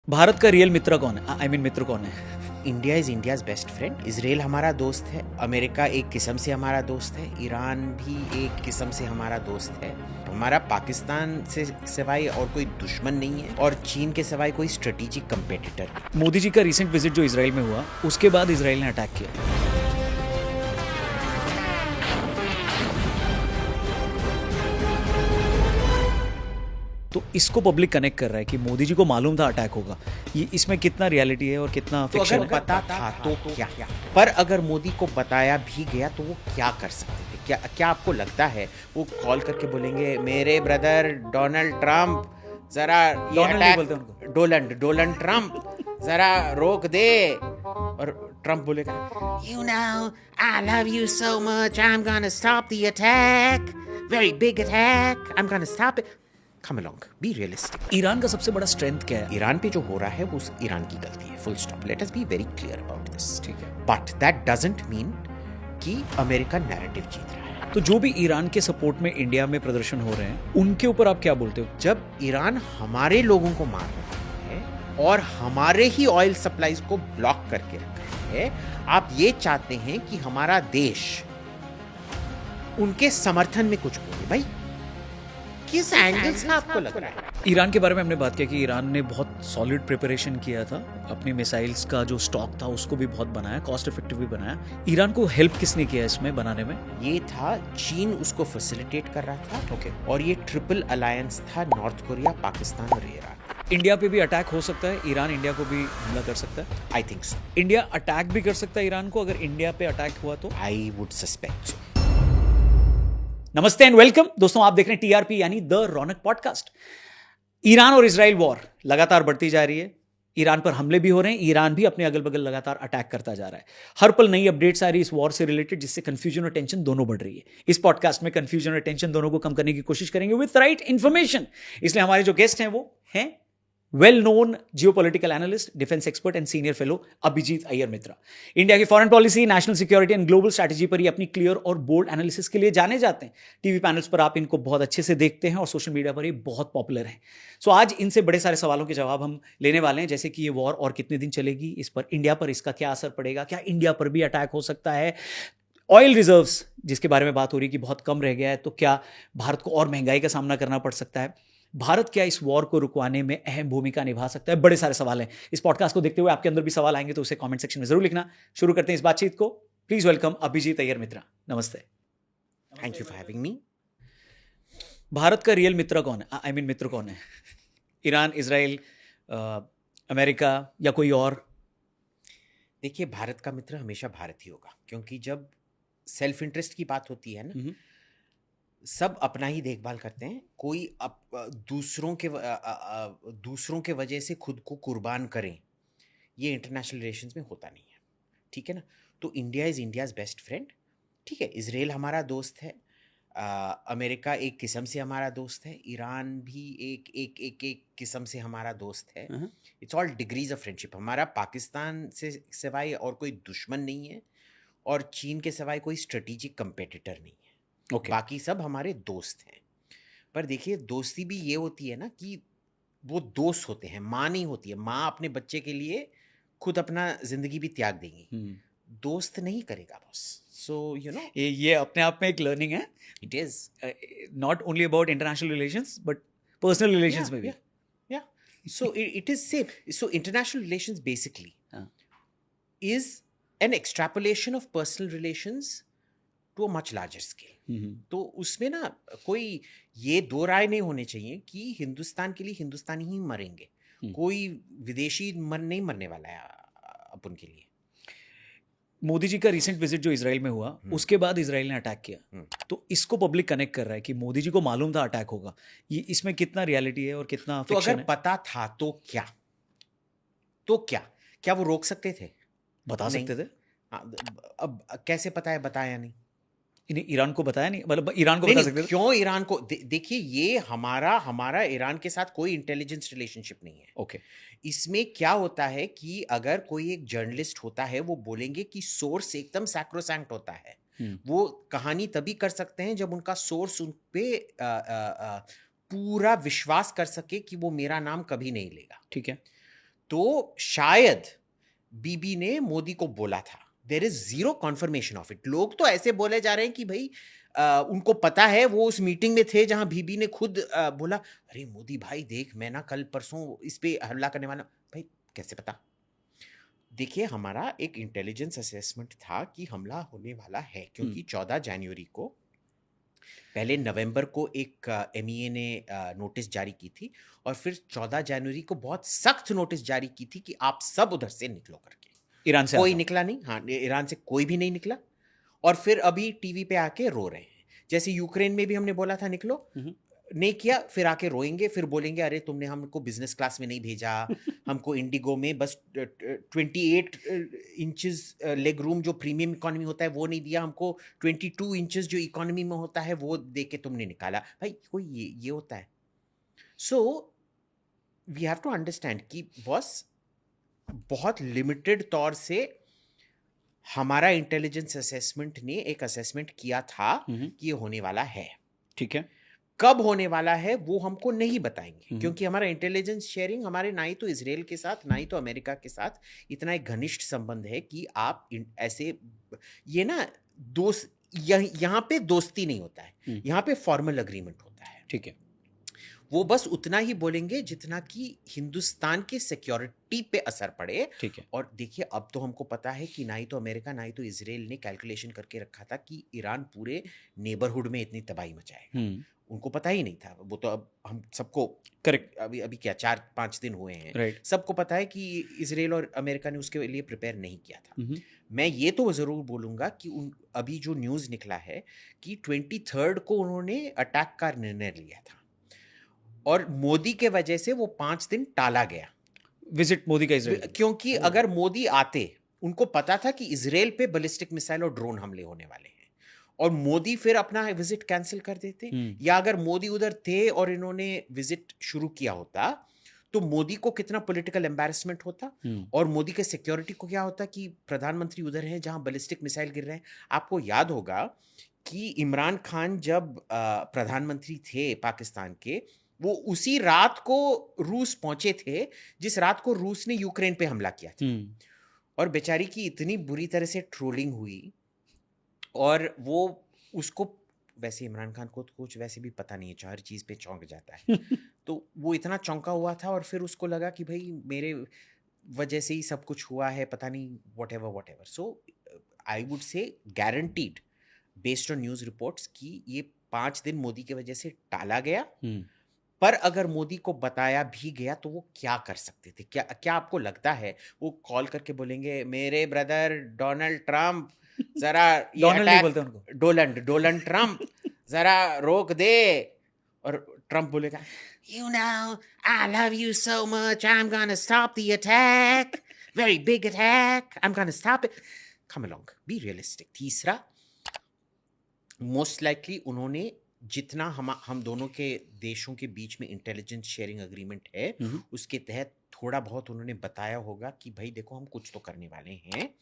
भारत का रियल मित्र कौन है? आई मीन मित्र कौन है? India is India's best friend. Israel हमारा दोस्त है, अमेरिका एक किस्म से हमारा दोस्त है, ईरान भी एक किस्म से हमारा दोस्त है। हमारा पाकिस्तान से सिवाय और कोई दुश्मन नहीं है और चीन के सिवाय कोई स्ट्रेटेजिक कंपेटिटर। मोदी जी का रिसेंट विजिट जो इसराइल में हुआ, उसके बाद इसराइल ने अटैक किया। तो इसको पब्लिक कनेक्ट कर रहा है कि मोदी जी को मालूम था अटैक होगा। ये इसमें कितना रियलिटी है और कितना तो फिक्शन अगर है? पता था तो क्या, पर अगर मोदी को बताया भी गया तो वो क्या कर सकते थे? क्या आपको लगता है वो कॉल करके बोलेंगे मेरे ब्रदर डोनाल्ड ट्रम्प जरा ये अटैक, डोनाल्ड ट्रम्प जरा रोक दे, और ट्रम्प बोलेगा you know I love you so much, I am gonna stop the attack, very big attack, I am gonna stop it. Come along, be realistic. Iran का सबसे बड़ा strength क्या है? Iran पे जो हो रहा है वो ईरान की गलती है, full stop. Let us be very clear about this. ठीक है, बट दैट डजंट मीन कि अमेरिका नैरेटिव जीत रहा है। तो जो भी ईरान के सपोर्ट में इंडिया में प्रदर्शन हो रहे हैं, उनके ऊपर आप क्या बोलते हो? जब ईरान हमारे लोगों को मार रहा है और हमारे ही ऑयल सप्लाईज को ब्लॉक करके रखा है, आप ये चाहते हैं कि हमारा देश उनके समर्थन में कुछ बोले? भाई किस एंगल से आपको लग रहा है? ईरान के बारे में हमने बात किया कि ईरान ने बहुत सॉलिड प्रिपरेशन किया था, अपनी मिसाइल्स का जो स्टॉक था उसको भी बहुत बनाया, कॉस्ट इफेक्टिव भी बनाया। ईरान को हेल्प किसने किया इसमें बनाने में? ये था चीन उसको फैसिलिटेट कर रहा था। ओके। और ये ट्रिपल अलायंस था, नॉर्थ कोरिया, पाकिस्तान और ईरान। इंडिया पे भी अटैक हो सकता है, ईरान इंडिया को भी हमला कर सकता है। I think so. India attack भी कर सकता है ईरान को अगर इंडिया पे अटैक हुआ तो। आई वुड सस्पेक्ट सो। नमस्ते एंड वेलकम दोस्तों, आप देख रहे हैं टीआरपी यानी द रौनक पॉडकास्ट। ईरान और इजराइल वॉर लगातार बढ़ती जा रही है। ईरान पर हमले भी हो रहे हैं, ईरान भी अपने अगल बगल लगातार अटैक करता जा रहा है। हर पल नई अपडेट्स आ रही है इस वॉर से रिलेटेड, जिससे कंफ्यूजन और टेंशन दोनों बढ़ रही है। इस पॉडकास्ट में कंफ्यूजन और टेंशन दोनों को कम करने की कोशिश करेंगे विद राइट इंफॉर्मेशन। इसलिए हमारे जो गेस्ट हैं वो हैं well known geopolitical analyst, defence expert and senior fellow Abhijit Iyer Mitra. India की foreign policy, national security and global strategy पर ये अपनी क्लियर और बोल्ड एनालिसिस के लिए जाने जाते हैं। टीवी पैनल्स पर आप इनको बहुत अच्छे से देखते हैं और सोशल मीडिया पर ये बहुत पॉपुलर है। सो आज इनसे बड़े सारे सवालों के जवाब हम लेने वाले हैं, जैसे कि ये वॉर और कितने दिन चलेगी, इस पर इंडिया पर इसका क्या असर पड़ेगा, क्या इंडिया पर भी अटैक हो सकता है, ऑयल रिजर्व्स जिसके बारे में बात हो रही है कि बहुत कम रह गया है, तो क्या भारत को और महंगाई का सामना करना पड़ सकता है, भारत क्या इस वॉर को रुकवाने में अहम भूमिका निभा सकता है। बड़े सारे सवाल हैं। इस पॉडकास्ट को देखते हुए आपके अंदर भी सवाल आएंगे तो उसे कमेंट सेक्शन में जरूर लिखना। शुरू करते हैं इस बातचीत को। प्लीज वेलकम अभिजीत अय्यर मित्रा। नमस्ते। Thank you for having me. Bharat का रियल मित्र कौन है? आई मीन मित्र कौन है? ईरान, इजराइल, अमेरिका या कोई और? देखिए, भारत का मित्र हमेशा भारत ही होगा, क्योंकि जब सेल्फ इंटरेस्ट की बात होती है ना, सब अपना ही देखभाल करते हैं। कोई दूसरों के वजह से खुद को कुर्बान करें, ये इंटरनेशनल रिलेशंस में होता नहीं है। ठीक है ना? तो India is India's best friend. ठीक है, इसराइल हमारा दोस्त है, अमेरिका एक किस्म से हमारा दोस्त है, ईरान भी एक किस्म से हमारा दोस्त है। It's all degrees of friendship. हमारा पाकिस्तान से सिवाय और कोई दुश्मन नहीं है और चीन के सिवाय कोई स्ट्रेटेजिक कंपेटिटर नहीं है। Okay. बाकी सब हमारे दोस्त हैं। पर देखिए, दोस्ती भी ये होती है ना कि वो दोस्त होते हैं, माँ नहीं होती है। माँ अपने बच्चे के लिए खुद अपना जिंदगी भी त्याग देंगी, दोस्त नहीं करेगा बॉस। सो यू नो, ये अपने आप में एक लर्निंग है। It is not only about international relations but personal relations में भी। So it is safe. So international relations basically is an extrapolation of personal relations to a much larger scale. तो उसमें ना कोई ये दो राय नहीं होने चाहिए कि हिंदुस्तान के लिए हिंदुस्तानी ही मरेंगे, कोई विदेशी नहीं मरने वाला है अपन के लिए। मोदी जी का रिसेंट विजिट जो इसराइल में हुआ, उसके बाद इसराइल ने अटैक किया। तो इसको पब्लिक कनेक्ट कर रहा है कि मोदी जी को मालूम था अटैक होगा। ये इसमें कितना रियलिटी है और कितना तो फिक्शन अगर है? पता था तो क्या, क्या वो रोक सकते थे? बता सकते थे। अब कैसे पता है? बताया नहीं। इन्हें ईरान को बताया नहीं, मतलब ईरान को बता सकते थे। क्यों ईरान को? देखिए, ये हमारा ईरान के साथ कोई इंटेलिजेंस रिलेशनशिप नहीं है। ओके। इसमें क्या होता है कि अगर कोई एक जर्नलिस्ट होता है, वो बोलेंगे कि सोर्स एकदम सैक्रोसैंक्ट होता है। वो कहानी तभी कर सकते हैं जब उनका सोर्स उन पे पूरा विश्वास कर सके कि वो मेरा नाम कभी नहीं लेगा। ठीक है। तो शायद बीबी ने मोदी को बोला था। There is zero confirmation of it. लोग तो ऐसे बोले जा रहे हैं कि भाई उनको पता है, वो उस मीटिंग में थे जहां बीबी ने खुद बोला, अरे मोदी भाई देख, मैं ना कल परसों इस पे हमला करने वाला। भाई कैसे पता? देखिए, हमारा एक इंटेलिजेंस असेसमेंट था कि हमला होने वाला है, क्योंकि 14 जनवरी को, पहले नवंबर को एक एमईए ने नोटिस जारी की थी, और फिर 14 जनवरी को बहुत सख्त नोटिस जारी की थी कि आप सब उधर से निकलो करके। ईरान से कोई आता। निकला नहीं। हाँ, ईरान से कोई भी नहीं निकला। और फिर अभी टीवी पे आके रो रहे हैं। जैसे यूक्रेन में भी हमने बोला था निकलो, नहीं किया, फिर आके रोएंगे, फिर बोलेंगे अरे तुमने हमको बिजनेस क्लास में नहीं भेजा, हमको इंडिगो में बस 28 इंचेस लेग रूम जो प्रीमियम इकोनॉमी होता है वो नहीं दिया, हमको 22 इंचेस जो इकोनॉमी में होता है वो दे के तुमने निकाला। भाई कोई ये होता है? So we have to understand कि बॉस बहुत लिमिटेड तौर से हमारा इंटेलिजेंस असेसमेंट ने एक असेसमेंट किया था कि ये होने वाला है। ठीक है। कब होने वाला है वो हमको नहीं बताएंगे, क्योंकि हमारा इंटेलिजेंस शेयरिंग हमारे ना ही तो इजराइल के साथ ना ही तो अमेरिका के साथ इतना एक घनिष्ठ संबंध है कि आप ऐसे ये ना दोस्त यहाँ पे दोस्ती नहीं होता है, यहाँ पे फॉर्मल अग्रीमेंट होता है। ठीक है। वो बस उतना ही बोलेंगे जितना कि हिंदुस्तान की सिक्योरिटी पे असर पड़े। ठीक है। और देखिए, अब तो हमको पता है कि ना ही तो अमेरिका ना ही तो इजराइल ने कैलकुलेशन करके रखा था कि ईरान पूरे नेबरहुड में इतनी तबाही मचाएगा। उनको पता ही नहीं था। वो तो अब हम सबको, करेक्ट, अभी क्या 4-5 दिन हुए हैं, राइट, सबको पता है कि इजराइल और अमेरिका ने उसके लिए प्रिपेयर नहीं किया था। मैं ये तो ज़रूर बोलूँगा कि अभी जो न्यूज़ निकला है कि 23 को उन्होंने अटैक का निर्णय लिया था, और मोदी के वजह से वो 5 दिन टाला गया, विजिट मोदी का इजराइल। क्योंकि अगर मोदी आते, उनको पता था कि इजराइल पे बैलिस्टिक मिसाइल और ड्रोन हमले होने वाले हैं, और मोदी फिर अपना विजिट कैंसिल कर देते। या अगर मोदी उधर थे और इन्होंने विजिट शुरू किया होता, तो मोदी को कितना पॉलिटिकल एम्बैरेसमेंट होता, और मोदी के सिक्योरिटी को क्या होता कि प्रधानमंत्री उधर हैं जहां बैलिस्टिक मिसाइल गिर रहे हैं। आपको याद होगा कि इमरान खान जब प्रधानमंत्री थे पाकिस्तान के, वो उसी रात को रूस पहुंचे थे जिस रात को रूस ने यूक्रेन पे हमला किया था। और बेचारी की इतनी बुरी तरह से ट्रोलिंग हुई, और वो उसको, वैसे इमरान खान को तो कुछ वैसे भी पता नहीं है, हर चीज़ पे चौंक जाता है। तो वो इतना चौंका हुआ था, और फिर उसको लगा कि भाई मेरे वजह से ही सब कुछ हुआ है, पता नहीं whatever. So I would say guaranteed based on news reports कि ये 5 दिन मोदी की वजह से टाला गया। पर अगर मोदी को बताया भी गया तो वो क्या कर सकते थे? क्या आपको लगता है वो कॉल करके बोलेंगे मेरे ब्रदर डोनाल्ड ट्रम्प जरा ये डोनाल्ड नहीं अटैक, बोलते उनको, डोनाल्ड ट्रम्प जरा रोक दे, और ट्रम्प बोलेगा you know I love you so much, I'm gonna stop the attack, very big attack, I'm gonna stop it, come along, be realistic। तीसरा, मोस्ट लाइकली उन्होंने जितना हम दोनों के देशों के बीच में इंटेलिजेंस शेयरिंग अग्रीमेंट है, उसके तहत थोड़ा बहुत उन्होंने बताया होगा कि भाई देखो हम कुछ तो करने वाले हैं,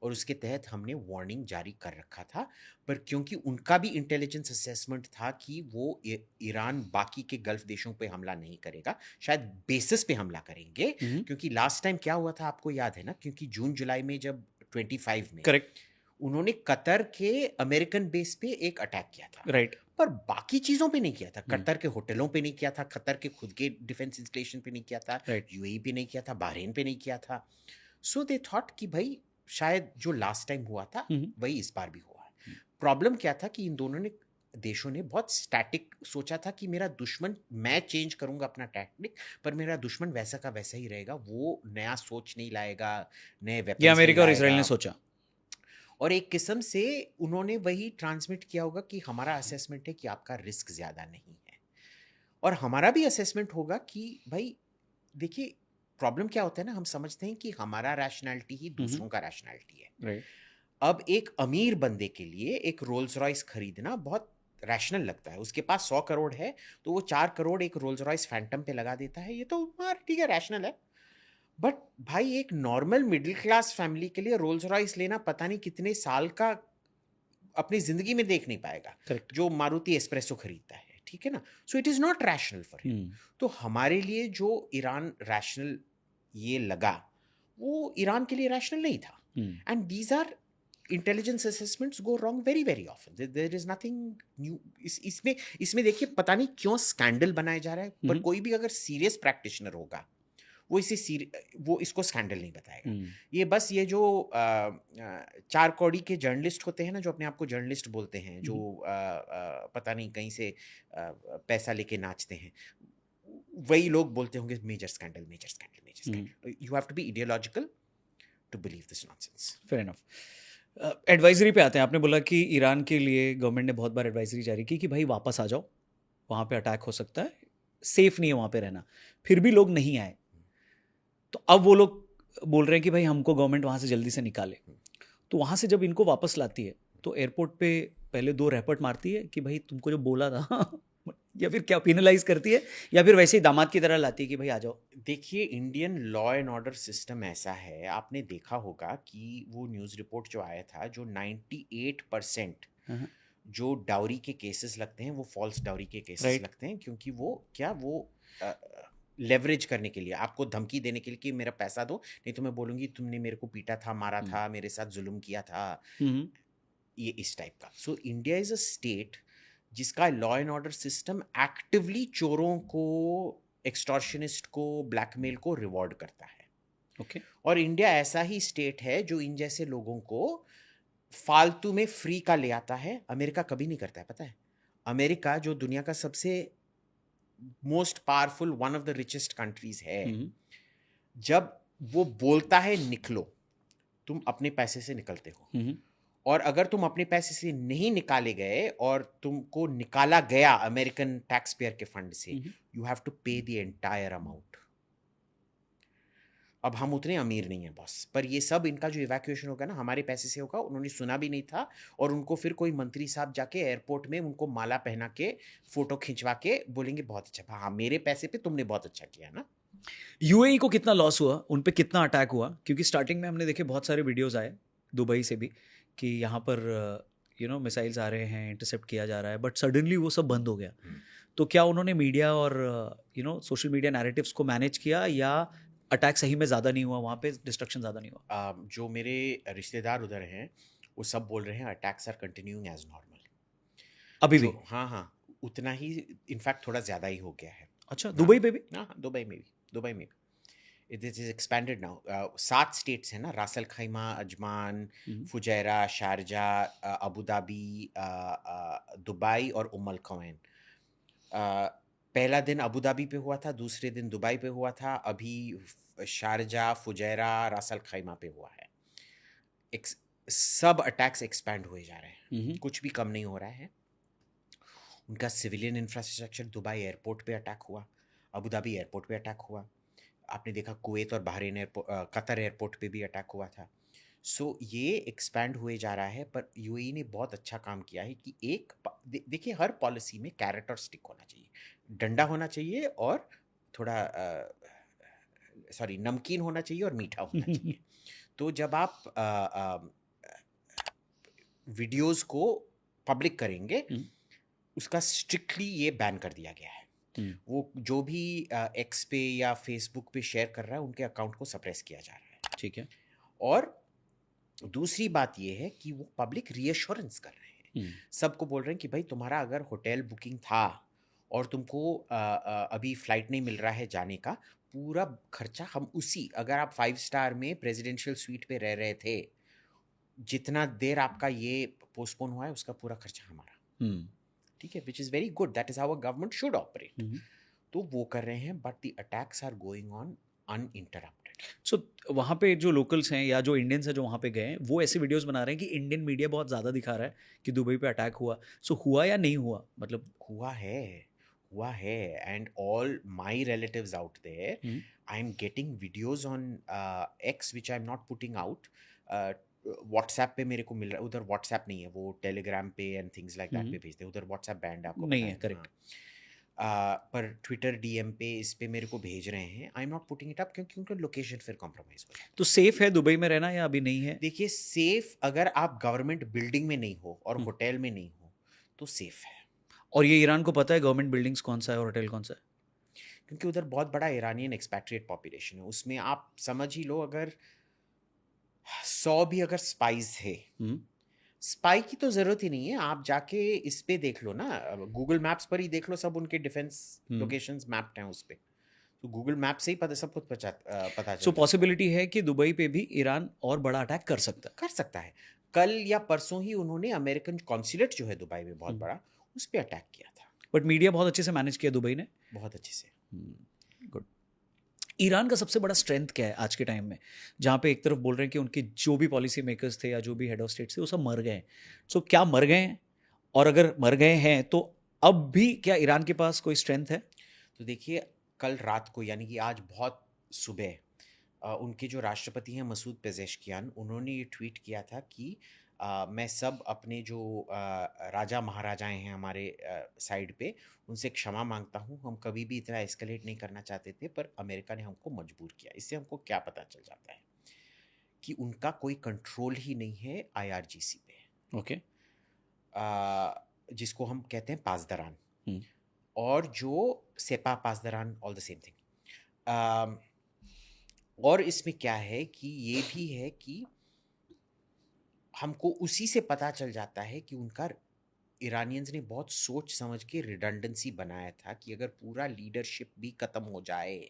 और उसके तहत हमने वार्निंग जारी कर रखा था। पर क्योंकि उनका भी इंटेलिजेंस असेसमेंट था कि वो ईरान बाकी के गल्फ देशों पे हमला नहीं करेगा, शायद बेसिस पे हमला करेंगे। क्योंकि लास्ट टाइम क्या हुआ था आपको याद है ना, क्योंकि जून जुलाई में जब 25 में, करेक्ट, उन्होंने कतर के अमेरिकन बेस पे एक अटैक किया था, राइट, पर बाकी चीजों पे नहीं किया था। कतर के होटलों पे नहीं किया था, कतर के खुद के डिफेंस इंस्टॉलेशन पे नहीं किया था, यूएई पे नहीं किया था, बहरीन पे नहीं किया था। सो दे थॉट कि भाई शायद जो लास्ट टाइम हुआ था वही इस बार भी हुआ है। प्रॉब्लम क्या था कि इन दोनों ने देशों ने बहुत स्टैटिक सोचा था कि मेरा दुश्मन, मैं चेंज करूंगा अपना टैक्टिक, पर मेरा दुश्मन वैसा का वैसा ही रहेगा, वो नया सोच नहीं लाएगा, नए वेपन्स ये अमेरिका और नहीं इजराइल ने लाएगा। सोचा, और एक किस्म से उन्होंने वही ट्रांसमिट किया होगा कि हमारा असेसमेंट है कि आपका रिस्क ज़्यादा नहीं है, और हमारा भी असेसमेंट होगा कि भाई देखिए प्रॉब्लम क्या होता है ना, हम समझते हैं कि हमारा रैशनैलिटी ही दूसरों का रैशनैलिटी है। राइट, अब एक अमीर बंदे के लिए एक रोल्स रॉयस खरीदना बहुत रैशनल लगता है। उसके पास 100 करोड़ है तो वो 4 करोड़ एक रोल्स रॉयस फैंटम पे लगा देता है, ये तो ठीक है, रैशनल है। बट भाई एक नॉर्मल मिडिल क्लास फैमिली के लिए रोल्स रॉयस लेना पता नहीं कितने साल का अपनी जिंदगी में देख नहीं पाएगा, करेक्ट, जो मारुति एस्प्रेसो खरीदता है, ठीक है ना। सो it is not rational for him. तो हमारे लिए जो ईरान रैशनल ये लगा वो ईरान के लिए रैशनल नहीं था. And these are intelligence assessments go wrong very very often. There is nothing new. इसमें देखिए पता नहीं क्यों स्कैंडल बनाया जा रहा है, पर कोई भी अगर सीरियस प्रैक्टिशनर होगा वो इसको स्कैंडल नहीं बताएगा. ये बस ये जो चार कौड़ी के जर्नलिस्ट होते हैं ना, जो अपने आप को जर्नलिस्ट बोलते हैं, जो पता नहीं कहीं से पैसा लेके नाचते हैं, वही लोग बोलते होंगे major scandal major scandal major scandal. You have to be ideological to believe this nonsense. Fair enough. Advisory पे आते हैं. आपने बोला कि ईरान के लिए गवर्नमेंट ने बहुत बार एडवाइजरी जारी की कि भाई वापस आ जाओ, वहाँ पे अटैक हो सकता है, सेफ नहीं है वहाँ पे रहना. फिर भी लोग नहीं आए. तो अब वो लोग बोल रहे हैं कि भाई हमको गवर्नमेंट वहाँ से जल्दी से निकाले. तो वहाँ से जब इनको वापस लाती है तो एयरपोर्ट पे पहले 2 रैपट मारती है कि भाई तुमको जो बोला था या फिर क्या पेनलाइज करती है, या फिर वैसे ही दामाद की तरह लाती है कि भाई आ जाओ. देखिए Indian law and order system ऐसा है, आपने देखा होगा कि वो न्यूज़ रिपोर्ट जो आया था, जो 98% जो डाउरी के केसेस लगते हैं वो फॉल्स डाउरी के केसेस लगते हैं, क्योंकि वो लेवरेज करने के लिए, आपको धमकी देने के लिए कि मेरा पैसा दो, नहीं तो मैं बोलूँगी तुमने मेरे को पीटा था, मारा था, मेरे साथ जुल्म किया था, ये इस टाइप का. So India is a state जिसका law and order system actively चोरों को, एक्सटॉर्शनिस्ट को, ब्लैकमेल को रिवॉर्ड करता है. ओके. और इंडिया ऐसा ही स्टेट है जो इन जैसे लोगों को फालतू में फ्री का ले आता है. अमेरिका कभी नहीं करता है, पता है. अमेरिका जो दुनिया का सबसे most powerful, one of the richest countries है, जब वो बोलता है निकलो, तुम अपने पैसे से निकलते हो. और अगर तुम अपने पैसे से नहीं निकाले गए और तुमको निकाला गया अमेरिकन टैक्स पेयर के फंड से, यू हैव टू पे द एंटायर अमाउंट. अब हम उतने अमीर नहीं हैं बॉस, पर ये सब इनका जो इवैक्यूएशन होगा ना, हमारे पैसे से होगा. उन्होंने सुना भी नहीं था, और उनको फिर कोई मंत्री साहब जाके एयरपोर्ट में उनको माला पहना के फोटो खिंचवा के बोलेंगे बहुत अच्छा, हाँ मेरे पैसे पे तुमने बहुत अच्छा किया ना. यूएई को कितना लॉस हुआ, उन पे कितना अटैक हुआ? क्योंकि स्टार्टिंग में हमने देखे बहुत सारे वीडियोस आए दुबई से भी कि यहाँ पर मिसाइल्स आ रहे हैं, इंटरसेप्ट किया जा रहा है, बट सडनली वो सब बंद हो गया. तो क्या उन्होंने मीडिया और सोशल मीडिया नैरेटिव्स को मैनेज किया, या अटैक सही में ज़्यादा नहीं हुआ, वहाँ पे डिस्ट्रक्शन ज़्यादा नहीं हुआ? जो मेरे रिश्तेदार उधर हैं वो सब बोल रहे हैं attacks are continuing as normal अभी भी. हाँ, उतना ही, इनफैक्ट थोड़ा ज़्यादा ही हो गया है. अच्छा, दुबई पे भी? हाँ, दुबई में भी it is expanded now. 7 states हैं ना, Ras al Khaimah, Ajman, Fujairah, Sharjah, Abu Dhabi, Dubai और उम्मुल क्वैन. पहला दिन अबू धाबी पे हुआ था, दूसरे दिन दुबई पे हुआ था, अभी शारजा, फुजैरा, रासल खैमा पे हुआ है. सब अटैक्स एक्सपैंड हुए जा रहे हैं, कुछ भी कम नहीं हो रहा है. उनका सिविलियन इंफ्रास्ट्रक्चर, दुबई एयरपोर्ट पे अटैक हुआ, अबू धाबी एयरपोर्ट पे अटैक हुआ, आपने देखा कुवैत और बहरीन कतर एयरपोर्ट पे भी अटैक हुआ था. सो ये एक्सपैंड हुए जा रहा है. पर यूएई ने बहुत अच्छा काम किया है कि देखिए हर पॉलिसी में कैरेट और स्टिक होना चाहिए, डंडा होना चाहिए, और थोड़ा नमकीन होना चाहिए और मीठा होना चाहिए. तो जब आप वीडियोस को पब्लिक करेंगे, उसका स्ट्रिक्टली ये बैन कर दिया गया है. वो जो भी एक्स पे या फेसबुक पे शेयर कर रहा है, उनके अकाउंट को सप्रेस किया जा रहा है. ठीक है. और दूसरी बात ये है कि वो पब्लिक रीअश्योरेंस कर रहे हैं, सबको बोल रहे हैं कि भाई तुम्हारा अगर होटल बुकिंग था और तुमको अभी फ्लाइट नहीं मिल रहा है जाने का, पूरा खर्चा हम अगर आप 5 स्टार में प्रेसिडेंशियल स्वीट पे रह रहे थे, जितना देर आपका ये पोस्टपोन हुआ है उसका पूरा खर्चा हमारा. ठीक है, which is very good, that is how a government should operate. तो वो कर रहे हैं, but the attacks are going on uninterrupted. So वहाँ पे जो लोकल्स हैं या जो इंडियंस हैं जो वहाँ पे गए हैं, वो ऐसे वीडियोस बना रहे हैं कि इंडियन मीडिया बहुत ज़्यादा दिखा रहा है कि दुबई पे अटैक हुआ. सो हुआ या नहीं हुआ? मतलब हुआ है. And all my relatives out there, I am getting videos on X which I am not putting out. WhatsApp पे मेरे को मिल रहा है, उधर व्हाट्सएप नहीं है, वो टेलीग्राम पे एंड थिंग्स लाइक दैट पे भेजते हैं. उधर व्हाट्सएप बैंड आपको नहीं है, करेक्ट. पर ट्विटर डीएम पे, इस पे मेरे को भेज रहे हैं. आई am not putting it up क्योंकि उनका लोकेशन फिर कॉम्प्रोमाइज हो जाए. तो सेफ है दुबई में रहना या अभी नहीं है? देखिए सेफ, अगर आप गवर्नमेंट बिल्डिंग में नहीं हो और होटल में नहीं हो तो सेफ है. और ये ईरान को पता है गवर्नमेंट बिल्डिंग्स कौन सा है और होटल कौन सा है? क्योंकि उधर बहुत बड़ा ईरानियन एक्सपैट्रिएट पॉपुलेशन है। उसमें आप समझ ही लो, अगर 100 भी अगर स्पाइज थे, स्पाई की तो जरूरत ही नहीं है। आप जाके इस पे देख लो ना, गूगल मैप्स पर ही देख लो, सब उनके डिफेंस लोकेशंस मैप्ड हैं उस पे। तो गूगल मैप से ही पता, सब कुछ पता चल सो पॉसिबिलिटी है कि दुबई पे भी ईरान और बड़ा अटैक कर सकता है। कर सकता है। कल या परसों ही उन्होंने अमेरिकन कॉन्सुलेट जो है दुबई में बहुत बड़ा, उस पर अटैक किया था। बट मीडिया बहुत अच्छे से मैनेज किया दुबई ने, बहुत अच्छे से। गुड। ईरान का सबसे बड़ा स्ट्रेंथ क्या है आज के टाइम में, जहाँ पे एक तरफ बोल रहे हैं कि उनके जो भी पॉलिसी मेकर्स थे या जो भी हेड ऑफ स्टेट थे वो सब मर गए हैं। सो क्या मर गए हैं, और अगर मर गए हैं तो अब भी क्या ईरान के पास कोई स्ट्रेंथ है? तो देखिए, कल रात को यानी कि आज बहुत सुबह उनके जो राष्ट्रपति हैं मसूद पेजेश्कियान, उन्होंने ये ट्वीट किया था कि मैं सब अपने जो राजा महाराजाएं हैं हमारे साइड पे, उनसे क्षमा मांगता हूँ। हम कभी भी इतना एस्केलेट नहीं करना चाहते थे, पर अमेरिका ने हमको मजबूर किया। इससे हमको क्या पता चल जाता है कि उनका कोई कंट्रोल ही नहीं है IRGC पे। ओके। जिसको हम कहते हैं पासदरान, और जो Sepah Pasdaran, all the same thing. और इसमें क्या है कि ये भी है कि हमको उसी से पता चल जाता है कि उनका ईरानियंस ने बहुत सोच समझ के रिडंडेंसी बनाया था कि अगर पूरा लीडरशिप भी खत्म हो जाए,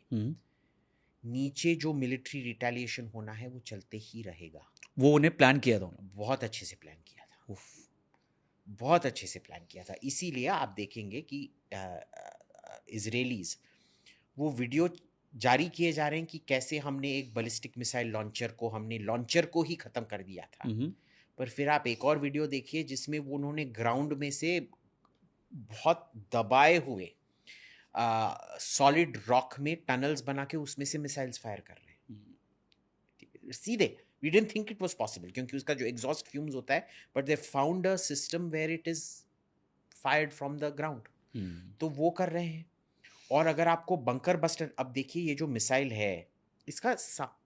नीचे जो मिलिट्री रिटेलिएशन होना है वो चलते ही रहेगा। वो उन्हें प्लान किया था उन्होंने, बहुत अच्छे से प्लान किया था, बहुत अच्छे से प्लान किया था। इसीलिए आप देखेंगे कि इजरायलीज वो वीडियो जारी किए जा रहे हैं कि कैसे हमने एक बैलिस्टिक मिसाइल लॉन्चर को ही खत्म कर दिया था। पर फिर आप एक और वीडियो देखिए जिसमें वो उन्होंने ग्राउंड में से बहुत दबाए हुए सॉलिड रॉक में टनल्स बना के उसमें से मिसाइल्स फायर कर रहे हैं सीधे। We didn't think it was possible क्योंकि उसका जो एग्जॉस्ट फ्यूम्स होता है, but they found a system where it is fired from the ground। तो वो कर रहे हैं। और अगर आपको बंकर बस्टर, अब देखिए ये जो मिसाइल है इसका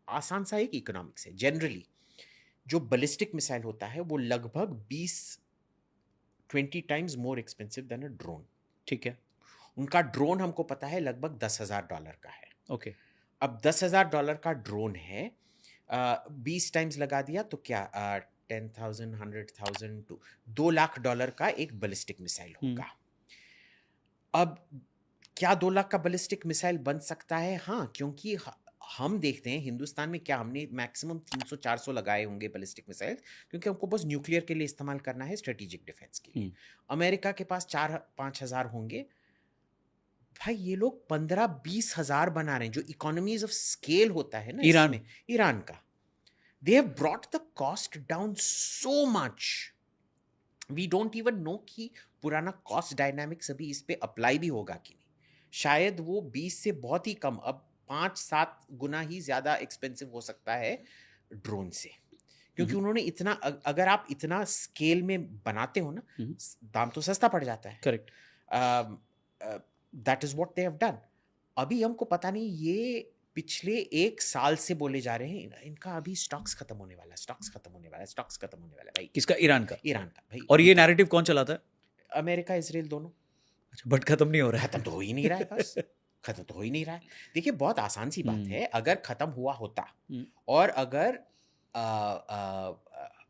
आसान सा एक इकोनॉमिक्स है। जनरली जो बैलिस्टिक मिसाइल होता है वो लगभग 20 times more expensive than a drone. ठीक है। उनका ड्रोन हमको पता है लगभग $10,000 का है। ओके। अब $10,000 का ड्रोन है, 20 टाइम्स लगा दिया तो क्या 10,000 100,000 टू $2 लाख का एक बैलिस्टिक मिसाइल होगा। अब क्या 2 लाख का बैलिस्टिक मिसाइल बन सकता है? हाँ, क्योंकि हम देखते हैं हिंदुस्तान में क्या हमने मैक्सिमम 300-400 लगाए होंगे बैलिस्टिक मिसाइल, क्योंकि हमको बस न्यूक्लियर के लिए इस्तेमाल करना है, स्ट्रेटेजिक डिफेंस के लिए। अमेरिका के पास 4-5 हज़ार होंगे। भाई ये लोग 15-20 हज़ार बना रहे हैं, जो इकोनॉमीज ऑफ स्केल होता है ना ईरान का। They have brought the cost down so much, we don't even know कि पुराना कॉस्ट डायनामिक्स अभी इस पे अप्लाई भी होगा कि नहीं। शायद वो 20 से बहुत ही कम, अब 5-7 गुना ही ज्यादा एक्सपेंसिव हो सकता है ड्रोन से, क्योंकि उन्होंने इतना, अगर आप इतना स्केल में बनाते हो ना, दाम तो सस्ता पड़ जाता है। Correct. That is what they have done. अभी हमको पता नहीं, ये पिछले 1 साल से बोले जा रहे हैं इनका अभी स्टॉक्स खत्म होने वाला है, भाई। किसका? ईरान का भाई। और ये नैरेटिव कौन चलाता है? अमेरिका, इजराइल, दोनों। अच्छा, बट खत्म नहीं हो रहा है। खत्म तो हो ही नहीं रहा है, बस खत्म तो हो ही नहीं रहा है। देखिए बहुत आसान सी बात है, अगर खत्म हुआ होता और अगर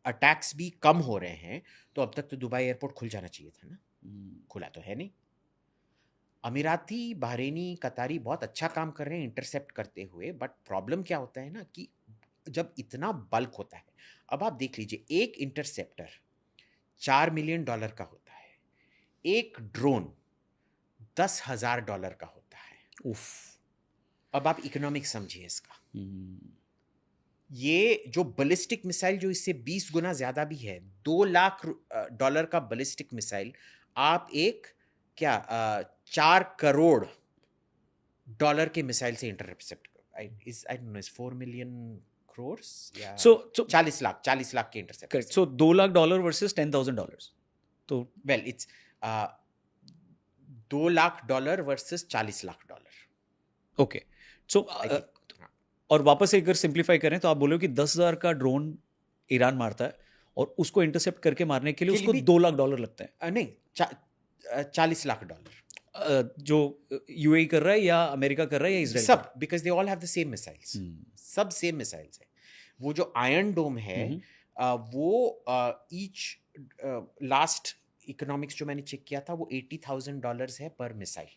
अटैक्स भी कम हो रहे हैं तो अब तक तो दुबई एयरपोर्ट खुल जाना चाहिए था ना। खुला तो है नहीं। अमीराती, बहरीनी, कतारी बहुत अच्छा काम कर रहे हैं इंटरसेप्ट करते हुए, बट प्रॉब्लम क्या होता है ना कि जब इतना बल्क होता है, अब आप देख लीजिए एक इंटरसेप्टर $4 मिलियन का होता है, एक ड्रोन $10,000 का होता है। उफ। अब आप इकोनॉमिक्स समझिए इसका। ये जो बैलिस्टिक मिसाइल जो इससे 20 गुना ज्यादा भी है, $2 लाख का बैलिस्टिक मिसाइल आप एक क्या $4 करोड़ के मिसाइल से intercept, I don't know, is 4 million crores या so 40 लाख के intercept. Correct. So $2 lakh versus $10,000, तो well it's $2 lakh versus $40 lakh. Okay. So और वापस एक अगर सिंप्लीफाई करें तो आप बोलो कि 10,000 का ड्रोन ईरान मारता है और उसको इंटरसेप्ट करके मारने के लिए उसको $2 लाख लगता है। नहीं, $40 लाख। जो यूएई कर रहा है या अमेरिका कर रहा है या इजराइल कर सब, because they all have the same missiles, रहा है? सब सेम मिसाइल्स है। वो जो आयरन डोम है वो ईच लास्ट इकोनॉमिक्स जो मैंने चेक किया था वो $80,000 है पर मिसाइल।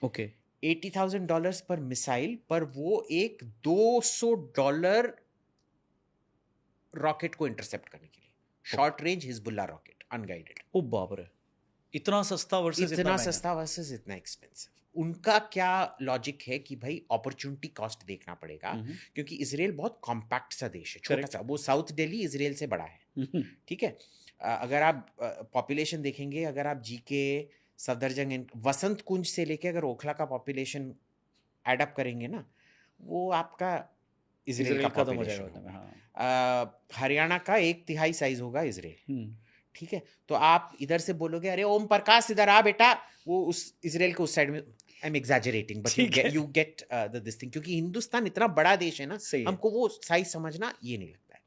ओके, $80,000 पर मिसाइल, पर वो एक $200 रॉकेट को इंटरसेप्ट करने के लिए, short range Hezbollah rocket unguided. ओ बाप रे, इतना सस्ता वर्सेस इतना महंगा। सस्ता वर्सेस इतना एक्सपेंसिव। उनका क्या लॉजिक है कि भाई अपॉर्चुनिटी कॉस्ट देखना पड़ेगा, क्योंकि इसराइल बहुत कॉम्पैक्ट सा देश है, छोटा Correct. सा। वो साउथ दिल्ली इसराइल से बड़ा है, ठीक है। अगर आप पॉपुलेशन देखेंगे, अगर आप जीके, सफदरजंग, वसंत कुंज से लेके अगर ओखला का पॉपुलेशन एड अप करेंगे ना, वो आपका इसराइल का खत्म हो पॉपुलेशन जाएगा। होगा। हाँ। हरियाणा का 1/3 साइज होगा इसराइल, हम्म, ठीक है। तो आप इधर से बोलोगे अरे ओम प्रकाश इधर आ बेटा, वो उस इसराइल के उस साइड में, आई एम एग्जैजरेटिंग बट ठीक है। You get the this thing, क्योंकि हिंदुस्तान इतना बड़ा देश है ना, सही है। हमको वो साइज समझना ये नहीं लगता है।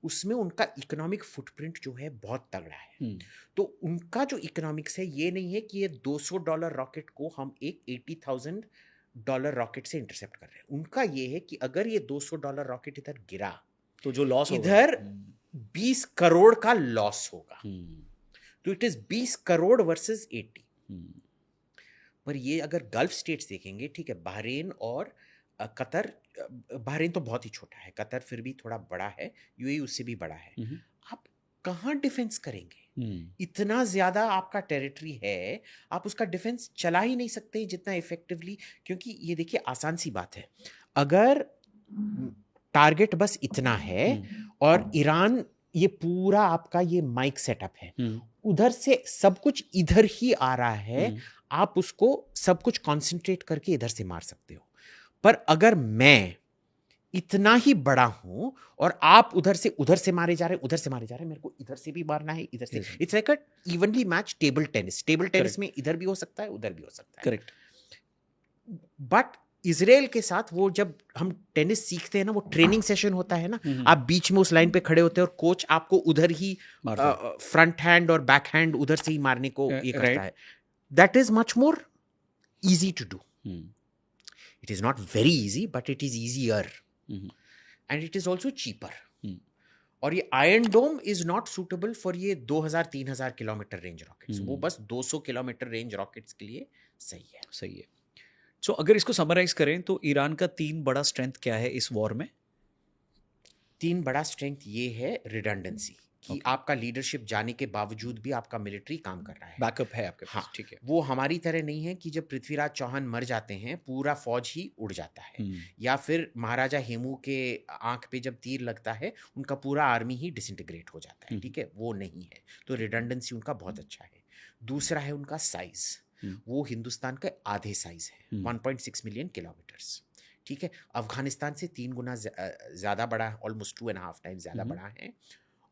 उसमें उनका इकोनॉमिक फुटप्रिंट जो है बहुत तगड़ा है। तो उनका जो इकोनॉमिक्स है ये नहीं है कि ये $200 रॉकेट को हम एक $80,000 रॉकेट से इंटरसेप्ट कर रहे हैं। उनका ये है कि अगर ये $200 रॉकेट इधर गिरा तो जो लॉस इधर 20 करोड़ का लॉस होगा। तो इट इज 20 करोड़ वर्सेस 80। पर ये अगर गल्फ स्टेट्स देखेंगे, ठीक है, बहरीन और कतर, बहरीन तो बहुत ही छोटा है, कतर फिर भी थोड़ा बड़ा है, यूएई उससे भी बड़ा है। आप कहाँ डिफेंस करेंगे? इतना ज्यादा आपका टेरिटरी है, आप उसका डिफेंस चला ही नहीं सकते जितना इफेक्टिवली। क्योंकि ये देखिए आसान सी बात है, अगर टारगेट बस इतना है और ईरान ये पूरा आपका ये माइक सेटअप है, उधर से सब कुछ इधर ही आ रहा है, आप उसको सब कुछ कंसंट्रेट करके इधर से मार सकते हो। पर अगर मैं इतना ही बड़ा हूं और आप उधर से मारे जा रहे हैं, उधर से मारे जा रहे हैं, मेरे को इधर से भी मारना है, इधर से, it's like a evenly match table tennis में इधर भी हो सकता है, उधर भी हो सकता है। करेक्ट। बट इसराइल के साथ वो जब हम टेनिस सीखते हैं ना, वो ट्रेनिंग सेशन होता है ना, आप बीच में उस लाइन पे खड़े होते हैं और कोच आपको उधर ही फ्रंट हैंड और बैक हैंड उधर से ही मारने को ये करता है। That is much more easy to do. It is not very easy but it is easier and it is also cheaper. और ये iron dome is not suitable for ये 2000-3000 किलोमीटर रेंज रॉकेट्स, वो बस 200 किलोमीटर रेंज रॉकेट्स के लिए सही है। सही है। सो अगर इसको समराइज करें तो ईरान का 3 बड़ा स्ट्रेंथ क्या है इस वॉर में? 3 बड़ा स्ट्रेंथ ये है रिडंडेंसी, कि आपका लीडरशिप जाने के बावजूद भी आपका मिलिट्री काम कर रहा है, बैकअप है आपके पास। हाँ, ठीक है। वो हमारी तरह नहीं है कि जब पृथ्वीराज चौहान मर जाते हैं पूरा फौज ही उड़ जाता है, या फिर महाराजा हेमू के आंख पे जब तीर लगता है उनका पूरा आर्मी ही डिसइंटीग्रेट हो जाता है, ठीक है, वो नहीं है। तो रिडंडेंसी उनका बहुत अच्छा है। दूसरा है उनका साइज, वो हिंदुस्तान का आधे साइज है, 1.6 मिलियन किलोमीटर्स, ठीक है। अफगानिस्तान से 3 गुना ज्यादा बड़ा, ऑलमोस्ट 2.5 टाइम ज्यादा बड़ा है।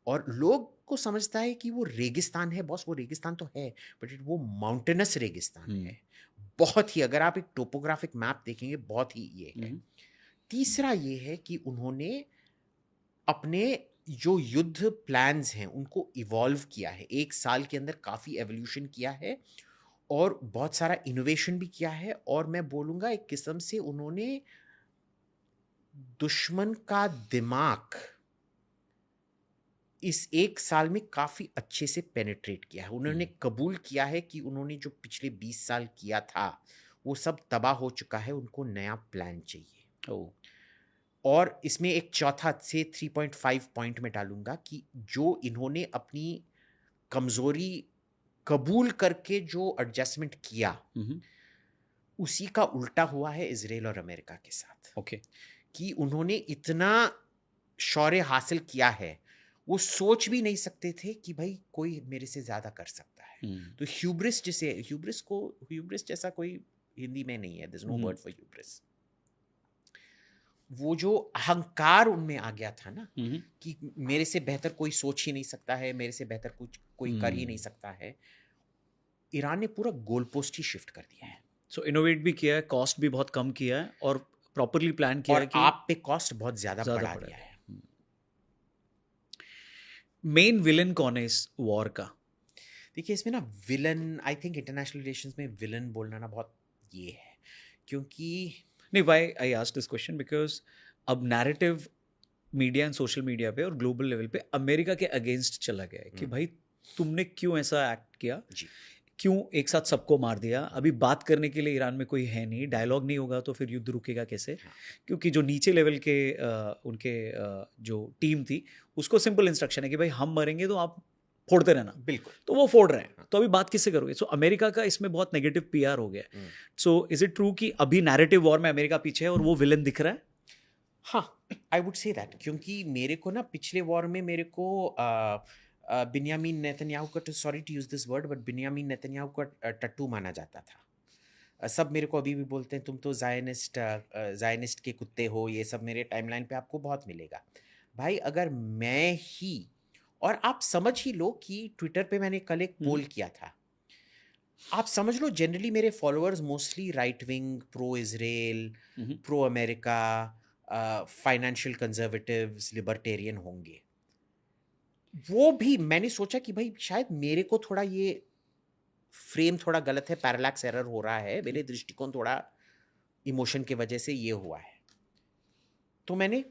और लोग को समझता है कि वो रेगिस्तान है, बॉस वो रेगिस्तान तो है, बट वो माउंटेनस रेगिस्तान है, बहुत ही, अगर आप एक टोपोग्राफिक मैप देखेंगे बहुत ही ये है। तीसरा ये है कि उन्होंने अपने जो युद्ध प्लान्स हैं उनको इवॉल्व किया है, 1 साल के अंदर काफी एवोल्यूशन किया है और बहुत सारा इनोवेशन भी किया है। और मैं बोलूंगा एक किस्म से उन्होंने दुश्मन का दिमाग इस 1 साल में काफी अच्छे से पेनिट्रेट किया है। उन्होंने कबूल किया है कि उन्होंने जो पिछले 20 साल किया था वो सब तबाह हो चुका है, उनको नया प्लान चाहिए। और इसमें एक चौथा से 3.5 पॉइंट में डालूंगा कि जो इन्होंने अपनी कमजोरी कबूल करके जो एडजस्टमेंट किया, उसी का उल्टा हुआ है इजराइल और अमेरिका के साथ। कि उन्होंने इतना शौर्य हासिल किया है, वो सोच भी नहीं सकते थे कि भाई कोई मेरे से ज्यादा कर सकता है। तो ह्यूब्रिस जैसा कोई हिंदी में नहीं है, there is no word for hubris. वो जो अहंकार उनमें आ गया था ना, कि मेरे से बेहतर कोई सोच ही नहीं सकता है, मेरे से बेहतर कुछ कोई कर ही नहीं सकता है, ईरान ने पूरा गोल पोस्ट ही शिफ्ट कर दिया है। सो इनोवेट भी किया है, कॉस्ट भी बहुत कम किया है और प्रॉपरली प्लान किया और है कि आप पे कॉस्ट बहुत ज्यादा बढ़ा दिया है। मेन विलन कौन है इस वॉर का? देखिए इसमें ना villain, I think international relations में विलन बोलना ना बहुत ये है, क्योंकि नहीं, why I asked this question because अब narrative media and social media पे और ग्लोबल लेवल पे अमेरिका के अगेंस्ट चला गया है कि भाई तुमने क्यों ऐसा एक्ट किया, जी क्यों एक साथ सबको मार दिया, अभी बात करने के लिए ईरान में कोई है नहीं, डायलॉग नहीं होगा तो फिर युद्ध रुकेगा कैसे? हाँ। क्योंकि जो नीचे लेवल के उनके जो टीम थी उसको सिंपल इंस्ट्रक्शन है कि भाई हम मरेंगे तो आप फोड़ते रहना, बिल्कुल। तो वो फोड़ रहे हैं, हाँ। तो अभी बात किससे करोगे? सो अमेरिका का इसमें बहुत नेगेटिव पीआर हो गया है। हम्म। सो इज इट ट्रू कि अभी नैरेटिव वॉर में अमेरिका पीछे है और वो विलन दिख रहा है? हाँ, आई वुड से दैट, क्योंकि मेरे को ना पिछले वॉर में मेरे को बिन्यामीन नेतन्याहू का, too sorry to use this word, but Binyamin Netanyahu का टट्टू माना जाता था। सब मेरे को अभी भी बोलते हैं तुम तो जायनिस्ट के कुत्ते हो, ये सब मेरे टाइमलाइन पे आपको बहुत मिलेगा। भाई अगर मैं ही, और आप समझ ही लो कि ट्विटर पे मैंने कल एक पोल किया था, आप समझ लो जनरली मेरे followers mostly right wing, pro Israel, pro America, financial conservatives, libertarian होंगे। वो भी मैंने सोचा कि भाई शायद मेरे को थोड़ा ये फ्रेम थोड़ा गलत है, पैरालैक्स एरर हो रहा है, मेरे दृष्टिकोण थोड़ा इमोशन की वजह से ये हुआ है। तो मैंने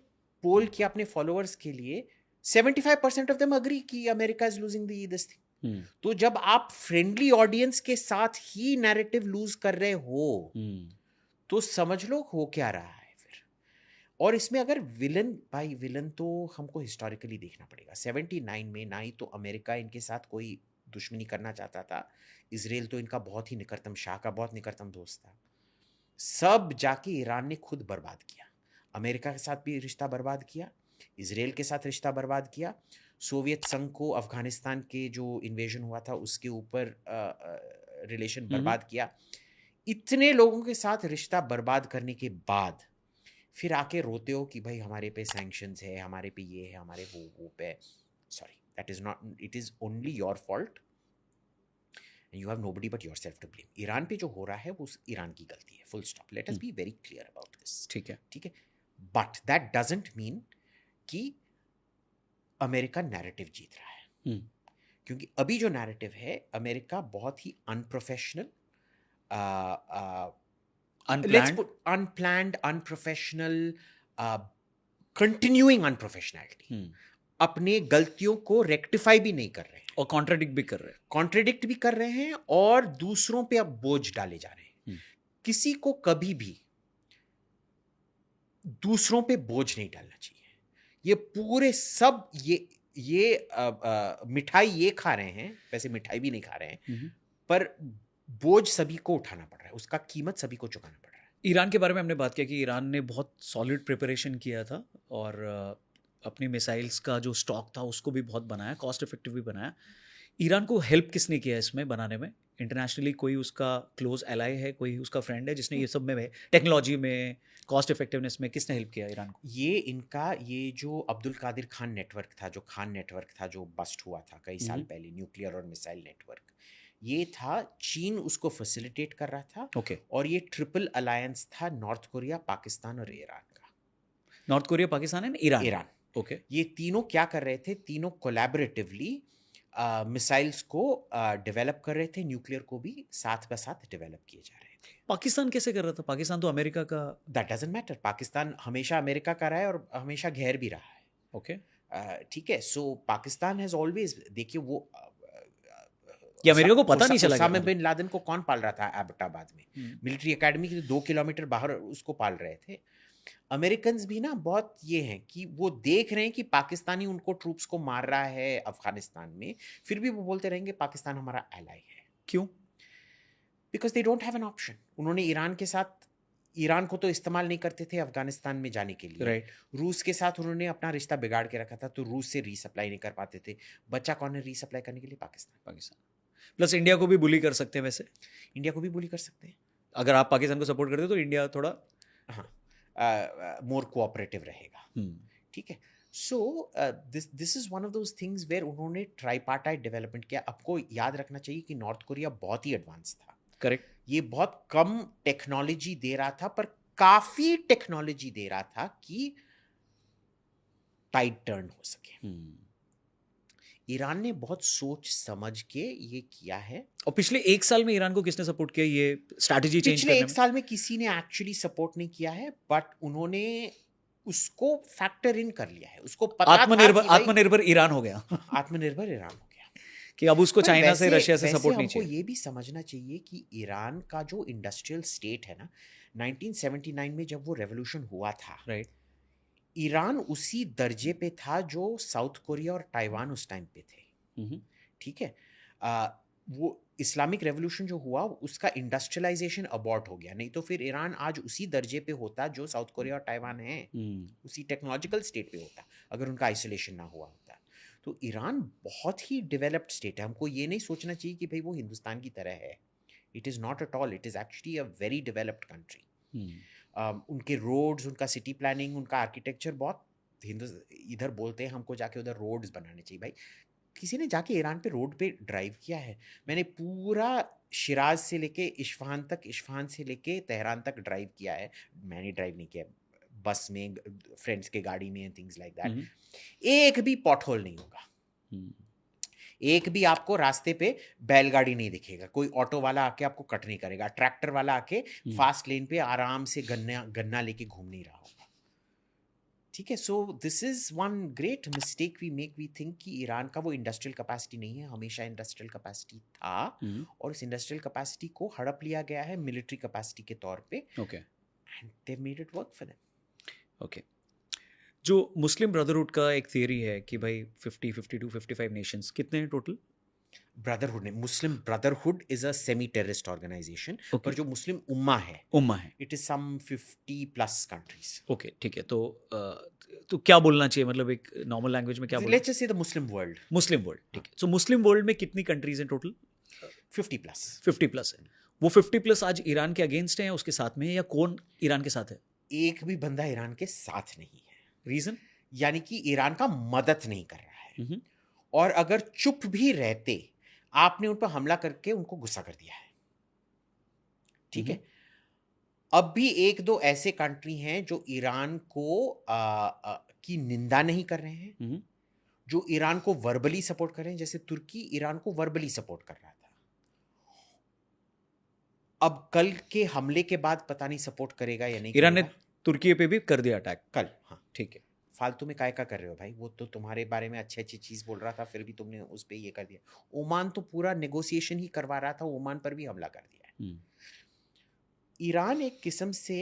पोल किया अपने फॉलोअर्स के लिए, 75% ऑफ देम अग्री कि America is losing this thing. तो जब आप फ्रेंडली ऑडियंस के साथ ही नैरेटिव लूज कर रहे हो तो समझ लो हो क्या रहा है फिर। और इसमें अगर विलन, भाई विलन तो हमको हिस्टोरिकली देखना पड़ेगा। 79 में ना ही तो अमेरिका इनके साथ कोई दुश्मनी करना चाहता था, इजराइल तो इनका बहुत ही निकटतम, शाह का बहुत निकटतम दोस्त था। सब जाके ईरान ने खुद बर्बाद किया, अमेरिका के साथ भी रिश्ता बर्बाद किया, इजराइल के साथ रिश्ता बर्बाद किया, सोवियत संघ को अफगानिस्तान के जो इन्वेजन हुआ था उसके ऊपर रिलेशन बर्बाद किया। इतने लोगों के साथ रिश्ता बर्बाद करने के बाद फिर आके रोते हो कि भाई हमारे पे सैंक्शंस है, हमारे पे ये है, हमारे वो पे। Sorry, that is not, it is only your fault and you have nobody but yourself to blame. Iran पे जो हो रहा है वो ईरान की गलती है, full stop. Let us be very clear about this. ठीक है, ठीक है, बट दैट डजंट मीन कि अमेरिका नैरेटिव जीत रहा है। क्योंकि अभी जो नैरेटिव है, अमेरिका बहुत ही अनप्रोफेशनल, अनप्लान्ड, अनप्रोफेशनल, कंटिन्यूइंग अनप्रोफेशनैलिटी, अपने गलतियों को रेक्टिफाई भी नहीं कर रहे हैं और कॉन्ट्राडिक्ट भी कर रहे हैं, और दूसरों पे अब बोझ डाले जा रहे हैं। किसी को कभी भी दूसरों पे बोझ नहीं डालना चाहिए। ये पूरे सब ये मिठाई ये खा रहे हैं, वैसे मिठाई भी नहीं खा रहे हैं, पर बोझ सभी को उठाना पड़ रहा है, उसका कीमत सभी को चुकाना पड़ रहा है। ईरान के बारे में हमने बात किया कि ईरान ने बहुत सॉलिड प्रिपरेशन किया था और अपनी मिसाइल्स का जो स्टॉक था उसको भी बहुत बनाया, कॉस्ट इफेक्टिव भी बनाया। ईरान को हेल्प किसने किया इसमें बनाने में? इंटरनेशनली कोई उसका क्लोज एलाई है, कोई उसका फ्रेंड है जिसने ये सब में, टेक्नोलॉजी में, कॉस्ट इफेक्टिवनेस में किसने हेल्प किया ईरान को? ये जो अब्दुल कादिर खान नेटवर्क था, जो खान नेटवर्क था, जो बस्ट हुआ था कई साल पहले, न्यूक्लियर और मिसाइल नेटवर्क, ये था, चीन उसको फैसिलिटेट कर रहा था। ओके। और ये ट्रिपल अलायंस था नॉर्थ कोरिया, पाकिस्तान और ईरान का। North Korea, Pakistan and Iran. Okay. ये तीनों क्या कर रहे थे? तीनों कोलैबोरेटिवली मिसाइल्स को डेवलप कर रहे थे, न्यूक्लियर को भी साथ साथ डेवलप किए जा रहे थे। पाकिस्तान कैसे कर रहा था? पाकिस्तान तो अमेरिका का। दैट डजंट मैटर, पाकिस्तान हमेशा अमेरिका का रहा है और हमेशा घेर भी रहा है। ओके, ठीक है। सो पाकिस्तान हैज ऑलवेज, देखिए वो ये अमेरिका को पता नहीं चला ओसामा बिन लादेन को कौन पाल रहा था एबटाबाद में? मिलिट्री एकेडमी के 2 किलोमीटर बाहर उसको पाल रहे थे। अमेरिकन्स भी ना बहुत ये हैं कि वो देख रहे हैं कि पाकिस्तानी उनको ट्रूप्स को मार रहा है अफगानिस्तान में, फिर भी वो बोलते रहेंगे पाकिस्तान हमारा एलाई है। क्यों? Because they don't have an option. उन्होंने ईरान के साथ, ईरान को तो इस्तेमाल नहीं करते थे अफगानिस्तान में जाने के लिए, राइट। रूस के साथ उन्होंने अपना रिश्ता बिगाड़ के रखा था, तो रूस से रीसप्लाई नहीं कर पाते थे। बच्चा कौन है रीसप्लाई करने के लिए? पाकिस्तान। प्लस इंडिया को भी बुली कर सकते हैं, वैसे इंडिया को भी बुली कर सकते हैं अगर आप पाकिस्तान को सपोर्ट करते हो, तो इंडिया थोड़ा मोर कोऑपरेटिव रहेगा। ठीक है। So this is one of those things where उन्होंने ट्राइपार्टाइट डेवलपमेंट किया। आपको याद रखना चाहिए कि नॉर्थ कोरिया बहुत ही एडवांस था। करेक्ट। ये बहुत कम टेक्नोलॉजी दे रहा था, पर काफी टेक्नोलॉजी दे रहा था कि टाइड टर्न हो सके। ईरान ने बहुत सोच समझ के ये किया है। और पिछले 1 साल में ईरान को किसने सपोर्ट किया ये स्ट्रैटेजी चेंज पिछले करने एक में? साल में किसी ने एक्चुअली सपोर्ट नहीं किया है, बट उन्होंने उसको फैक्टर इन कर लिया है। उसको पता था आत्मनिर्भर कि भाई आत्मनिर्भर ईरान हो गया आत्मनिर्भर ईरान हो गया। कि अब उसको पर चाइना से, वैसे रशिया से वैसे सपोर्ट नहीं हमको चाहिए। ये भी समझना चाहिए कि ईरान का जो इंडस्ट्रियल स्टेट है ना, 1979 में जब वो रेवोल्यूशन हुआ था, राइट। ईरान उसी दर्जे पे था जो साउथ कोरिया और ताइवान उस टाइम पे थे। ठीक है। वो इस्लामिक रेवोल्यूशन जो हुआ उसका इंडस्ट्रियलाइजेशन अबॉर्ट हो गया, नहीं तो फिर ईरान आज उसी दर्जे पे होता जो साउथ कोरिया और ताइवान है, उसी टेक्नोलॉजिकल स्टेट पे होता अगर उनका आइसोलेशन ना हुआ होता। तो ईरान बहुत ही डेवलप्ड स्टेट है। हमको ये नहीं सोचना चाहिए कि भाई वो हिंदुस्तान की तरह है। It is not at all, it is actually a very developed country. उनके रोड्स, उनका सिटी प्लानिंग, उनका आर्किटेक्चर बहुत इधर बोलते हैं हमको जाके उधर रोड्स बनाने चाहिए। भाई किसी ने जाके ईरान पे रोड पे ड्राइव किया है? मैंने पूरा शिराज से लेके इस्फहान तक, इस्फहान से लेके तेहरान तक ड्राइव किया है। मैंने ड्राइव नहीं किया, बस में, फ्रेंड्स के गाड़ी में, थिंग्स लाइक दैट। एक भी पॉटहोल नहीं होगा, एक भी आपको रास्ते पे बैलगाड़ी नहीं दिखेगा, कोई ऑटो वाला आके आपको कट नहीं करेगा, ट्रैक्टर वाला आके फास्ट लेन पे आराम से गन्ना लेके घूम नहीं रहा होगा। ठीक है। So this is one great mistake we make. We think कि ईरान का वो इंडस्ट्रियल कैपेसिटी नहीं है, हमेशा इंडस्ट्रियल कैपेसिटी था, और इस इंडस्ट्रियल कैपेसिटी को हड़प लिया गया है मिलिट्री कैपेसिटी के तौर पे। Okay. And they made it work for them. Okay. जो मुस्लिम ब्रदरहुड का एक थियरी है कि भाई 50, 52, 55 नेशंस कितने हैं टोटल? ब्रदरहुड ने, Muslim brotherhood is a semi terrorist organisation, पर जो मुस्लिम है, उम्मा है, it is some 50+ countries. Okay, ठीक है। तो क्या बोलना चाहिए, मतलब एक नॉर्मल लैंग्वेज में क्या बोलना? Let's just say the Muslim world. Muslim world, ठीक है। सो मुस्लिम वर्ल्ड में कितनी कंट्रीज हैं टोटल? 50+। 50+ है। वो 50+ आज ईरान के अगेंस्ट है या उसके साथ में है, या कौन ईरान के साथ है? एक भी बंदा ईरान के साथ नहीं है। रीजन? यानी कि ईरान का मदद नहीं कर रहा है, और अगर चुप भी रहते, आपने उन पर हमला करके उनको गुस्सा कर दिया है। ठीक है। अब भी एक दो ऐसे कंट्री हैं जो ईरान को की निंदा नहीं कर रहे हैं, जो ईरान को वर्बली सपोर्ट कर रहे हैं। जैसे तुर्की ईरान को वर्बली सपोर्ट कर रहा था, अब कल के हमले के बाद पता नहीं सपोर्ट करेगा या नहीं। ईरान ने तुर्की पे भी कर दिया अटैक कल। हाँ, ठीक है। फालतू में काय का कर रहे हो भाई? वो तो तुम्हारे बारे में अच्छी अच्छी चीज बोल रहा था, फिर भी तुमने उस पर ये कर दिया। ओमान तो पूरा नेगोशिएशन ही करवा रहा था, ओमान पर भी हमला कर दिया है। ईरान एक किस्म से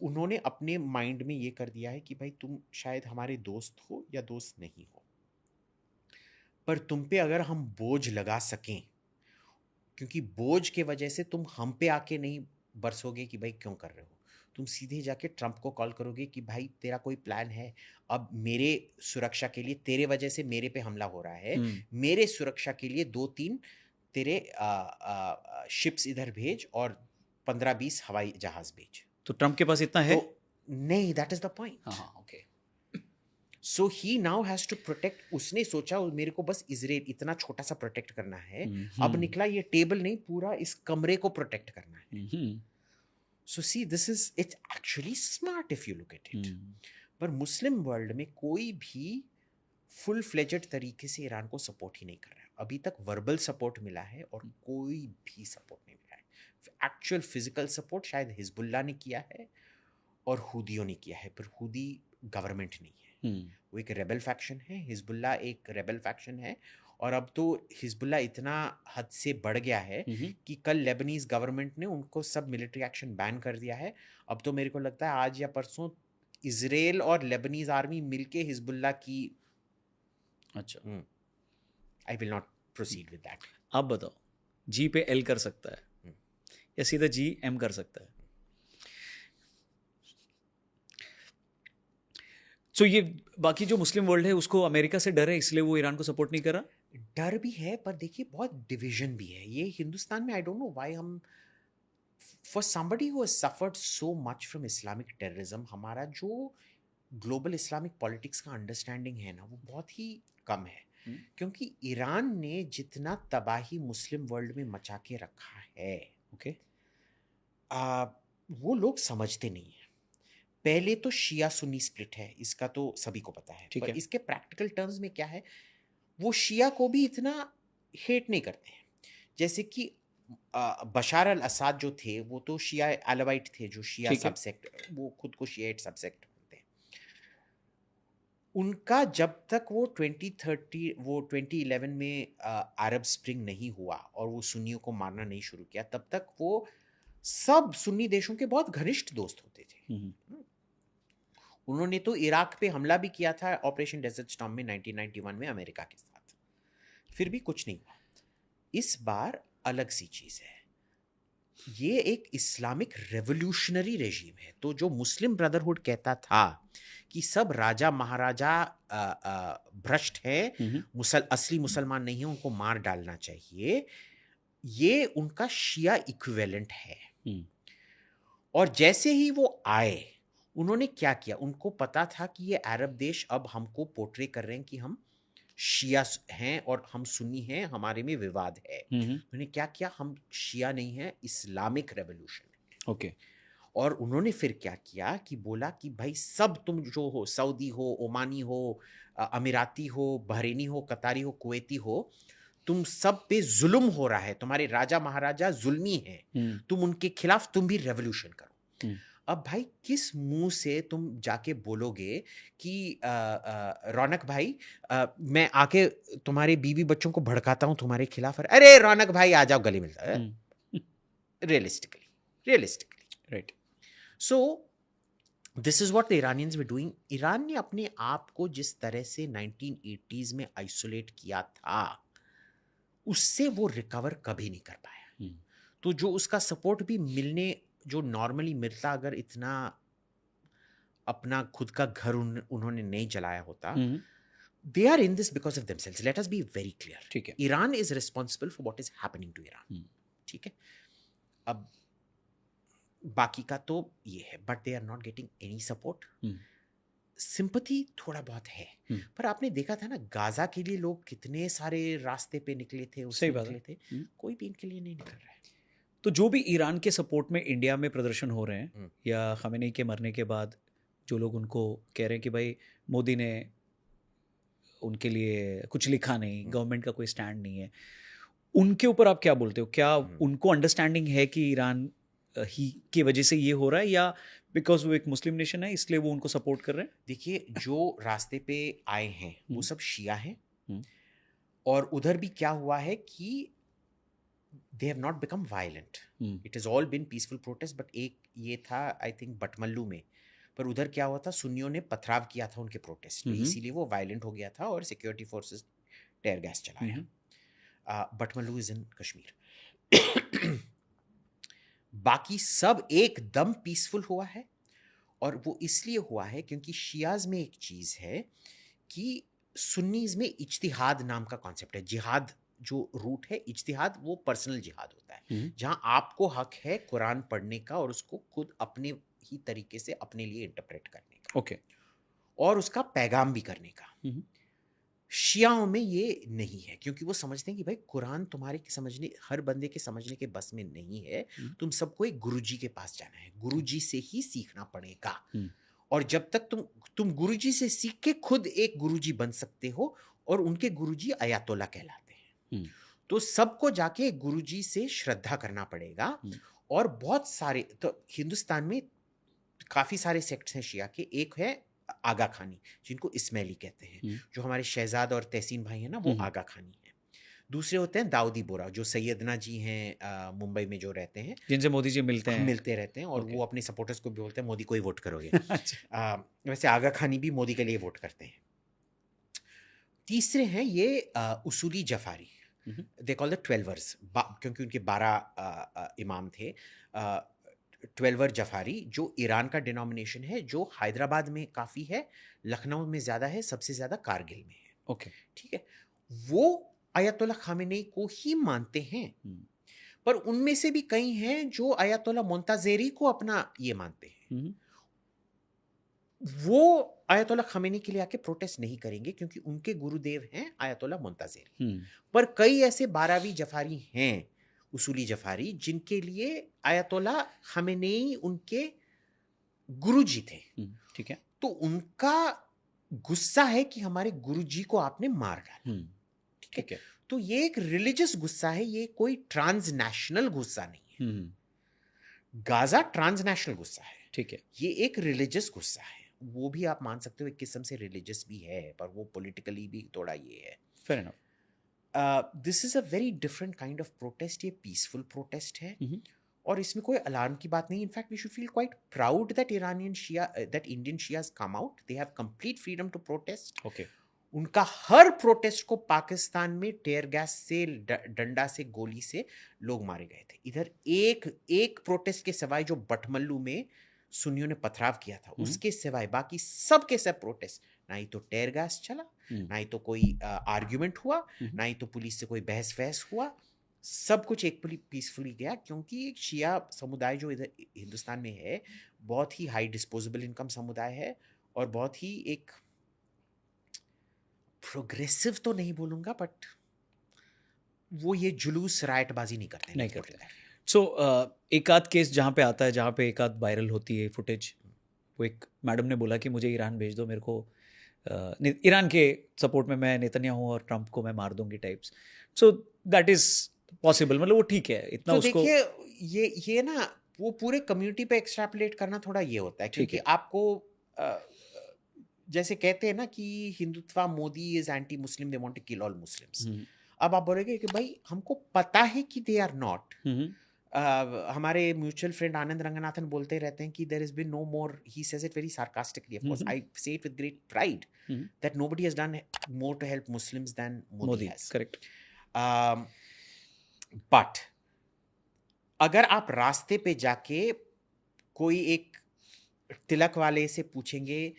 उन्होंने अपने माइंड में ये कर दिया है कि भाई तुम शायद हमारे दोस्त हो या दोस्त नहीं हो, पर तुम पे अगर हम बोझ लगा सकें, क्योंकि बोझ के वजह से तुम हम पे आके नहीं बरसोगे कि भाई क्यों कर रहे हो, तुम सीधे जाके ट्रंप को कॉल करोगे कि भाई तेरा कोई प्लान है, अब मेरे सुरक्षा के लिए, तेरे वजह से मेरे पे हमला हो रहा है, मेरे सुरक्षा के लिए 2-3 तेरे शिप्स इधर भेज और 15-20 हवाई जहाज भेज। तो ट्रंप के पास इतना है? तो नहीं, दैट इज द पॉइंट। हाँ, okay. So he now has to protect. उसने सोचा मेरे को बस इजराइल इतना छोटा सा प्रोटेक्ट करना है। अब निकला ये टेबल नहीं, पूरा इस कमरे को प्रोटेक्ट करना है। So see, this is, it's actually smart if you look at it. पर मुस्लिम वर्ल्ड में कोई भी फुल फ्लेजेड तरीके से ईरान को सपोर्ट ही नहीं कर रहा है। अभी तक वर्बल सपोर्ट मिला है और कोई भी सपोर्ट नहीं मिला है। एक्चुअल फिजिकल सपोर्ट शायद हिजबुल्लाह ने किया है और हुदियों ने किया है, पर हुदी गवर्नमेंट नहीं है। वो एक रेबल फैक्शन है, हिजबुल्लाह एक रेबल फैक्शन है। और अब तो हिजबुल्लाह इतना हद से बढ़ गया है कि कल लेबनीज गवर्नमेंट ने उनको सब मिलिट्री एक्शन बैन कर दिया है। अब तो मेरे को लगता है आज या परसों इजराइल और लेबनीज आर्मी मिलके हिजबुल्लाह की। अच्छा, I will not proceed with that. आप बताओ, जी पे एल कर सकता है या सीधा जी एम कर सकता है? सो ये बाकी जो मुस्लिम वर्ल्ड है उसको अमेरिका से डर है, इसलिए वो ईरान को सपोर्ट नहीं कर रहा। डर भी है, पर देखिए बहुत डिवीजन भी है। ये हिंदुस्तान में आई डोंट नो व्हाई हम, for somebody who has suffered so much from Islamic terrorism, हमारा जो ग्लोबल इस्लामिक पॉलिटिक्स का अंडरस्टैंडिंग है ना, वो बहुत ही कम है। क्योंकि ईरान ने जितना तबाही मुस्लिम वर्ल्ड में मचा के रखा है, ओके, वो लोग समझते नहीं है। पहले तो शिया सुन्नी स्प्लिट है, इसका तो सभी को पता है। पर इसके प्रैक्टिकल टर्म्स में क्या है, वो शिया को भी इतना हेट नहीं करते हैं। जैसे कि बशार अल असद जो थे वो तो शिया अलावाइट थे, जो शिया ठीक है। सबसेक्ट, वो खुद को शियाइट सबसेक्ट मानते हैं। उनका जब तक वो 2011 में अरब स्प्रिंग नहीं हुआ और वो सुन्नियों को मारना नहीं शुरू किया, तब तक वो सब सुन्नी देशों के बहुत घनिष्ठ दोस्त होते थे। उन्होंने तो इराक पे हमला भी किया था ऑपरेशन डेजर्ट स्टॉर्म में 1991 में अमेरिका के साथ, फिर भी कुछ नहीं हुआ। इस बार अलग सी चीज है, ये एक इस्लामिक रेवोल्यूशनरी रेजिम है। तो जो मुस्लिम ब्रदरहुड कहता था कि सब राजा महाराजा भ्रष्ट हैं, असली मुसलमान नहीं है, उनको मार डालना चाहिए, ये उनका शिया इक्विवेलेंट है। और जैसे ही वो आए, उन्होंने क्या किया, उनको पता था कि ये अरब देश अब हमको पोर्ट्रे कर रहे हैं कि हम शिया हैं और हम सुन्नी हैं, हमारे में विवाद है। उन्होंने क्या किया, हम शिया नहीं है, इस्लामिक रेवोल्यूशन है। ओके। और उन्होंने फिर क्या किया कि बोला कि भाई सब तुम जो हो, सऊदी हो, ओमानी हो, अमीराती हो, बहरीनी हो, कतारी हो, कुवैती हो, तुम सब पे जुल्म हो रहा है, तुम्हारे राजा महाराजा जुल्मी हैं, तुम उनके खिलाफ तुम भी रेवोल्यूशन करो। अब भाई किस मुंह से तुम जाके बोलोगे कि रौनक भाई, मैं आके तुम्हारे बीवी बच्चों को भड़काता हूं तुम्हारे खिलाफ, अरे रौनक भाई आ जाओ गले मिलता है। Realistically right. So this is what the Iranians were doing. Iran ने अपने आप को जिस तरह से 1980s में आइसोलेट किया था, उससे वो रिकवर कभी नहीं कर पाया। तो जो उसका सपोर्ट भी मिलने, जो नॉर्मली मिलता अगर इतना अपना खुद का घर उन्होंने नहीं चलाया होता, they are in this because of themselves. Let us be very clear. ठीक है। Iran is responsible for what is happening to Iran. ठीक है। अब बाकी का तो ये है, but they are not getting any support. Sympathy थोड़ा बहुत है, पर आपने देखा था ना गाजा के लिए लोग कितने सारे रास्ते पे निकले थे, उससे निकले थे, कोई भी इनके लिए नहीं निकल रहा है। तो जो भी ईरान के सपोर्ट में इंडिया में प्रदर्शन हो रहे हैं, या खमेनी के मरने के बाद जो लोग उनको कह रहे हैं कि भाई मोदी ने उनके लिए कुछ लिखा नहीं, गवर्नमेंट का कोई स्टैंड नहीं है, उनके ऊपर आप क्या बोलते हो? क्या उनको अंडरस्टैंडिंग है कि ईरान ही की वजह से ये हो रहा है, या बिकॉज वो एक मुस्लिम नेशन है इसलिए वो उनको सपोर्ट कर रहे हैं? देखिए, जो रास्ते पे आए हैं वो सब शिया हैं, और उधर भी क्या हुआ है कि they have not become violent. It has all been peaceful protest, but एक ये था आई थिंक बटमल्लू में, पर उधर क्या हुआ था, सुन्नियों ने पथराव किया था उनके प्रोटेस्ट में, इसीलिए वो वायलेंट हो गया था और सिक्योरिटी फोर्सेस टेयर गैस चलाया। बटमल्लू इज इन कश्मीर। बाकी सब एकदम पीसफुल हुआ है, और वो इसलिए हुआ है क्योंकि शियाज में एक चीज है कि सुन्नीज में इज्तिहाद नाम का कॉन्सेप्ट है। जिहाद जो रूट है, इज्तिहाद, वो पर्सनल जिहाद होता है, जहां आपको हक है कुरान पढ़ने का और उसको खुद अपने ही तरीके से अपने लिए इंटरप्रेट करने का, ओके, और उसका पैगाम भी करने का। शियाओं में ये नहीं है, क्योंकि वो समझते हैं कि भाई कुरान तुम्हारे समझने, हर बंदे के समझने के बस में नहीं है, तुम सबको एक गुरुजी के पास जाना है, गुरुजी से ही सीखना पड़ेगा, और जब तक तुम गुरुजी से सीख के खुद एक गुरुजी बन सकते हो, और उनके गुरुजी अयातोल्ला कहलाते हैं। तो सबको जाके गुरुजी से श्रद्धा करना पड़ेगा। और बहुत सारे, तो हिंदुस्तान में काफी सारे सेक्ट्स हैं शिया के। एक है आगा खानी, जिनको इस्माइली कहते हैं, जो हमारे शहजाद और तहसीन भाई हैं ना, वो आगा खानी है। दूसरे होते हैं दाऊदी बोरा, जो सैयदना जी हैं मुंबई में जो रहते हैं, जिनसे मोदी जी मिलते रहते हैं, और वो अपने सपोर्टर्स को भी बोलते हैं मोदी को ही वोट करोगे। वैसे आगा खानी भी मोदी के लिए वोट करते हैं। तीसरे हैं ये उसूली Jafari, they call the 12ers, क्योंकि उनके 12 इमाम थे। 12 जफारी, जो ईरान का डिनोमिनेशन है, जो हैदराबाद में काफ़ी है, लखनऊ में ज़्यादा है, सबसे ज़्यादा कारगिल में है। ओके, ठीक है। वो अयतुल्ला खामेनी को ही मानते हैं, पर उनमें से भी कई हैं जो अयतुल्ला मुंतज़ेरी को अपना ये मानते हैं। वो अयतुल्ला खामेनी के लिए आके प्रोटेस्ट नहीं करेंगे, क्योंकि उनके गुरुदेव हैं अयतुल्ला मुंतज़ेरी। पर कई ऐसे 12वीं जफारी हैं, उसूली जफारी, जिनके लिए अयतुल्ला खामेनी उनके गुरुजी थे। ठीक है। तो उनका गुस्सा है कि हमारे गुरुजी को आपने मार डाला। ठीक है? ठीक है। तो ये एक रिलीजियस गुस्सा है, ये कोई ट्रांसनेशनल गुस्सा नहीं है। गाजा ट्रांसनेशनल गुस्सा है, ठीक है। ये एक रिलीजियस गुस्सा है। वो भी आप मान सकते हो एक किस्म से रिलीजियस भी है, पर वो पॉलिटिकली भी थोड़ा ये है। Fair enough. This is a very different kind of protest. ये पीसफुल प्रोटेस्ट है और इसमें कोई अलार्म की बात नहीं। In fact we should feel quite proud that Indian Shias come out. They have complete freedom to protest. Okay. उनका हर प्रोटेस्ट को पाकिस्तान में टेयर गैस से, डंडा से, गोली से लोग मारे गए थे। इधर एक प्रोटेस्ट के सिवाय जो बटमल्लू में सुन्नियों ने पथराव किया था, उसके सिवाय बाकी सब के सब प्रोटेस्ट, ना ही तो टेयर गैस चला, ना ही तो कोई आर्ग्यूमेंट हुआ, ना ही तो पुलिस से कोई बहस वहस हुआ। सब कुछ एक पीसफुली गया, क्योंकि एक शिया समुदाय जो इधर हिंदुस्तान में है बहुत ही हाई डिस्पोजेबल इनकम समुदाय है और बहुत ही एक प्रोग्रेसिव तो नहीं बोलूंगा, बट वो ये जुलूस रायटबाजी नहीं करते। नहीं करते। सो एक आध केस जहाँ पे आता है, जहाँ पे एक आध वायरल होती है फुटेज, वो एक मैडम ने बोला कि मुझे ईरान भेज दो, मेरे को ईरान के सपोर्ट में मैं नेतन्याहू और ट्रंप को मैं मार दूंगी types. So that is possible, मतलब वो ठीक है इतना। तो उसको देखिए ये ना वो पूरे कम्युनिटी पे एक्सट्रैपुलेट करना थोड़ा ये होता है, क्योंकि आपको जैसे कहते हैं ना कि Hindutva, Modi is anti Muslim, they want to kill all Muslims. अब आप बोलेंगे कि भाई हमको पता है कि दे आर नॉट। हमारे म्यूचुअल फ्रेंड आनंद रंगनाथन बोलते रहते हैं कि there is been no more, he says it very sarcastically, of course I say it with great pride, that nobody has done more to help Muslims than Modi has. Correct. But अगर आप रास्ते पे जाके कोई एक तिलक वाले से पूछेंगे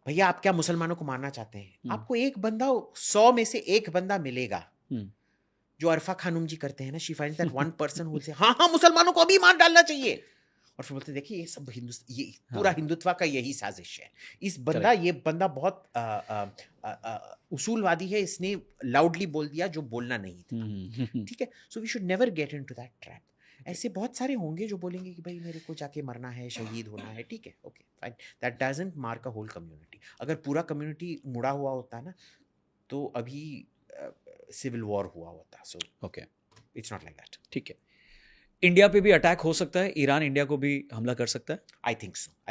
भैया आप क्या मुसलमानों को मारना चाहते हैं, आपको एक बंदा, 100 में से एक बंदा मिलेगा जो अरफा खानूम जी करते हैं ना, she finds that one person who will say हाँ मुसलमानों को अभी मार डालना चाहिए, और फिर बोलते देखिए ये सब ये पूरा हिंदुत्व का यही साजिश है। ये बंदा बहुत उसूलवादी है, इसने लाउडली बोल दिया जो बोलना नहीं था। ठीक है, so we should never get into that trap. ऐसे बहुत सारे होंगे जो बोलेंगे कि भाई मेरे को जाके मरना है, शहीद होना है, ठीक है, okay fine, that doesn't mark a whole community. अगर पूरा कम्युनिटी मुड़ा हुआ होता ना तो अभी सिविल वॉर हुआ होता। So okay, it's not like that. ठीक है। इंडिया पे भी अटैक हो सकता है, ईरान इंडिया को भी हमला कर सकता है। आई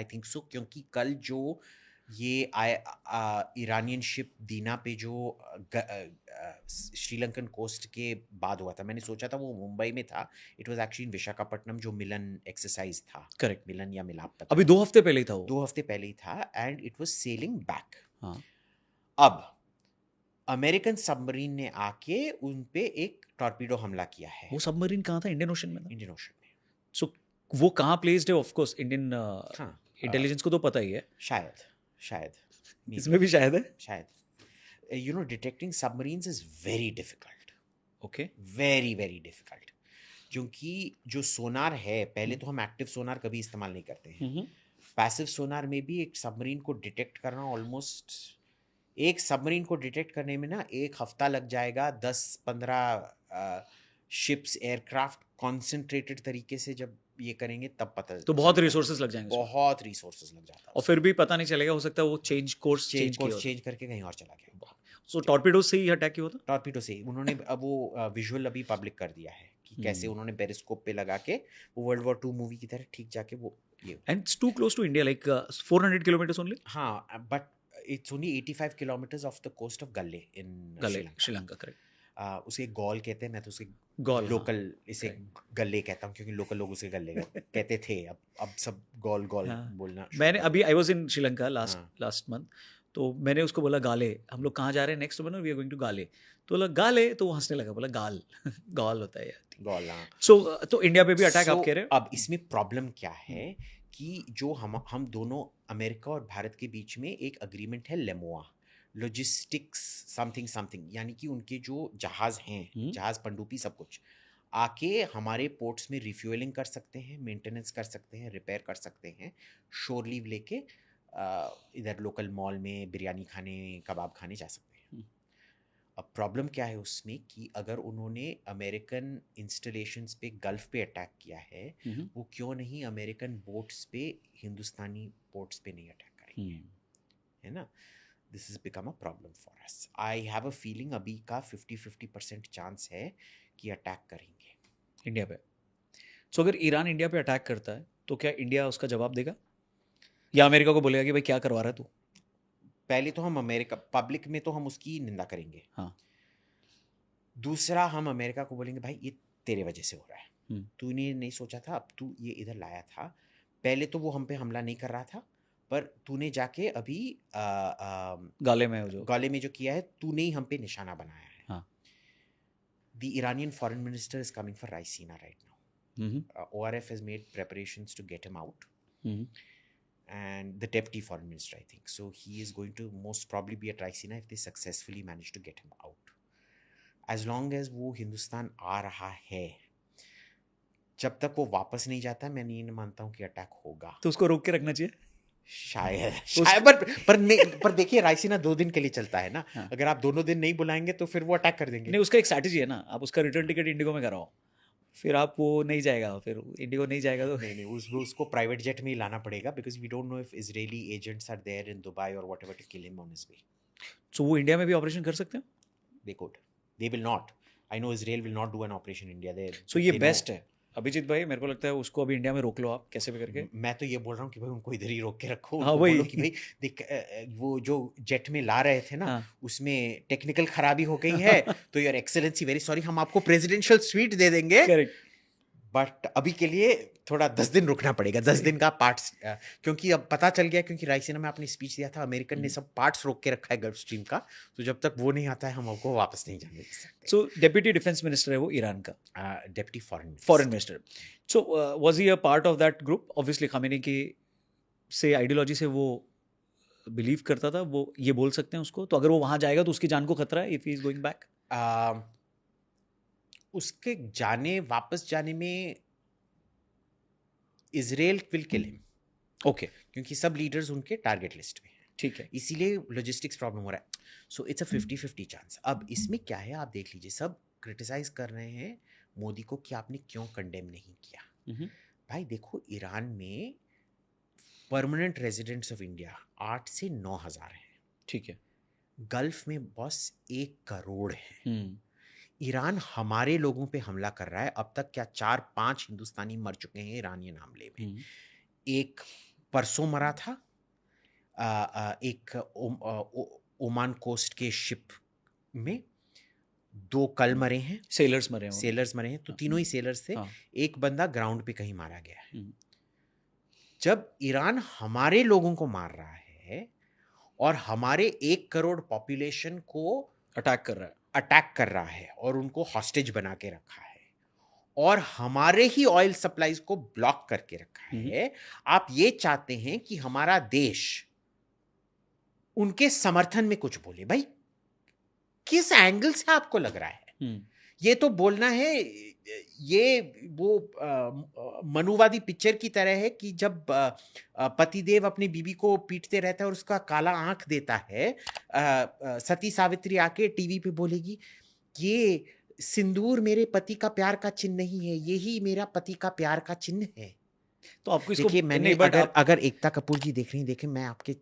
थिंक सो क्योंकि कल जो ये ईरानियन शिप दीना पे जो श्रीलंकन कोस्ट के बाद हुआ था, मैंने सोचा था वो मुंबई में था, it was actually in Visakhapatnam, जो मिलन एक्सरसाइज था। करेक्ट, मिलन या मिलाप, अभी 2 हफ्ते पहले ही था वो। 2 हफ्ते पहले ही था, and it was selling back. हाँ, अब अमेरिकन सबमरीन ने आके उन पे एक टॉर्पीडो हमला किया है। वो सबमरीन कहाँ था? इंडियन ओशन में था। इंडियन ओशन में। सो वो कहाँ प्लेस्ड है? ऑफ कोर्स इंडियन हाँ, इंटेलिजेंस को तो पता ही है। शायद इसमें भी शायद है। शायद you know detecting submarines is very difficult. Okay, very very difficult, क्योंकि जो सोनार है, पहले तो हम एक्टिव सोनार कभी इस्तेमाल नहीं करते हैं, पैसिव सोनार में भी एक सबमरीन को डिटेक्ट करना ऑलमोस्ट, एक सबमरीन को डिटेक्ट करने में ना 1 हफ्ता लग जाएगा। 10-15 शिप्स, एयरक्राफ्ट कॉन्सेंट्रेटेड तरीके से जब ये करेंगे तब पता तो बहुत रिसोर्सेज लग जाएंगे, बहुत रिसोर्सेज लग जाता है, और फिर भी पता नहीं चलेगा। हो सकता है वो चेंज करके कहीं और चला गया। सो टॉर्पीडो से ही अटैक किया होता। टॉर्पीडो से उन्होंने अब वो विजुअल अभी पब्लिक कर दिया है कि कैसे उन्होंने पेरिस्कोप पे लगा के वो World War II मूवी की तरह ठीक जाके वो ये, and it's too close to India, like 400 kilometres only. हाँ, but it's only 85 kilometres off the coast of Galle in Sri Lanka. Correct, उसे गॉल कहते हैं, मैं तो उसे गॉल, लोकल इसे गल्ले कहता हूँ, क्योंकि लोकल लोग उसे गल्ले कहते थे। अब सब गॉल बोलना। मैंने अभी I was in Sri Lanka last month, तो मैंने उसको बोला गाले, हम लोग कहाँ जा रहे हैं next month, we are going to Galle. तो बोला गाले, तो वो हंसने लगा, बोला गाल गॉल होता है यार, गॉल। सो तो इंडिया पे भी अटैक आप कह रहे हो। अब इसमें प्रॉब्लम क्या है कि जो हम दोनों, अमेरिका और भारत के बीच में एक अग्रीमेंट है, लेमोआ, लॉजिस्टिक्स समथिंग, यानी कि उनके जो जहाज हैं, जहाज पनडुब्बी सब कुछ आके हमारे पोर्ट्स में रिफ्यूलिंग कर सकते हैं, मेंटेनेंस कर सकते हैं, रिपेयर कर सकते हैं, शोर लीव लेके इधर लोकल मॉल में बिरयानी खाने, कबाब खाने जा सकते हैं। अब प्रॉब्लम क्या है उसमें कि अगर उन्होंने अमेरिकन इंस्टॉलेशंस पे गल्फ पे अटैक किया है, वो क्यों नहीं अमेरिकन बोट्स पे, हिंदुस्तानी पोर्ट्स पे नहीं अटैक करेंगे, है ना? this has become a problem for us. I have a feeling अभी का 50-50% चांस है कि अटैक करेंगे इंडिया पे। सो अगर ईरान इंडिया पे अटैक करता है तो क्या इंडिया उसका जवाब देगा, या अमेरिका को बोलेगा कि भाई क्या करवा रहा है तू? पहले तो हम अमेरिका पब्लिक में तो हम उसकी निंदा करेंगे, हाँ। दूसरा हम अमेरिका को बोलेंगे भाई ये तेरे वजह से हो रहा है, हम्म। तूने नहीं सोचा था, अब तू ये इधर लाया था, पहले तो वो हम पे हमला नहीं कर रहा था, पर तूने जाके अभी गाले में हो जो गाले में जो किया है तूने ही हम पे निशाना बनाया है। हाँ। The Iranian foreign minister is coming for Raisina right now. ORF has made preparations to get him out, and the deputy foreign minister, I think. So he is going to most probably be at Raisina if they successfully manage to get him out. As long as वो हिंदुस्तान आ रहा है, जब तक वो वापस नहीं जाता, मैं नहीं मानता हूँ कि अटैक होगा। तो उसको रोक के रखना चाहिए। शायद पर देखिए रायसीना 2 दिन के लिए चलता है ना। हाँ। अगर आप दोनों दिन नहीं बुलाएंगे तो फिर वो अटैक कर देंगे। नहीं, उसका एक स्ट्रैटेजी है ना, आप उसका रिटर्न टिकट इंडिगो में कराओ, फिर आप वो नहीं जाएगा, फिर इंडिगो नहीं जाएगा तो नहीं उसको प्राइवेट जेट में ही लाना पड़ेगा, because we don't know if Israeli agents are there in Dubai और whatever to kill him on his way. So वो इंडिया में भी ऑपरेशन कर सकते हैं? They could, they will not. I know Israel will not do an operation India there. So ये best है अभिजीत भाई, मेरे को लगता है उसको अभी इंडिया में रोक लो आप कैसे भी करके। मैं तो ये बोल रहा हूँ कि भाई उनको इधर ही रोक के रखो। हाँ, उनको वही। बोलो कि भाई देख वो जो जेट में ला रहे थे ना, हाँ। उसमें टेक्निकल खराबी हो गई है तो योर एक्सेलेंसी वेरी सॉरी, हम आपको प्रेसिडेंशियल स्वीट दे देंगे, करेक्ट। बट अभी के लिए थोड़ा 10 दिन रुकना पड़ेगा, 10 दिन का पार्ट्स, क्योंकि अब पता चल गया, क्योंकि रायसीना में आपने स्पीच दिया था, अमेरिकन ने सब पार्ट्स रोक के रखा है गल्फ स्ट्रीम का, तो जब तक वो नहीं आता है हम आपको वापस नहीं जाने दे सकते। सो डेप्यूटी डिफेंस मिनिस्टर है वो ईरान का, deputy foreign minister. So was he a part of that group? Obviously Khamenei की से आइडियोलॉजी से वो बिलीव करता था, वो ये बोल सकते हैं उसको, तो अगर वो वहां जाएगा तो उसकी जान को खतरा है if he is going back. उसके वापस जाने में Israel will kill him. Okay, क्योंकि सब लीडर्स उनके टारगेट लिस्ट में हैं, ठीक है। इसीलिए लॉजिस्टिक्स प्रॉब्लम हो रहा है। So it's a 50-50 chance. अब इसमें क्या है, आप देख लीजिए, सब क्रिटिसाइज कर रहे हैं मोदी को कि आपने क्यों कंडेम नहीं किया। भाई देखो, ईरान में परमानेंट रेजिडेंट्स ऑफ इंडिया 8 से 9 हज़ार हैं, ठीक है। गल्फ में बस 1 करोड़ है। ईरान हमारे लोगों पे हमला कर रहा है, अब तक क्या 4-5 हिंदुस्तानी मर चुके हैं ईरानियन हमले में। एक परसों मरा था, एक ओमान कोस्ट के शिप में, 2 कल मरे हैं, सेलर्स मरे हैं, तो तीनों ही सेलर्स थे। हाँ। एक बंदा ग्राउंड पे कहीं मारा गया है। जब ईरान हमारे लोगों को मार रहा है और हमारे 1 करोड़ पॉपुलेशन को अटैक कर रहा है और उनको हॉस्टेज बना के रखा है और हमारे ही ऑयल सप्लाईज को ब्लॉक करके रखा है, आप ये चाहते हैं कि हमारा देश उनके समर्थन में कुछ बोले? भाई किस एंगल से आपको लग रहा है? ये तो बोलना है, ये वो मनुवादी पिक्चर की तरह है कि जब पतिदेव अपनी बीवी को पीटते रहता है और उसका काला आंख देता है, सती सावित्री आके टीवी पे बोलेगी ये सिंदूर मेरे पति का प्यार का चिन्ह नहीं है, यही मेरा पति का प्यार का चिन्ह है। तो आपको इसको देखिए, मैंने अगर एकता कपूर जी देख रही हैं, देखें, मैं आपके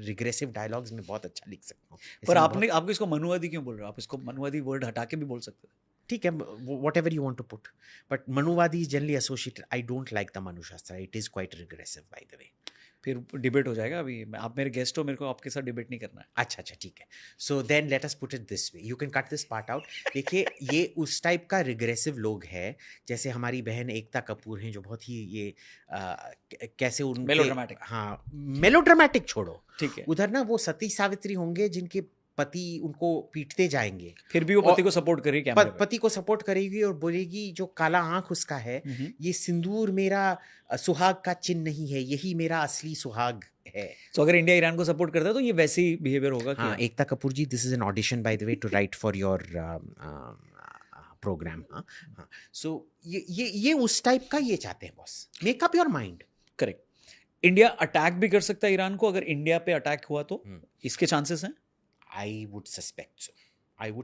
रिग्रेसिव डायलॉग्स में बहुत अच्छा लिख सकता हूँ, पर आपको इसको मनुवादी क्यों बोल रहे हो? आप इसको मनुवादी वर्ड हटा के भी बोल सकते हैं। ठीक है, whatever you want to put, but मनुवादी is generally associated. I don't like the Manu शास्त्र, it is quite regressive by the way. फिर डिबेट हो जाएगा। अभी आप मेरे गेस्ट हो, मेरे को आपके साथ डिबेट नहीं करना है। अच्छा ठीक है। So then let us put it this way, you can cut this part out. देखिए, ये उस टाइप का रिग्रेसिव लोग है, जैसे हमारी बहन एकता कपूर हैं, जो बहुत ही ये कैसे उनके मेलोड्रामेटिक, हाँ मेलोड्रामेटिक छोड़ो, ठीक है, उधर ना वो सती सावित्री होंगे जिनके पति उनको पीटते जाएंगे, फिर भी वो पति को सपोर्ट करेगी, पति को सपोर्ट करेगी और बोलेगी जो काला आंख उसका है, ये सिंदूर मेरा सुहाग का चिन्ह नहीं है, यही मेरा असली सुहाग है। तो अगर इंडिया ईरान को सपोर्ट करता है तो ये वैसे ही बिहेवियर होगा। हाँ, Ekta Kapoor ji, this is an audition by the way to write for your programme. हाँ, सो ये उस टाइप का ये चाहते हैं boss, make up your mind. Correct. India attack भी कर सकता है ईरान को, अगर इंडिया पे अटैक हुआ तो इसके चांसेस हैं? I would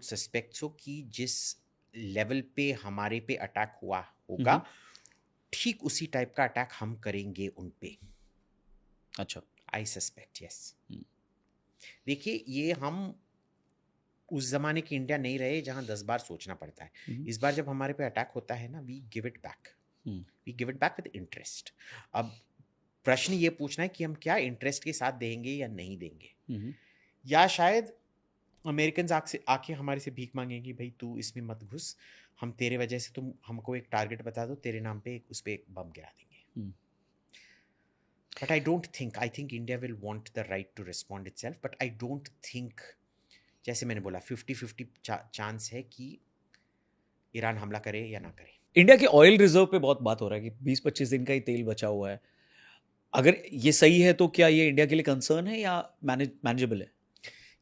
suspect so कि जिस लेवल पे हमारे पे अटैक हुआ होगा, ठीक उसी टाइप का अटैक हम करेंगे उन पे। अच्छा, I suspect, yes. देखिए, ये हम उस जमाने की इंडिया नहीं रहे जहां 10 बार सोचना पड़ता है। इस बार जब हमारे पे अटैक होता है ना, we give it back, we give it back with interest. अब प्रश्न ये पूछना है कि हम क्या इंटरेस्ट के साथ देंगे या नहीं देंगे, या शायद अमेरिकन आके हमारे से भीख मांगेंगे, भाई तू इसमें मत घुस, हम तेरे वजह से, तुम हमको एक टारगेट बता दो, तेरे नाम पे उस पे एक बम गिरा देंगे। But I think India will want the right to respond itself, but I don't think, जैसे मैंने बोला 50-50 चांस है कि ईरान हमला करे या ना करे। इंडिया के ऑयल रिजर्व पे बहुत बात हो रहा है कि 20-25 दिन का ही तेल बचा हुआ है। अगर ये सही है तो क्या ये इंडिया के लिए कंसर्न है या मैनेजेबल है?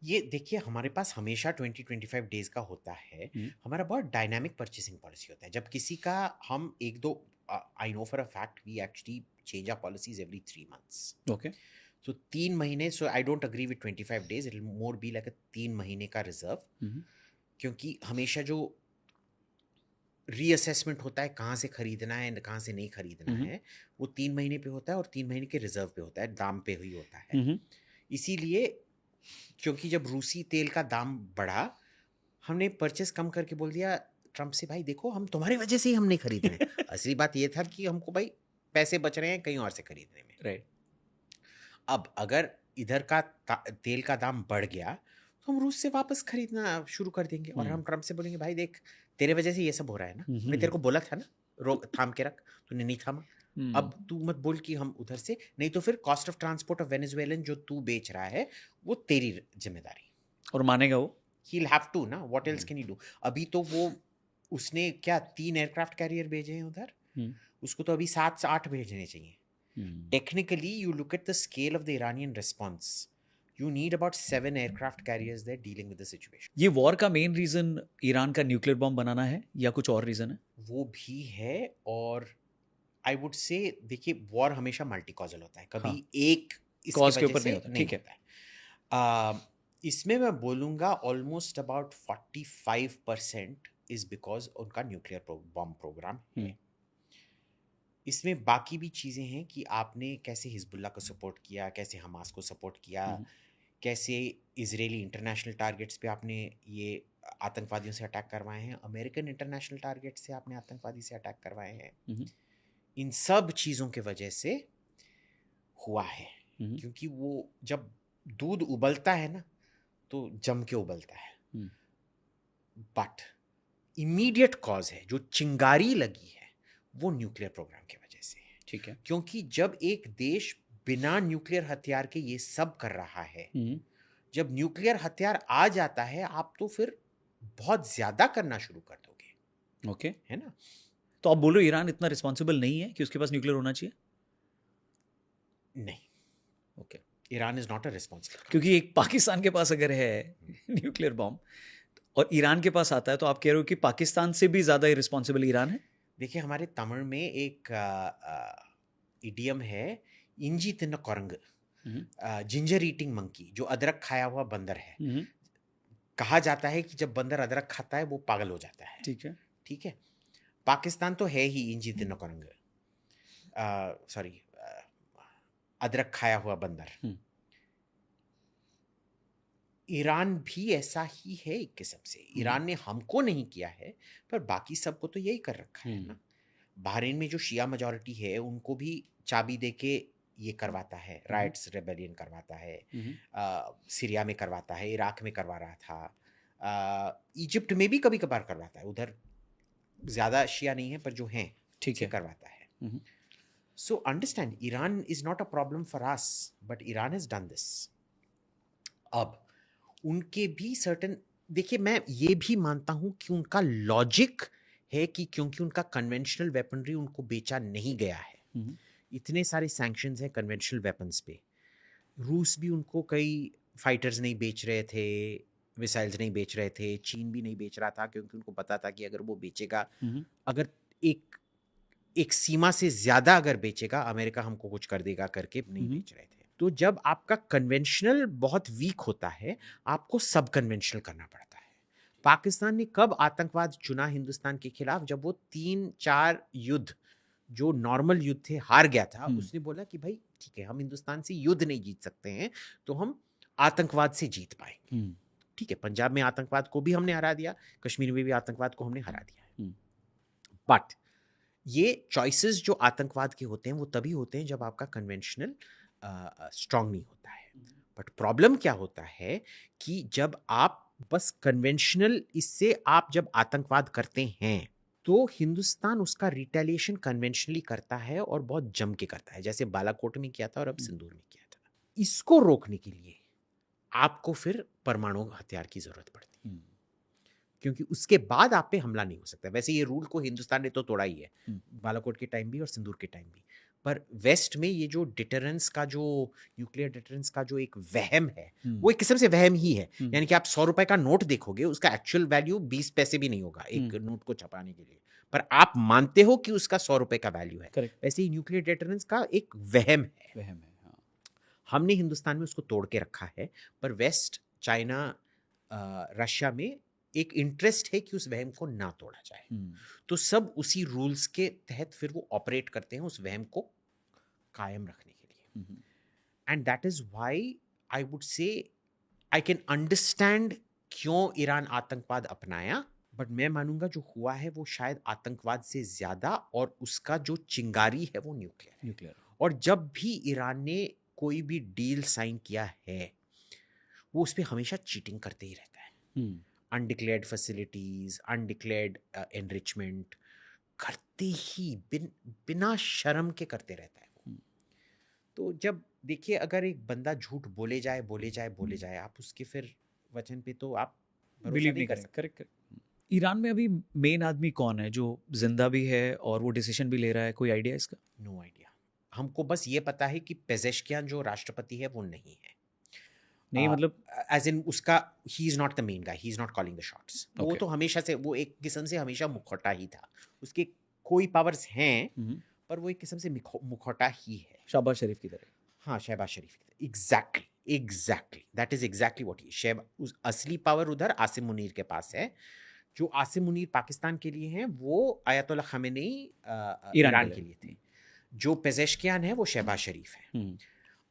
ये देखिए, हमारे पास हमेशा 20-25 डेज का होता है। हमारा बहुत डायनामिक परचेसिंग पॉलिसी होता है। जब किसी का हम एक दो, I know for a fact we actually change our policies every 3 months. Okay, so 3 महीने, so I don't agree with 25 days, it will more be like a 3 महीने का रिजर्व, क्योंकि हमेशा जो रीअसेसमेंट होता है कहाँ से खरीदना है कहाँ से नहीं खरीदना है, वो 3 महीने पे होता है और 3 महीने के रिजर्व पे होता है, दाम पे ही होता है। इसीलिए, क्योंकि जब रूसी तेल का दाम बढ़ा, हमने परचेस कम करके बोल दिया ट्रम्प से, भाई देखो हम तुम्हारी वजह से ही हम नहीं खरीद रहे हैं। असली बात ये था कि हमको भाई पैसे बच रहे हैं कहीं और से खरीदने में। राइट। अब अगर इधर का तेल का दाम बढ़ गया तो हम रूस से वापस खरीदना शुरू कर देंगे, और हम ट्रम्प से बोलेंगे, भाई देख तेरे वजह से ये सब हो रहा है ना, मैं तेरे को बोला था ना, रोक थाम के रख, तूने नहीं थामा। अब तू मत बोल कि हम उधर से, नहीं तो फिर cost of transport of Venezuelan जो तू बेच रहा है वो तेरी जिम्मेदारी। और मानेगा वो? He'll have to ना, what else can he do? अभी तो वो, उसने क्या 3 एयरक्राफ्ट कैरियर भेजे हैं उधर, उसको तो अभी 7 से 8 भेजने चाहिए। Technically, you look at the scale of the Iranian response, you need about 7 aircraft carriers there dealing with the situation. ये वॉर का मेन रीजन ईरान का न्यूक्लियर बॉम्ब बनाना है या कुछ और रीजन है? वो भी है, और आई वुड से, देखिए वॉर हमेशा मल्टी कॉजल होता है, कभी एक कॉज के ऊपर नहीं होता, ठीक है। इसमें मैं बोलूँगा ऑलमोस्ट अबाउट 45% इज बिकॉज उनका न्यूक्लियर बॉम्ब प्रोग्राम है। इसमें बाकी भी चीज़ें हैं कि आपने कैसे हिजबुल्ला को सपोर्ट किया, कैसे हमास को सपोर्ट किया, कैसे इजरायली इंटरनेशनल टारगेट्स पे आपने ये आतंकवादियों से अटैक करवाए हैं, अमेरिकन इंटरनेशनल टारगेट से आपने आतंकवादी से अटैक करवाए हैं। इन सब चीज़ों के वजह से हुआ है, क्योंकि वो जब दूध उबलता है ना तो जम के उबलता है। बट इमीडिएट कॉज है, जो चिंगारी लगी है, वो न्यूक्लियर प्रोग्राम की वजह से है। ठीक है, क्योंकि जब एक देश बिना न्यूक्लियर हथियार के ये सब कर रहा है, जब न्यूक्लियर हथियार आ जाता है, आप तो फिर बहुत ज्यादा करना शुरू कर दोगे। ओके, है ना? तो आप बोलो ईरान इतना रिस्पॉन्सिबल नहीं है कि उसके पास न्यूक्लियर होना चाहिए? नहीं, okay, Iran is not a responsible. क्योंकि एक पाकिस्तान के पास अगर है न्यूक्लियर बॉम्ब और ईरान के पास आता है, तो आप कह रहे हो कि पाकिस्तान से भी ज्यादा इररिस्पॉन्सिबल ईरान है? देखिए, हमारे तमिल में एक इडियम है, इंजी तिन्न कोरंग, जिंजर ईटिंग मंकी, जो अदरक खाया हुआ बंदर है। कहा जाता है कि जब बंदर अदरक खाता है वो पागल हो जाता है। ठीक है, ठीक है। पाकिस्तान तो है ही इंजी तिन्न कोरंग, सॉरी, अदरक खाया हुआ बंदर। ईरान भी ऐसा ही है एक किस्म से। ईरान ने हमको नहीं किया है, पर बाकी सबको तो यही कर रखा है ना। बहरीन में जो शिया मेजॉरिटी है, उनको भी चाबी देके ये करवाता है, राइट्स रेबेलियन करवाता है, सीरिया में करवाता है, इराक में करवा रहा था, इजिप्ट में भी कभी कभार करवाता है। उधर ज़्यादा शिया नहीं है, पर जो हैं ठीक है, करवाता है। So understand, Iran is not a problem for us, but Iran has done this. अब उनके भी सर्टन, देखिए मैं ये भी मानता हूं कि उनका लॉजिक है कि क्योंकि उनका कन्वेंशनल वेपनरी उनको बेचा नहीं गया है, इतने सारे सैंक्शंस हैं कन्वेंशनल वेपन्स पे। रूस भी उनको कई फाइटर्स नहीं बेच रहे थे, मिसाइल्स नहीं बेच रहे थे, चीन भी नहीं बेच रहा था, क्योंकि उनको पता था कि अगर वो बेचेगा, अगर एक सीमा से ज्यादा अगर बेचेगा, अमेरिका हमको कुछ कर देगा करके नहीं बेच रहे थे। तो जब आपका कन्वेंशनल बहुत वीक होता है, आपको सब कन्वेंशनल करना पड़ता है। पाकिस्तान ने कब आतंकवाद चुना हिंदुस्तान के खिलाफ? जब वो 3-4 युद्ध जो नॉर्मल युद्ध थे हार गया था। उसने बोला कि भाई ठीक है, हम हिंदुस्तान से युद्ध नहीं जीत सकते हैं, तो हम आतंकवाद से जीत पाएंगे। हम्म, ठीक है, पंजाब में आतंकवाद को भी हमने हरा दिया, कश्मीर में भी आतंकवाद को हमने हरा दिया है। हम्म, बट ये चॉइसेस जो आतंकवाद के होते हैं वो तभी होते हैं जब आपका कन्वेंशनल स्ट्रांग नहीं होता है। बट प्रॉब्लम क्या होता है कि जब आप बस कन्वेंशनल इससे आप जब आतंकवाद करते हैं तो हिंदुस्तान उसका रिटेलिएशन कन्वेंशनली करता है और बहुत जम के करता है, जैसे बालाकोट में किया था और अब सिंदूर में किया था। इसको रोकने के लिए आपको फिर परमाणु हथियार की जरूरत पड़ती है, हम्म, क्योंकि उसके बाद आप पे हमला नहीं हो सकता। वैसे ये रूल को हिंदुस्तान ने तो तोड़ा ही है, बालाकोट के टाइम भी और सिंदूर के टाइम भी। पर वेस्ट में ये जो डिटरेंस का जो न्यूक्लियर डिटरेंस का जो एक वहम है वो एक किस्म से वहम ही है। यानी कि आप 100 रुपए का नोट देखोगे, उसका एक्चुअल वैल्यू 20 पैसे भी नहीं होगा एक नोट को छपाने के लिए, पर आप मानते हो कि उसका 100 रुपए का वैल्यू है। करेक्ट, वैसे ही न्यूक्लियर डिटरेंस का एक वहम है, वहम है, हाँ, हमने हिंदुस्तान में उसको तोड़ के रखा है। पर वेस्ट, चाइना, रशिया में एक इंटरेस्ट है कि उस वहम को ना तोड़ा जाए। तो सब उसी रूल्स के तहत फिर वो ऑपरेट करते हैं उस वहम को कायम रखने के लिए। And that is why I would say I can understand क्यों ईरान आतंकवाद अपनाया, बट मैं मानूंगा जो हुआ है वो शायद आतंकवाद से ज्यादा, और उसका जो चिंगारी है वो न्यूक्लियर न्यूक्लियर, और जब भी ईरान ने कोई भी डील साइन किया है वो उस पर हमेशा चीटिंग करते ही रहता है। अनडिक्लेयर्ड फैसिलिटीज, अनडिक्लेयर्ड एनरिचमेंट करते ही बिना शर्म के करते रहता है वो। तो जब देखिए, अगर एक बंदा झूठ बोले जाए बोले जाए बोले जाए, आप उसके फिर वचन पे तो आप भरोसा बिलीव नहीं नहीं कर करेंगे, सकते। करेक्ट। ईरान में अभी मेन आदमी कौन है जो जिंदा भी है और वो डिसीजन भी ले रहा है, कोई आइडिया इसका? No idea. हमको बस ये पता है कि पेजेश्कियान जो राष्ट्रपति है वो नहीं है। नहीं मतलब, एज इन उसका, he is not the main guy, he is not calling the shots. वो Okay. तो हमेशा से वो एक किस्म से हमेशा मुखौटा ही था। उसके कोई पावर्स हैं पर वो एक किस्म से मुखौटा ही है। शहबाज शरीफ की तरह। हाँ, शहबाज शरीफ की तरह। Exactly that is exactly what he. Shahbaz असली पावर उधर आसिम मुनीर के पास है। जो आसिम मुनीर पाकिस्तान के लिए हैं वो आयतुल्लाह खामेनेई ईरान के लिए थे। जो पेजेश्कियान है वो शहबाज शरीफ है।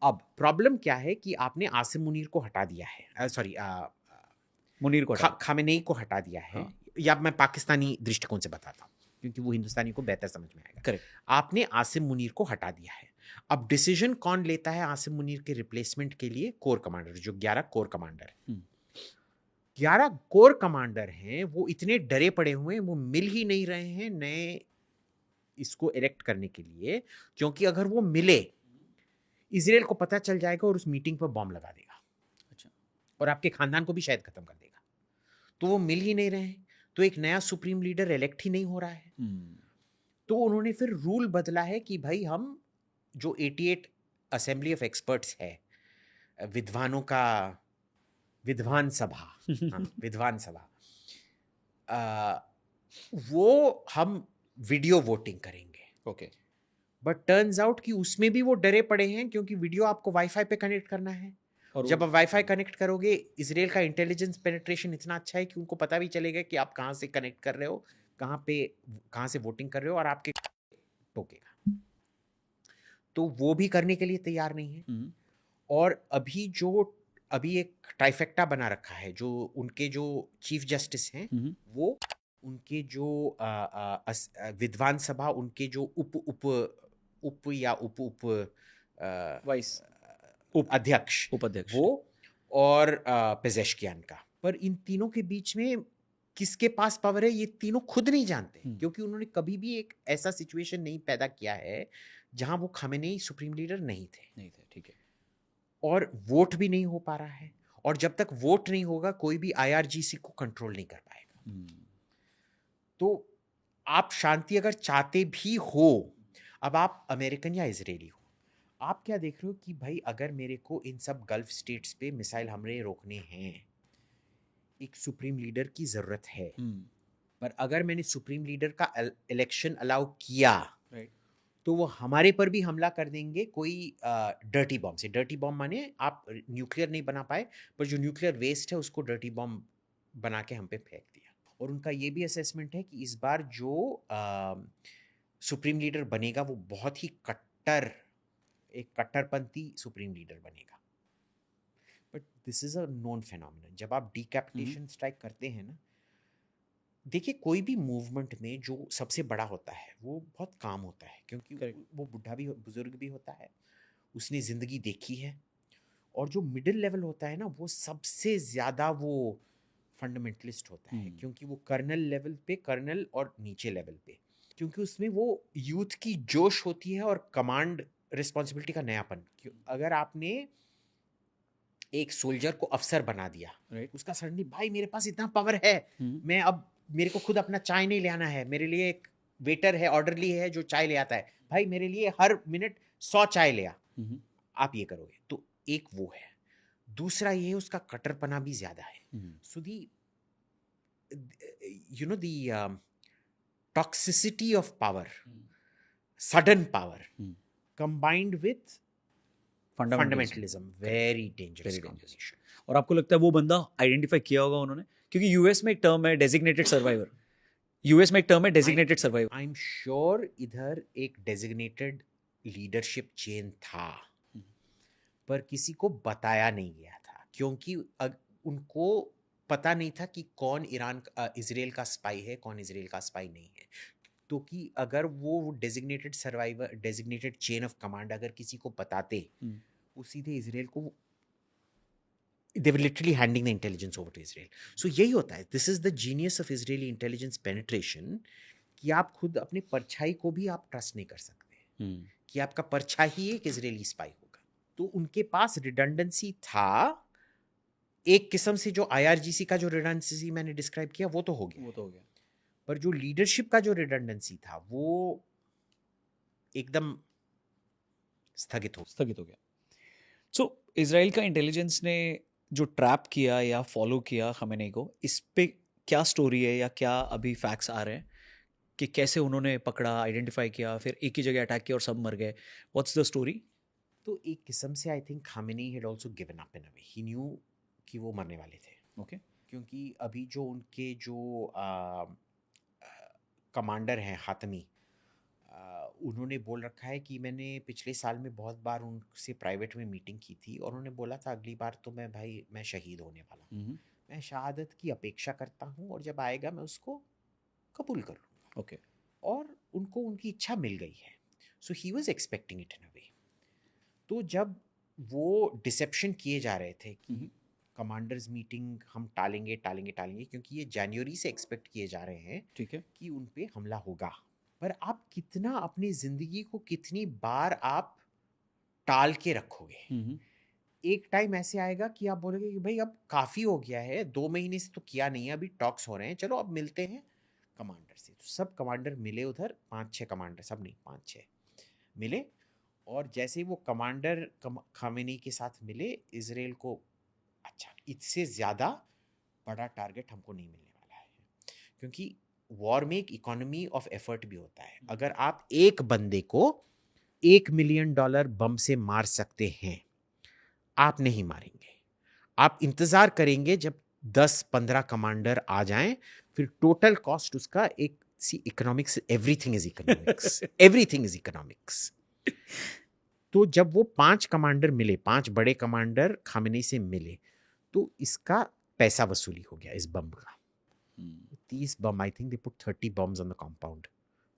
अब प्रॉब्लम क्या है कि आपने आसिम मुनीर को हटा दिया है, सॉरी मुनीर को खामेनेई को हटा दिया है। हाँ। या मैं पाकिस्तानी दृष्टिकोण से बताता हूँ क्योंकि वो हिंदुस्तानी को बेहतर समझ में आएगा। करेक्ट। आपने आसिम मुनीर को हटा दिया है। अब डिसीजन कौन लेता है आसिम मुनीर के रिप्लेसमेंट के लिए? कोर कमांडर, जो 11 कोर कमांडर है। 11 कोर कमांडर हैं, वो इतने डरे पड़े हुए हैं, वो मिल ही नहीं रहे हैं नए इसको इलेक्ट करने के लिए, क्योंकि अगर वो मिले इजराइल को पता चल जाएगा और उस मीटिंग पर बॉम्ब लगा देगा। अच्छा। और आपके खानदान को भी शायद खत्म कर देगा। तो वो मिल ही नहीं रहे हैं, तो एक नया सुप्रीम लीडर इलेक्ट ही नहीं हो रहा है। तो उन्होंने फिर रूल बदला है कि भाई हम जो 88 असेंबली ऑफ एक्सपर्ट्स है, विद्वानों का विद्वान सभा, हाँ, विद्वान सभा, वो हम वीडियो वोटिंग करेंगे। ओके। बट टर्न्स आउट कि उसमें भी वो डरे पड़े हैं, क्योंकि वीडियो आपको वाईफाई पे कनेक्ट करना है। और जब आप वाईफाई कनेक्ट करोगे, इजराइल का इंटेलिजेंस पेनिट्रेशन इतना अच्छा है कि उनको पता भी चलेगा कि आप कहाँ से कनेक्ट कर रहे हो, कहाँ से वोटिंग कर रहे हो, और आपके टोकेगा। तो वो भी करने के लिए तैयार नहीं है। और अभी एक ट्राइफेक्टा बना रखा है, जो उनके जो चीफ जस्टिस हैं वो, उनके जो विद्वान सभा, उनके जो उप वाइस अध्यक्ष, उपाध्यक्ष, वो और पेजेश्कियान का। पर इन तीनों के बीच में किसके पास पावर है ये तीनों खुद नहीं जानते, क्योंकि उन्होंने कभी भी एक ऐसा सिचुएशन नहीं पैदा किया है जहां वो खामेनेई सुप्रीम लीडर नहीं थे। ठीक है। और वोट भी नहीं हो पा रहा है, और जब तक वोट नहीं होगा कोई भी आईआरजीसी को कंट्रोल नहीं कर पाएगा। तो आप शांति अगर चाहते भी हो, अब आप अमेरिकन या इजरायली हो, आप क्या देख रहे हो कि भाई अगर मेरे को इन सब गल्फ स्टेट्स पे मिसाइल हमले रोकने हैं, एक सुप्रीम लीडर की जरूरत है। पर अगर मैंने सुप्रीम लीडर का इलेक्शन अलाउ किया, तो वो हमारे पर भी हमला कर देंगे कोई डर्टी बॉम्ब से। डर्टी बॉम्ब माने आप न्यूक्लियर नहीं बना पाए, पर जो न्यूक्लियर वेस्ट है उसको डर्टी बॉम्ब बना के हम पे फेंक दिया। और उनका ये भी असेसमेंट है कि इस बार जो सुप्रीम लीडर बनेगा वो बहुत ही एक कट्टरपंथी सुप्रीम लीडर बनेगा। But this is a known phenomenon. जब आप डिकैपिटेशन स्ट्राइक करते हैं ना, देखिए कोई भी मूवमेंट में जो सबसे बड़ा होता है वो बहुत काम होता है, क्योंकि Correct. वो बुढ़ा भी बुजुर्ग भी होता है, उसने ज़िंदगी देखी है। और जो मिडिल लेवल होता है ना, वो सबसे ज़्यादा वो फंडामेंटलिस्ट होता है, क्योंकि वो कर्नल लेवल पे, कर्नल और नीचे लेवल पे, क्योंकि उसमें वो यूथ की जोश होती है और कमांड रिस्पॉन्सिबिलिटी का नयापन। अगर आपने एक सोल्जर को अफसर बना दिया, राइट. उसका सडनली भाई मेरे पास इतना पावर है, मैं अब मेरे को खुद अपना चाय नहीं ले आना है, मेरे लिए एक वेटर है, ऑर्डरली है जो चाय ले आता है, भाई मेरे लिए हर मिनट 100 चाय ले आ, आप ये करोगे। तो एक वो है। दूसरा ये उसका कट्टरपना भी ज्यादा है। So the you know the toxicity of power, sudden power combined with fundamentalism, very dangerous combination. और आपको लगता है वो बंदा आइडेंटिफाई किया होगा उन्होंने, क्योंकि यूएस में एक टर्म है डेजिग्नेटेड सर्वाइवर, यूएस में एक टर्म है designated survivor. I am sure इधर एक डेजिग्नेटेड लीडरशिप चेन था, पर किसी को बताया नहीं गया था, क्योंकि उनको पता नहीं था कि कौन इजराइल का स्पाई है, कौन इजराइल का स्पाई नहीं है। तो कि अगर वो designated survivor, designated chain of command अगर किसी को बताते, वो सीधे इजराइल को, they were literally handing the intelligence over to Israel. So यही होता है, this is the genius of Israeli intelligence penetration, कि आप खुद अपनी परछाई को भी आप ट्रस्ट नहीं कर सकते, कि आपका परछाई ही एक इजरायली स्पाई होगा। तो उनके पास रिडंडेंसी था एक किस्म से, जो IRGC का जो रिडंडेंसी मैंने डिस्क्राइब किया वो तो हो गया, पर जो लीडरशिप का जो रिडंडेंसी था वो एकदम स्थगित हो गया। सो इजराइल का इंटेलिजेंस ने जो ट्रैप किया या फॉलो किया खमेनी को, इस पे क्या स्टोरी है या क्या अभी फैक्ट्स आ रहे हैं कि कैसे उन्होंने पकड़ा, आइडेंटिफाई किया, फिर एक ही जगह अटैक किया और सब मर गए? What's the story? तो एक किस्म से I think Khamenei had also given up in a way, he new कि वो मरने वाले थे। ओके. क्योंकि अभी जो उनके जो कमांडर हैं हातमी, उन्होंने बोल रखा है कि मैंने पिछले साल में बहुत बार उनसे प्राइवेट में मीटिंग की थी, और उन्होंने बोला था अगली बार तो मैं शहीद होने वाला हूँ, मैं शहादत की अपेक्षा करता हूँ, और जब आएगा मैं उसको कबूल कर लूँगा। ओके. और उनको उनकी इच्छा मिल गई है। So he was expecting it in a way. तो जब वो डिसेप्शन किए जा रहे थे कि कमांडर्स मीटिंग हम टालेंगे, क्योंकि ये जनवरी से एक्सपेक्ट किए जा रहे हैं, ठीक है, कि उन पे हमला होगा, पर आप कितना अपनी जिंदगी को कितनी बार आप टाल के रखोगे? एक टाइम ऐसे आएगा कि आप बोलोगे कि भाई अब काफी हो गया है, 2 महीने से तो किया नहीं है, अभी टॉक्स हो रहे हैं, चलो अब मिलते हैं कमांडर से। तो सब कमांडर मिले उधर, 5-6 कमांडर, सब नहीं 5-6 मिले, और जैसे वो कमांडर खामेनी के साथ मिले, इजराइल को अच्छा इससे ज़्यादा बड़ा टारगेट हमको नहीं मिलने वाला है, क्योंकि वॉर में एक इकोनॉमी ऑफ एफर्ट भी होता है। अगर आप एक बंदे को $1 मिलियन बम से मार सकते हैं, आप नहीं मारेंगे, आप इंतज़ार करेंगे जब 10-15 कमांडर आ जाएं, फिर टोटल कॉस्ट उसका एक see economics, everything is economics, everything is economics. तो जब वो 5 कमांडर मिले, 5 बड़े कमांडर खामेनी से मिले, तो इसका पैसा वसूली हो गया इस बम का। 30 bomb, I think they put 30 bombs on the compound,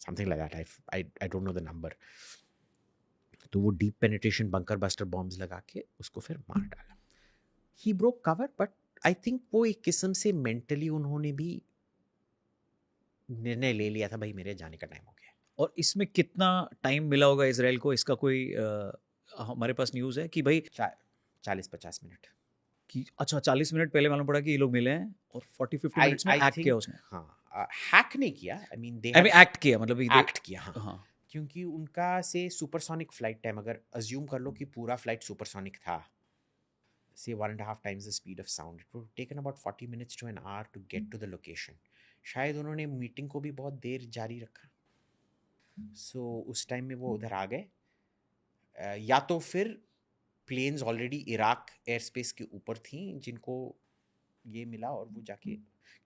something like that, I don't know the number. तो वो deep penetration bunker buster bombs लगा के उसको फिर मार डाला। He broke cover, but I think वो एक किस्म से मेंटली उन्होंने भी निर्णय ले लिया था, भाई मेरे जाने का टाइम हो गया। और इसमें कितना टाइम मिला होगा इसराइल को? इसका कोई हमारे पास न्यूज़ है कि भाई 40-50 मिनट कि अच्छा 40 मिनट पहले मालूम पड़ा कि ये लोग मिले हैं, और 40-50 मिनट्स में एक्ट किया उसने? हाँ, हैक नहीं किया, आई मीन एक्ट किया, मतलब एक्ट किया, हाँ। हाँ. क्योंकि उनका से सुपरसोनिक फ्लाइट टाइम, अगर अज्यूम कर लो कि पूरा फ्लाइट सुपरसोनिक था, say 1.5 times the speed of sound, it would have taken about 40 minutes to an hour to get to the location. शायद उन्होंने मीटिंग को भी बहुत देर जारी रखा, सो उस टाइम में वो उधर आ गए, या तो फिर planes already Iraq air space के ऊपर थी जिनको ये मिला, और वो जाके,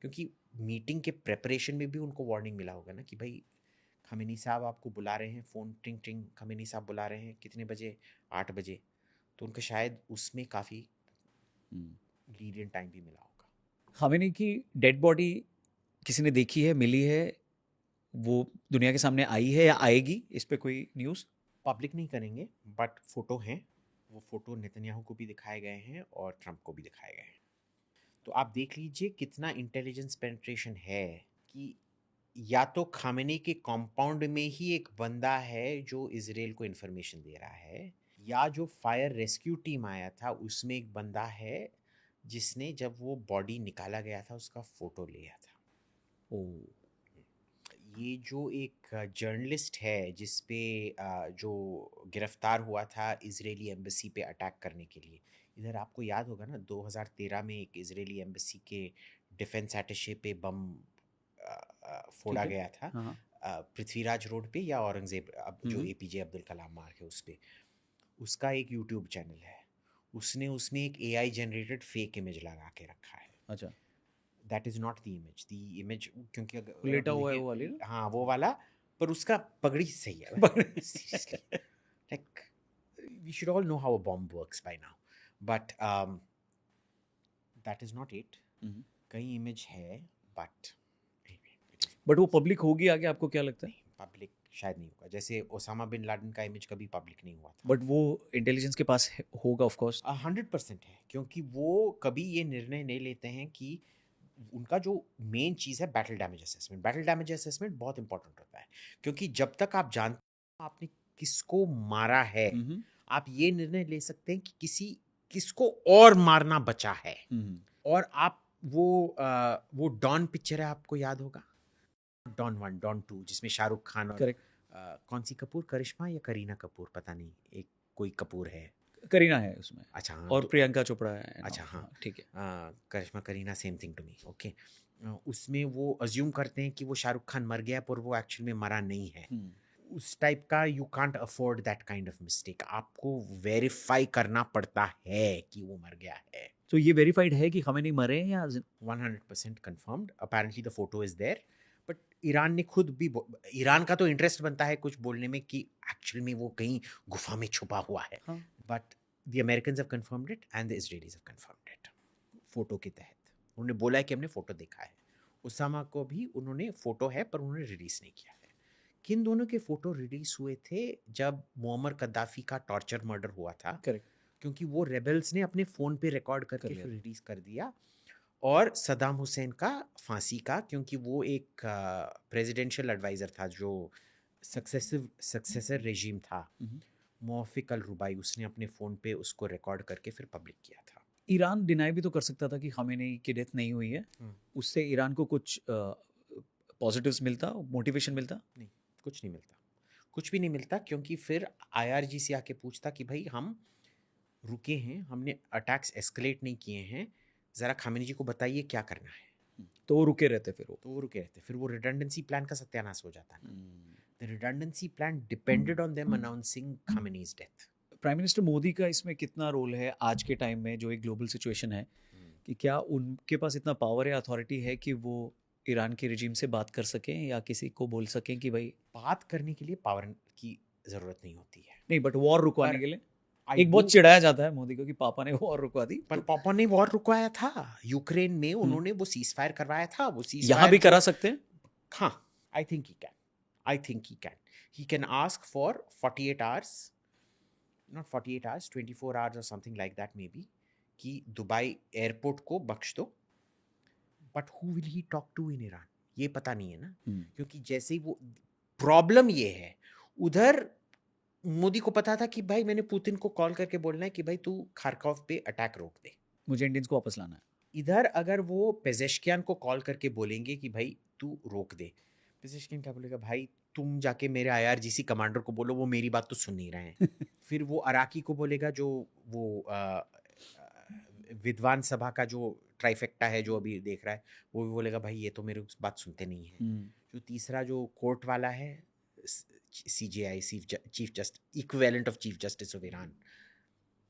क्योंकि मीटिंग के प्रेपरेशन में भी उनको वार्निंग मिला होगा ना कि भाई खामेनी साहब आपको बुला रहे हैं, फ़ोन टिंग टिंग, खामेनी साहब बुला रहे हैं, कितने बजे? 8 बजे। तो उनका शायद उसमें काफ़ी लीड इन टाइम भी मिला होगा। खामेनी की डेड बॉडी किसी ने देखी है, मिली है, वो दुनिया के सामने आई है या आएगी, इस पे कोई न्यूज़? पब्लिक नहीं करेंगे, बट फोटो हैं, वो फोटो नेतन्याहू को भी दिखाए गए हैं और ट्रंप को भी दिखाए गए हैं। तो आप देख लीजिए कितना इंटेलिजेंस पेनिट्रेशन है कि या तो खामेनी के कॉम्पाउंड में ही एक बंदा है जो इजराइल को इन्फॉर्मेशन दे रहा है, या जो फायर रेस्क्यू टीम आया था उसमें एक बंदा है जिसने जब वो बॉडी निकाला गया था उसका फोटो लिया था। ये जो एक जर्नलिस्ट है जिस पे जो गिरफ्तार हुआ था इजरायली एम्बेसी पे अटैक करने के लिए, इधर आपको याद होगा ना 2013 में एक इजरायली एम्बेसी के डिफेंस अटैचे पे बम फोड़ा ठीक है। गया था, हाँ, पृथ्वीराज रोड पे या औरंगजेब जो हम्म। एपीजे अब्दुल कलाम मार्ग है उस पे। उसका एक यूट्यूब चैनल है, उसने उसमें एक एआई जनरेटेड फेक इमेज लगा के रखा है। अच्छा, that is not the image, क्योंकि अगर लेटा आप हुआ है देखें- वो वाली ना? हाँ वो वाला, पर उसका पगड़ी सही है। Seriously, like we should all know how a bomb works by now, but that is not it. हम्म। कई इमेज है, but बट वो पब्लिक होगी आगे, आपको क्या लगता है? पब्लिक शायद नहीं होगा, जैसे ओसामा बिन लादेन का इमेज कभी पब्लिक नहीं हुआ था। बट वो इंटेलिजेंस के पास होगा ऑफ कोर्स। 100% है, क्योंकि वो कभी ये निर्णय नहीं लेते हैं कि उनका जो मेन चीज़ है battle damage assessment. Battle damage assessment बहुत इंपॉर्टेंट होता है, क्योंकि जब तक आप जानते हो आपने किसको मारा है, आप ये निर्णय ले सकते हैं कि किसको और मारना बचा है। और आप वो डॉन पिक्चर है, आपको याद होगा, डॉन 1 डॉन 2, जिसमें शाहरुख खान और करेक्ट। कौन सी कपूर, करिश्मा या करीना कपूर, पता नहीं, एक कोई कपूर है। करीना है उसमें। अच्छा हाँ, और प्रियंका चोपड़ा है। अच्छा हाँ, ठीक है। Karisma Kareena same thing to me, okay. उसमें वो अज्यूम करते हैं कि वो शाहरुख खान मर गया, पर वो एक्चुअल में मरा नहीं है। उस टाइप का you can't afford that kind of mistake, आपको वेरीफाई करना पड़ता है कि वो मर गया है। तो ये वेरीफाइड है कि खामेनी मरे हैं या 100% confirmed, apparently the photo is there, but Iran ने खुद भी ईरान का तो इंटरेस्ट बनता है कुछ बोलने में कि एक्चुअल में वो कहीं गुफा में छुपा हुआ है, but the Americans have confirmed it and the Israelis have confirmed it. Photo के तहत उन्होंने बोला है कि हमने फोटो देखा है। उसामा को भी उन्होंने फोटो है पर उन्होंने रिलीज नहीं किया है। किन दोनों के फोटो रिलीज हुए थे जब मुअम्मर कद्दाफी का टॉर्चर मर्डर हुआ था। करेक्ट। क्योंकि वो रेबल्स ने अपने फ़ोन पे रिकॉर्ड करके फिर रिलीज़ कर दिया। और सद्दाम हुसैन का फांसी का, क्योंकि वो एक प्रेसिडेंशियल एडवाइज़र था जो सक्सेसर रेजिम था, मौफिक अल रुबाई, उसने अपने फ़ोन पे उसको रिकॉर्ड करके फिर पब्लिक किया था। ईरान डिनाई भी तो कर सकता था कि खामेनी की डेथ नहीं हुई है, उससे ईरान को कुछ पॉजिटिव्स मिलता, मोटिवेशन मिलता? नहीं, कुछ नहीं मिलता, कुछ भी नहीं मिलता, क्योंकि फिर IRGC आके पूछता कि भाई हम रुके हैं, हमने अटैक्स एस्केलेट नहीं किए हैं, ज़रा खामेनी जी को बताइए क्या करना है। तो वो रुके रहते, फिर वो रिडंडेंसी प्लान का सत्यानाश हो जाता है। The redundancy plan depended on them announcing Khamenei's death. Prime minister Modi का इसमें कितना रोल है आज के टाइम में, जो एक ग्लोबल सिचुएशन है, कि क्या उनके पास इतना पावर या अथॉरिटी है कि वो ईरान के रिजीम से बात कर सकें या किसी को बोल सकें कि भाई? बात करने के लिए पावर की ज़रूरत नहीं होती है। नहीं, बट वॉर रुकवाने के लिए एक बहुत चिढ़ाया जाता है मोदी को कि पापा ने वॉर रुकवा दी। पर पापा ने वॉर रुकवाया था यूक्रेन में, उन्होंने वो सीज फायर करवाया था। वो सीज यहाँ भी करा सकते हैं। हाँ, I think he can ask for 48 hours, not 48 hours, 24 hours और something like that maybe, कि दुबई एयरपोर्ट को बख्श दो। But who will he talk to in Iran, ये पता नहीं है ना। क्योंकि जैसे ही वो प्रॉब्लम ये है, उधर मोदी को पता था कि भाई मैंने पुतिन को कॉल करके बोलना है कि भाई तू खारकोव पे अटैक रोक दे, मुझे इंडियंस को वापस लाना है। इधर अगर वो पेजेश्कियान को कॉल करके बोलेंगे कि भाई तू रोक दे, पेजेश्कियान क्या बोलेगा, भाई तुम जाके मेरे IRGC कमांडर को बोलो, वो मेरी बात तो सुन नहीं रहे हैं। फिर वो अराकी को बोलेगा, जो वो विद्वान सभा का जो ट्राइफेक्टा है जो अभी देख रहा है, वो भी बोलेगा भाई ये तो मेरी बात सुनते नहीं है। जो तीसरा जो कोर्ट वाला है, CJI, chief justice, equivalent of chief justice of Iran,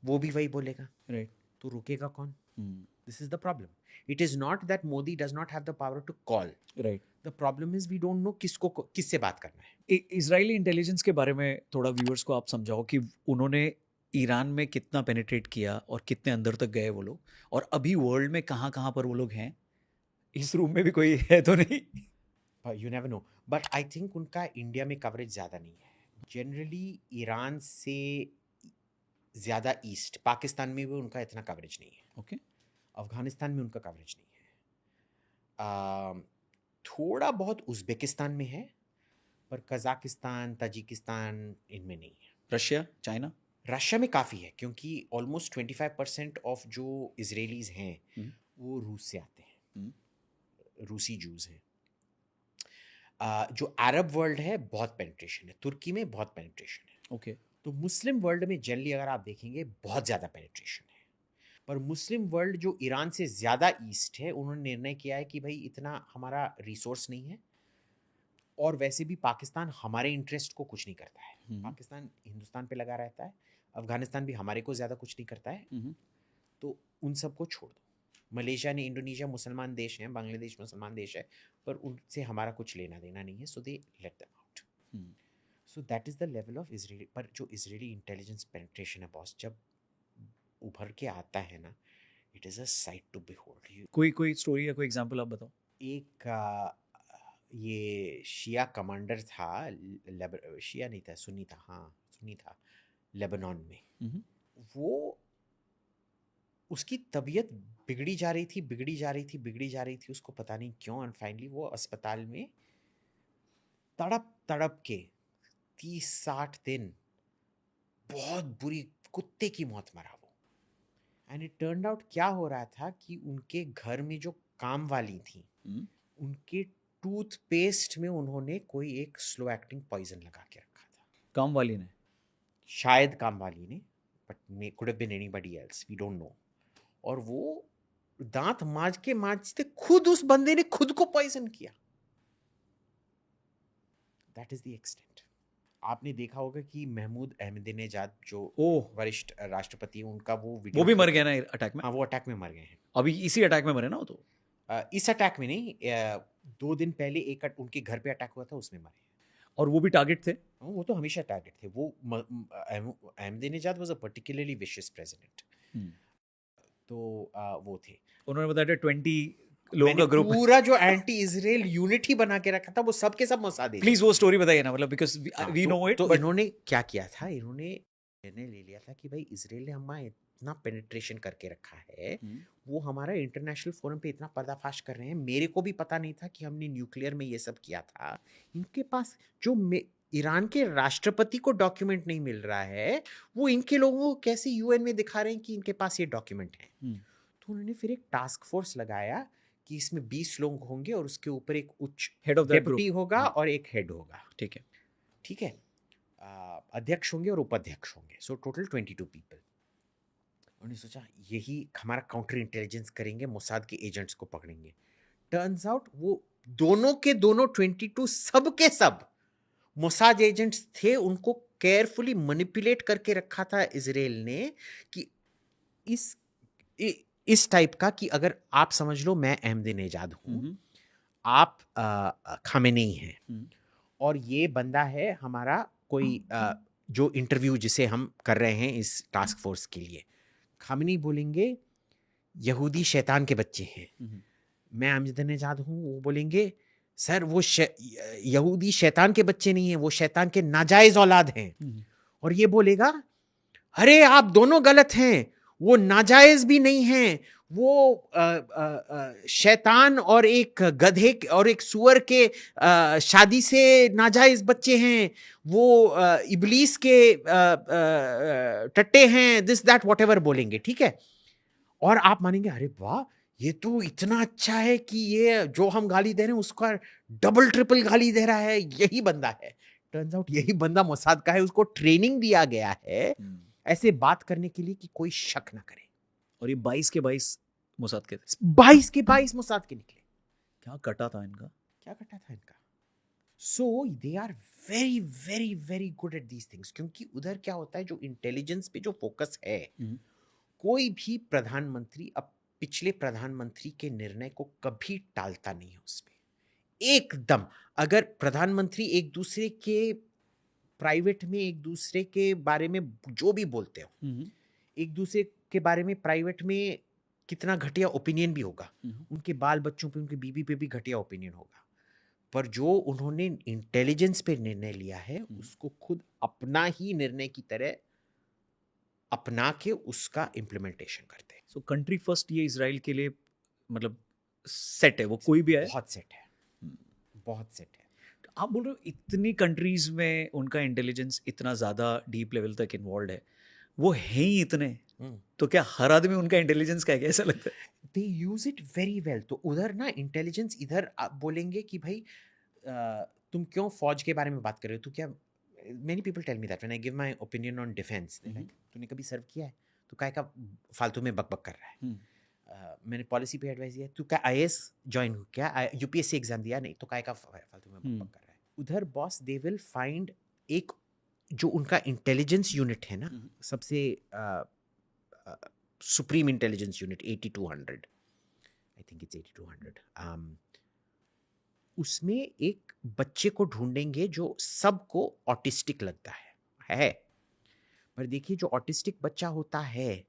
वो भी वही बोलेगा। राइट। तो रुकेगा कौन? This is the problem. It is not that Modi does not have the power to call. Right. The problem is we don't know किससे बात करना है. इजरायली इंटेलिजेंस के बारे में थोड़ा व्यूअर्स को आप समझाओ कि उन्होंने ईरान में कितना पेनिट्रेट किया और कितने अंदर तक गए वो लोग, और अभी वर्ल्ड में कहाँ कहाँ पर वो लोग हैं, इस रूम में भी कोई है तो नहीं। You never know, but I think उनका इंडिया में कवरेज ज़्यादा नहीं है। जनरली ईरान से ज़्यादा ईस्ट पाकिस्तान में भी उनका इतना कवरेज नहीं है। ओके। अफगानिस्तान में उनका कवरेज नहीं है। थोड़ा बहुत उज़्बेकिस्तान में है, पर कज़ाकिस्तान, ताजिकिस्तान इनमें नहीं है। Russia, China? रशिया में काफ़ी है, क्योंकि ऑलमोस्ट 25% ऑफ जो इजरायलीज हैं वो रूस से आते हैं, रूसी जूस हैं। जो अरब वर्ल्ड है बहुत पेनिट्रेशन है, तुर्की में बहुत पेनिट्रेशन है। ओके। तो मुस्लिम वर्ल्ड में जनरली अगर आप देखेंगे बहुत ज़्यादा पेनिट्रेशन है, पर मुस्लिम वर्ल्ड जो ईरान से ज़्यादा ईस्ट है उन्होंने निर्णय किया है कि भाई इतना हमारा रिसोर्स नहीं है, और वैसे भी पाकिस्तान हमारे इंटरेस्ट को कुछ नहीं करता है। पाकिस्तान हिंदुस्तान पे लगा रहता है, अफगानिस्तान भी हमारे को ज़्यादा कुछ नहीं करता है, तो उन सबको छोड़ दो। मलेशिया ने, इंडोनेशिया मुसलमान देश हैं, बांग्लादेश मुसलमान देश है, पर उनसे हमारा कुछ लेना देना नहीं है, so they let them out. So that is the level of Israeli. पर जो इजरायली इंटेलिजेंस पेनिट्रेशन है बॉस, जब उभर के आता है ना, it is a sight to behold. कोई स्टोरी या कोई एग्जांपल आप बताओ। एक ये शिया कमांडर था, शिया नहीं था, सुन्नी था, हाँ सुन्नी था, लेबनान में। वो, उसकी तबीयत बिगड़ी जा रही थी, उसको पता नहीं क्यों, एंड फाइनली वो अस्पताल में तड़प के 30-60 दिन बहुत बुरी कुत्ते की मौत मरा वो। एंड इट टर्न्ड आउट क्या हो रहा था कि उनके घर में जो काम वाली थी, उनके टूथपेस्ट में उन्होंने कोई एक स्लो एक्टिंग पॉइजन लगा के रखा था। काम वाली ने? शायद काम वाली ने, but could have been anybody else, we don't know. और वो दांत मांजते खुद उस बंदे ने खुद को पॉइजन किया। That is the extent. आपने देखा होगा कि महमूद अहमदीनेजाद जो वरिष्ठ राष्ट्रपति हैं, उनका वो भी मर गया ना अटैक में? हाँ, वो अटैक में मर गए हैं। अभी इसी अटैक में मरे ना वो तो? इस अटैक में नहीं, 2 दिन पहले एक उनके घर पे अटैक हुआ था, उसमें मरे। और वो भी टारगेट थे? वो तो हमेशा टारगेट थे। वो Ahmadinejad was a particularly vicious president. तो वो थे। उन्होंने बताया 20 लोगों का ग्रुप, पूरा जो एंटी इजराइल यूनिट ही बना के रखा था, वो सब के सब मोसाद। प्लीज वो स्टोरी बताइए ना, मतलब बिकॉज़ वी नो इट। तो इन्होंने क्या किया था, इन्होंने निर्णय ले लिया था कि भाई इजराइल ने हमारा इतना पेनिट्रेशन करके रखा है, वो हमारा इंटरनेशनल फोरम पे इतना पर्दाफाश कर रहे हैं, मेरे को भी पता नहीं था कि हमने न्यूक्लियर में ये सब किया था। इनके पास जो ईरान के राष्ट्रपति को डॉक्यूमेंट नहीं मिल रहा है, वो इनके लोगों को कैसे यूएन में दिखा रहे हैं कि इनके पास ये डॉक्यूमेंट है। तो उन्होंने फिर एक टास्क फोर्स लगाया कि इसमें 20 लोग होंगे और उसके ऊपर एक उच्च हेड ऑफ डेप्यूटी होगा और एक हेड होगा। ठीक है, अध्यक्ष होंगे और उपाध्यक्ष होंगे, सो टोटल 22 पीपल। उन्होंने सोचा यही हमारा काउंटर इंटेलिजेंस करेंगे, मोसाद के एजेंट्स को पकड़ेंगे। टर्न्स आउट वो दोनों के दोनों 22 सब के सब मोसाद एजेंट्स थे। उनको केयरफुली मैनिपुलेट करके रखा था इजराइल ने कि इस टाइप का, कि अगर आप समझ लो मैं अहमदीनेजाद हूँ, आप खामेनेई हैं, और ये बंदा है हमारा कोई जो इंटरव्यू जिसे हम कर रहे हैं इस टास्क फोर्स के लिए। खामेनेई बोलेंगे यहूदी शैतान के बच्चे हैं। मैं अहमदीनेजाद हूँ, वो बोलेंगे सर वो यहूदी शैतान के बच्चे नहीं हैं, वो शैतान के नाजायज औलाद हैं। और ये बोलेगा अरे आप दोनों गलत हैं, वो नाजायज भी नहीं हैं, वो शैतान और एक गधे और एक सुअर के शादी से नाजायज बच्चे हैं, वो इबलीस के टट्टे हैं, दिस दैट वॉट एवर बोलेंगे। ठीक है, और आप मानेंगे अरे वाह ये तो इतना अच्छा है कि ये जो हम गाली दे रहे हैं उसका डबल ट्रिपल गाली दे रहा है, यही बंदा है। टर्न्स आउट यही बंदा मोसाद का है, उसको ट्रेनिंग दिया गया है ऐसे बात करने के लिए कि कोई शक ना करे। और ये 22 के 22 मोसाद के थे। 22 के 22 मोसाद के निकले। क्या कटा था इनका? So they are very very very good at these things. क्योंकि उधर क्या होता है, जो इंटेलिजेंस पे जो फोकस है, कोई भी प्रधानमंत्री अब पिछले प्रधानमंत्री के निर्णय को कभी टालता नहीं है उसमें एकदम। अगर प्रधानमंत्री एक दूसरे के प्राइवेट में एक दूसरे के बारे में जो भी बोलते हो, एक दूसरे के बारे में प्राइवेट में कितना घटिया ओपिनियन भी होगा, उनके बाल बच्चों पे, उनके बीवी पे भी घटिया ओपिनियन होगा, पर जो उन्होंने इंटेलिजेंस पे निर्णय लिया है उसको खुद अपना ही निर्णय की तरह अपना के उसका इम्प्लीमेंटेशन करते हैं। सो कंट्री फर्स्ट ये इजराइल के लिए मतलब सेट है, वो कोई भी आए बहुत सेट है, बहुत सेट है। आप बोल रहे हो इतनी कंट्रीज में उनका इंटेलिजेंस इतना ज़्यादा डीप लेवल तक इन्वॉल्व है, वो है ही इतने, तो क्या हर आदमी उनका इंटेलिजेंस का है क्या, ऐसा लगता है? दे यूज इट वेरी वेल। तो उधर ना इंटेलिजेंस, इधर आप बोलेंगे कि भाई तुम क्यों फौज के बारे में बात कर रहे हो, तो क्या, many people tell me that when I give my opinion on defence, तूने कभी सर्व किया है, तो काय का फालतू में बकबक कर रहा है। मैंने पॉलिसी पे एडवाइस दिया, तू क्या आईएएस ज्वाइन हो क्या, यूपीएससी एग्जाम दिया, नहीं तो काय का फालतू में बकबक कर रहा है। उधर बॉस दे विल फाइंड एक जो उनका इंटेलिजेंस यूनिट है ना, सबसे supreme intelligence unit 8200, I think it's 8200, उसमें एक बच्चे को ढूंढेंगे जो सबको ऑटिस्टिक लगता है। पर देखिए जो ऑटिस्टिक बच्चा होता है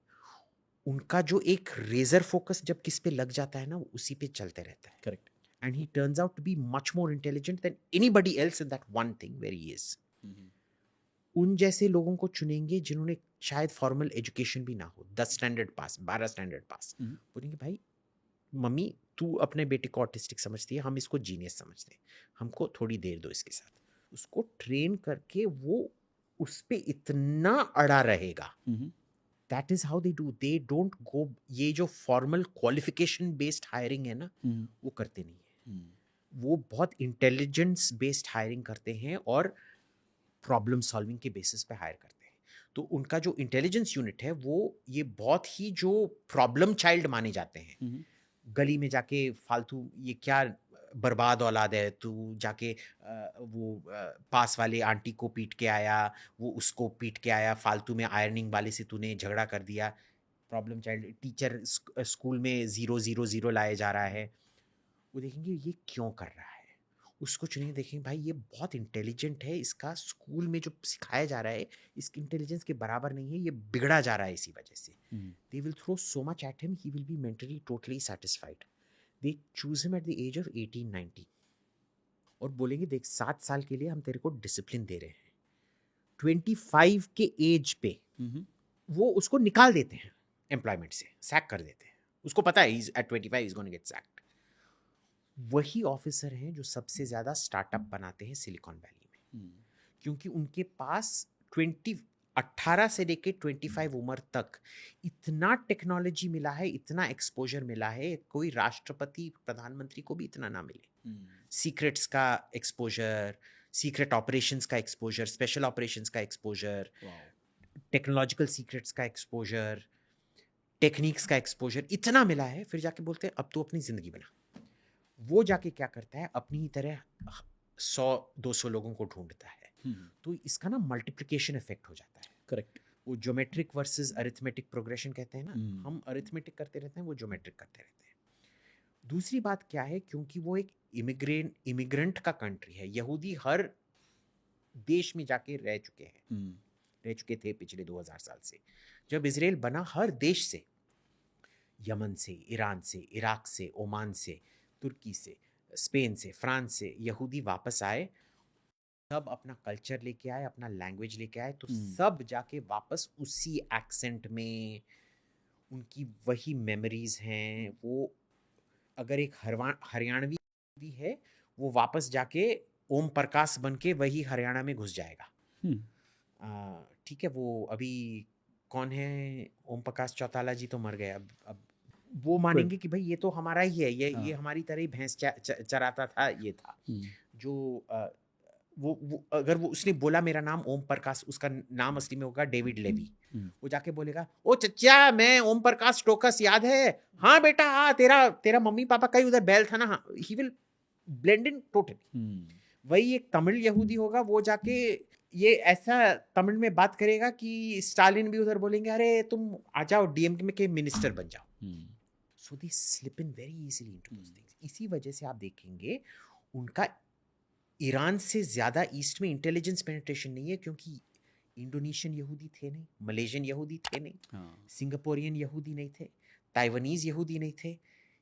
उनका जो एक रेजर फोकस जब किस पे लग जाता है ना, वो उसी पे चलते रहता है। Correct. And he turns out to be much more intelligent than anybody else in that one thing where he is. उन जैसे लोगों को चुनेंगे जिन्होंने शायद फॉर्मल एजुकेशन भी ना हो, 10 स्टैंडर्ड पास, 12 स्टैंडर्ड पास, बोलेंगे भाई मम्मी तू अपने बेटे को ऑटिस्टिक समझती है, हम इसको जीनियस समझते हैं, हमको थोड़ी देर दो इसके साथ। उसको ट्रेन करके वो उस पे इतना अड़ा रहेगा। That is how they do, they don't go, ये जो फॉर्मल क्वालिफिकेशन बेस्ड हायरिंग है ना, वो करते नहीं है। वो बहुत इंटेलिजेंस बेस्ड हायरिंग करते हैं और प्रॉब्लम सॉल्विंग के बेसिस पे हायर करते हैं। तो उनका जो इंटेलिजेंस यूनिट है वो ये बहुत ही जो प्रॉब्लम चाइल्ड माने जाते हैं। गली में जाके फालतू ये क्या बर्बाद औलाद है, तू जाके पास वाले आंटी को पीट के आया, वो उसको पीट के आया, फालतू में आयरनिंग वाले से तूने झगड़ा कर दिया, प्रॉब्लम चाइल्ड। टीचर स्कूल में 0 0 0 लाया जा रहा है, वो देखेंगे ये क्यों कर रहा है, उसको चुनिए, देखेंगे भाई ये बहुत इंटेलिजेंट है, इसका स्कूल में जो सिखाया जा रहा है इसकी इंटेलिजेंस के बराबर नहीं है, ये बिगड़ा जा रहा है इसी वजह से। They will throw so much at him, he will be mentally totally satisfied. They choose him at the age of 18-19 और बोलेंगे देख 7 साल के लिए हम तेरे को डिसिप्लिन दे रहे हैं। 25 के एज पे वो उसको निकाल देते हैं एम्प्लॉयमेंट से, सैक कर देते हैं, उसको पता है at 25 is gonna get sacked. वही ऑफिसर हैं जो सबसे ज्यादा स्टार्टअप बनाते हैं सिलिकॉन वैली में, क्योंकि उनके पास 18 से लेके 25 उम्र तक इतना टेक्नोलॉजी मिला है, इतना एक्सपोजर मिला है, कोई राष्ट्रपति प्रधानमंत्री को भी इतना ना मिले। सीक्रेट्स का एक्सपोजर, सीक्रेट ऑपरेशंस का एक्सपोजर, स्पेशल ऑपरेशंस का एक्सपोजर, टेक्नोलॉजिकल सीक्रेट्स का एक्सपोजर, टेक्निक्स का एक्सपोजर इतना मिला है। फिर जाके बोलते हैं अब तू अपनी जिंदगी बना। वो जाके क्या करता है, अपनी ही तरह 100-200 लोगों को ढूंढता है। तो इसका ना मल्टीप्लिकेशन इफेक्ट हो जाता है। करेक्ट। वो ज्योमेट्रिक वर्सेस अरिथमेटिक प्रोग्रेशन कहते हैं ना, हम अरिथमेटिक करते रहते हैं, वो ज्योमेट्रिक करते रहते हैं। दूसरी बात क्या है, क्योंकि वो एक इमिग्रेंट का कंट्री है, यहूदी हर देश में जाके रह चुके थे पिछले 2000 साल से। जब इजराइल बना, हर देश से, यमन से, ईरान से, इराक से, ओमान से, तुर्की से, स्पेन से, फ्रांस से यहूदी वापस आए, सब अपना कल्चर लेके आए, अपना लैंग्वेज लेके आए, तो सब जाके वापस उसी एक्सेंट में, उनकी वही मेमोरीज हैं। वो अगर एक हरियाणवी भी है, वो वापस जाके ओम प्रकाश बन के वही हरियाणा में घुस जाएगा। ठीक है, वो अभी कौन है, ओम प्रकाश चौटाला जी तो मर गए, अब वो मानेंगे कि भाई ये तो हमारा ही है, ये हमारी तरह ही भैंस चराता था, ये था जो वो अगर वो उसने बोला मेरा नाम ओम प्रकाश, उसका नाम असली में होगा डेविड लेवी। वो जाके बोलेगा ओ चचा मैं ओम प्रकाश टोकस, याद है, हाँ बेटा हाँ, तेरा मम्मी पापा का ही उधर बैल था ना, हाँ। He will blend in totally. वही एक तमिल यहूदी होगा, वो जाके ये ऐसा तमिल में बात करेगा कि स्टालिन भी उधर बोलेंगे अरे तुम आ जाओ डीएमके में के मिनिस्टर बन जाओ। So they slip in very easily into those things. इसी वजह से आप देखेंगे उनका ईरान से ज़्यादा ईस्ट में इंटेलिजेंस पेनिट्रेशन नहीं है, क्योंकि इंडोनेशियन यहूदी थे नहीं, मलेशियन यहूदी थे नहीं, हाँ, सिंगापुरियन यहूदी नहीं थे, ताइवानीज़ यहूदी नहीं थे,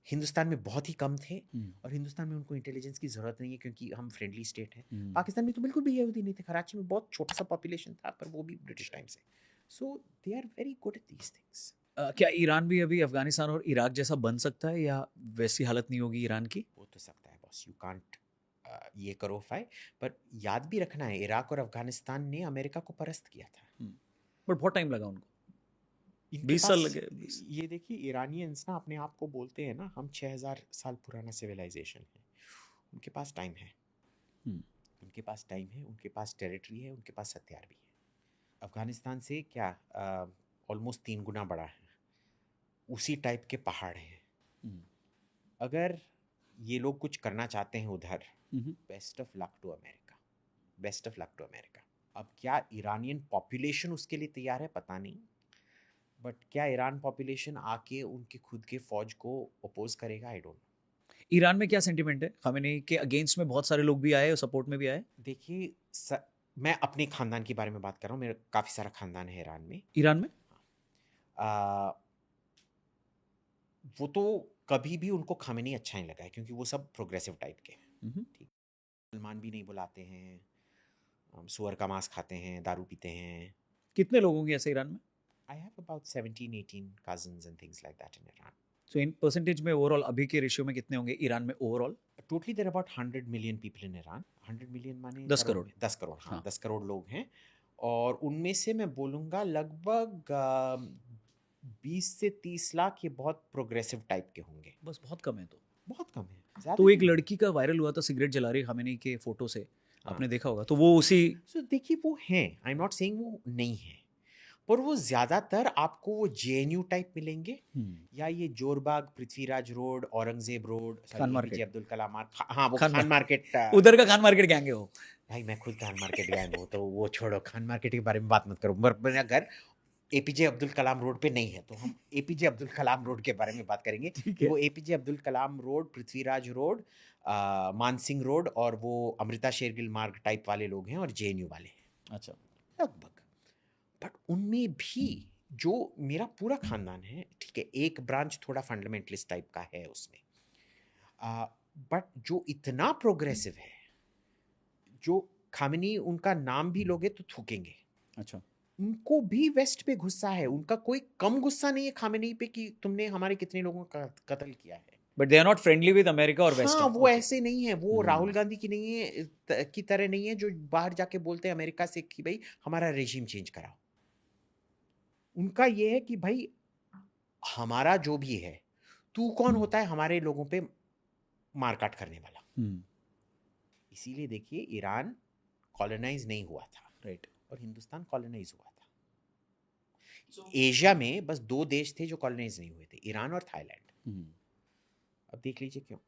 हिंदुस्तान में बहुत ही कम थे। हम्म, और हिंदुस्तान में उनको इंटेलिजेंस की ज़रूरत नहीं है, क्योंकि हम फ्रेंडली स्टेट हैं। हम्म। पाकिस्तान में तो बिल्कुल भी यहूदी नहीं थे, कराची में बहुत छोटा सा पॉपुलेशन था, पर वो भी ब्रिटिश टाइम से। So they are very good at these things. क्या ईरान भी अभी अफगानिस्तान और इराक जैसा बन सकता है या वैसी हालत नहीं होगी ईरान की? हो तो सकता है बॉस, यू कांट ये करो फाई। पर याद भी रखना है, इराक और अफगानिस्तान ने अमेरिका को परास्त किया था। बट बहुत टाइम लगा उनको, इनके 20 साल पास लगे 20। ये देखिए, ईरानियंस ना अपने आप को बोलते हैं ना, हम 6000 साल पुराना सिविलाइजेशन है। उनके पास टाइम है, हम्म, उनके पास टाइम है, उनके पास टेरिटरी है, उनके पास हथियार भी है। अफगानिस्तान से क्या ऑलमोस्ट 3 गुना बड़ा है, उसी टाइप के पहाड़ हैं। हम्म, अगर ये लोग कुछ करना चाहते हैं उधर, hmm. Best of luck to America, best of luck to America. अब क्या ईरानियन पॉपुलेशन उसके लिए तैयार है, पता नहीं। बट क्या ईरान पॉपुलेशन आके उनके खुद के फौज को अपोज करेगा, आई डोंट नो। ईरान में क्या सेंटिमेंट है? खामेनेई के अगेंस्ट में बहुत सारे लोग भी आए और सपोर्ट में भी आए। देखिए मैं अपने खानदान के बारे में बात कर रहा हूँ, मेरा काफ़ी सारा खानदान है ईरान में। ईरान में आ, वो तो कभी भी उनको खामेनी अच्छा नहीं लगा है, क्योंकि वो सब प्रोग्रेसिव टाइप के हैं। हम्म। ठीक, मुसलमान भी नहीं बुलाते हैं, सुअर का मांस खाते हैं, दारू पीते हैं। कितने लोग होंगे ऐसे ईरान में? I have about 17-18 cousins and things like that in Iran. So in percentage में ओवरऑल अभी के रेशियो में कितने होंगे ईरान में overall? Totally there are about 100 million people in Iran. 100 million माने 10 करोड़। 10 करोड़, हाँ, हाँ। 10 करोड़ लोग हैं। और उनमें से मैं बोलूँगा लगभग 20 से 30 लाख ये बहुत प्रोग्रेसिव टाइप के होंगे। बस बहुत कम है तो। बहुत कम है, ज़्यादा तो एक नहीं है। लड़की का वायरल हुआ था सिगरेट जला रही खामेनेई के फोटो से, हाँ। आपने देखा होगा, तो वो उसी सो देखिए, वो हैं, आई एम नॉट सेइंग वो नहीं है, पर वो ज़्यादातर आपको वो जेएनयू टाइप मिलेंगे, या ये Jor Bagh, Prithviraj road, Aurangzeb road, Khan APJ market. Abdul Kalam Marg, हाँ वो खान खान मार्केट। उधर का खान मार्केट गैंग है वो। भाई मैं खुद खान मार्केट गया हूँ, तो वो छोड़ो, खान मार्केट के बारे में बात मत करो। पर मेरा घर APJ अब्दुल कलाम रोड पे नहीं है, तो हम APJ अब्दुल कलाम रोड के बारे में बात करेंगे। ठीक है। वो APJ Abdul Kalam road, Prithviraj road, Man Singh road, और वो अमृता शेरगिल मार्ग टाइप वाले लोग हैं, और जेएनयू वाले हैं अच्छा। लगभग। बट उनमें भी जो मेरा पूरा खानदान है, ठीक है, एक ब्रांच थोड़ा फंडामेंटलिस्ट टाइप का है उसमें, बट जो इतना प्रोग्रेसिव है, जो खामेनी उनका नाम भी लोगे तो थूकेंगे, अच्छा। उनको भी वेस्ट पे गुस्सा है। उनका कोई कम गुस्सा नहीं है खामेनी पे कि तुमने हमारे कितने लोगों का कत्ल किया है। But they are not friendly with America और वेस्ट। हाँ, वो ऐसे नहीं है, वो हम्म। राहुल गांधी की नहीं है, की तरह नहीं है, जो बाहर जाके बोलते हैं अमेरिका से कि भाई हमारा रेजिम चेंज कराओ। उनका ये है कि भाई हमारा जो भी है, तू कौन होता है हमारे लोगों पे मारकाट करने वाला। इसीलिए देखिए, ईरान कॉलोनाइज नहीं हुआ था, राइट। और हिंदुस्तान कॉलोनाइज हुआ था। एशिया में बस 2 देश थे जो कॉलोनाइज नहीं हुए थे, ईरान और थाईलैंड। अब देख लीजिए क्यों।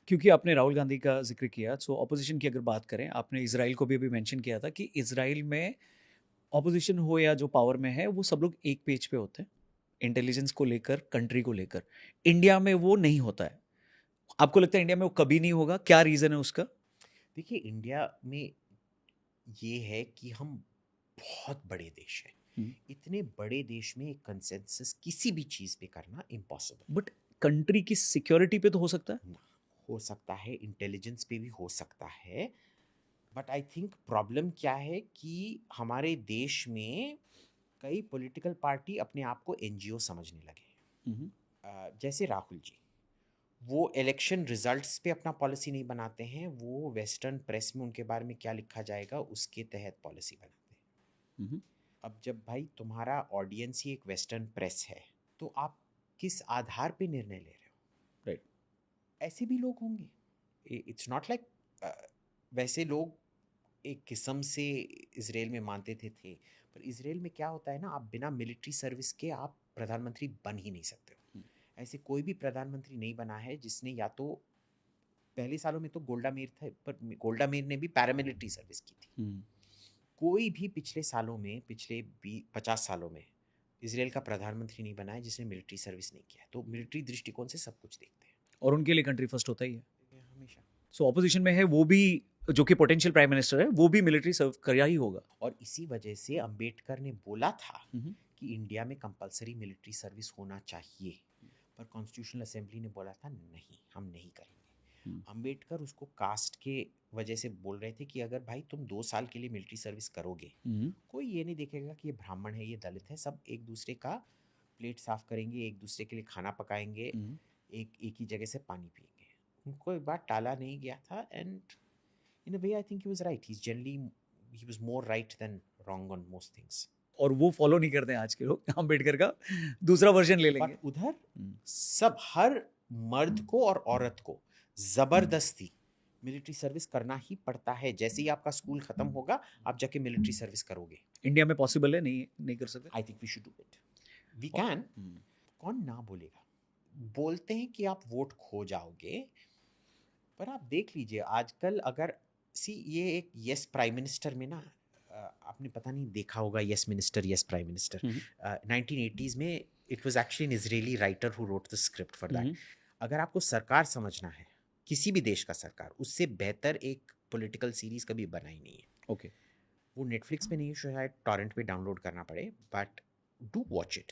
क्योंकि आपने राहुल गांधी का जिक्र किया, सो ऑपोजिशन की अगर बात करें, आपने इसराइल को भी अभी मेंशन किया था कि इसराइल में ऑपोजिशन हो या जो पावर में है, वो सब लोग एक पेज पे होते हैं इंटेलिजेंस को लेकर, कंट्री को लेकर। इंडिया में वो नहीं होता है। आपको लगता है इंडिया में वो कभी नहीं होगा? क्या रीजन है उसका? देखिए, इंडिया में ये है कि हम बहुत बड़े देश हैं। इतने बड़े देश में एक कंसेंसस किसी भी चीज़ पे करना इम्पॉसिबल। बट कंट्री की सिक्योरिटी पे तो हो सकता है ना, हो सकता है, इंटेलिजेंस पे भी हो सकता है। बट आई थिंक प्रॉब्लम क्या है कि हमारे देश में कई पॉलिटिकल पार्टी अपने आप को NGO समझने लगे। जैसे राहुल जी, वो इलेक्शन रिजल्ट्स पे अपना पॉलिसी नहीं बनाते हैं, वो वेस्टर्न प्रेस में उनके बारे में क्या लिखा जाएगा उसके तहत पॉलिसी बनाते हैं। अब जब भाई तुम्हारा ऑडियंस ही एक वेस्टर्न प्रेस है, तो आप किस आधार पे निर्णय ले रहे हो? राइट। ऐसे भी लोग होंगे, इट्स नॉट लाइक वैसे लोग एक किस्म से इसराइल में मानते थे। पर इसराइल में क्या होता है ना, आप बिना मिलिट्री सर्विस के आप प्रधानमंत्री बन ही नहीं सकते हो। ऐसे कोई भी प्रधानमंत्री नहीं बना है जिसने, या तो पहले सालों में तो गोल्डा मेयर था, पर गोल्डा मेयर ने भी पैरामिलिट्री सर्विस की थी। कोई भी पिछले सालों में, पिछले 50 सालों में इसराइल का प्रधानमंत्री नहीं बना है जिसने मिलिट्री सर्विस नहीं किया। तो मिलिट्री दृष्टिकोण से सब कुछ देखते हैं, और उनके लिए कंट्री फर्स्ट होता ही है हमेशा। सो ऑपोजिशन में है वो भी जो कि पोटेंशियल प्राइम मिनिस्टर है, वो भी मिलिट्री सर्व किया ही होगा। और इसी वजह से अंबेडकर ने बोला था हम्म, कि इंडिया में कंपलसरी मिलिट्री सर्विस होना चाहिए, पर कॉन्स्टिट्यूशनल असेंबली ने बोला था नहीं, हम नहीं करेंगे। अंबेडकर उसको कास्ट के वजह से बोल रहे थे कि अगर भाई तुम 2 साल के लिए मिलिट्री सर्विस करोगे, कोई ये नहीं देखेगा कि ये ब्राह्मण है, ये दलित है, सब एक दूसरे का प्लेट साफ करेंगे, एक दूसरे के लिए खाना पकाएंगे, एक ही जगह से पानी पिएंगे। उनको एक बार टाला नहीं गया था, and in a way I think he was right. He was more right than wrong on most things. और वो फॉलो नहीं करते हैं आज के लोग, अंबेडकर का दूसरा वर्जन ले लेंगे। पर उधर सब हर मर्द को और औरत को जबरदस्ती मिलिट्री सर्विस करना ही पड़ता है। जैसे ही आपका स्कूल खत्म होगा, आप जाके मिलिट्री सर्विस करोगे। इंडिया में पॉसिबल है? नहीं कर सकते। I think we should do it, we can. कौन ना बोलेगा? बोलते हैं कि आप वोट खो जाओगे, पर आप देख लीजिए आजकल, अगर ये एक यस प्राइम मिनिस्टर में ना, आपने पता नहीं देखा होगा, yes minister yes prime minister 1980s में it was actually an Israeli writer who wrote the script for that. अगर आपको सरकार समझना है, किसी भी देश का सरकार, उससे बेहतर एक पॉलिटिकल सीरीज कभी बना ही नहीं है। ओके, वो नेटफ्लिक्स पे नहीं, शायद टॉरेंट पे डाउनलोड करना पड़े, बट डू वॉच इट।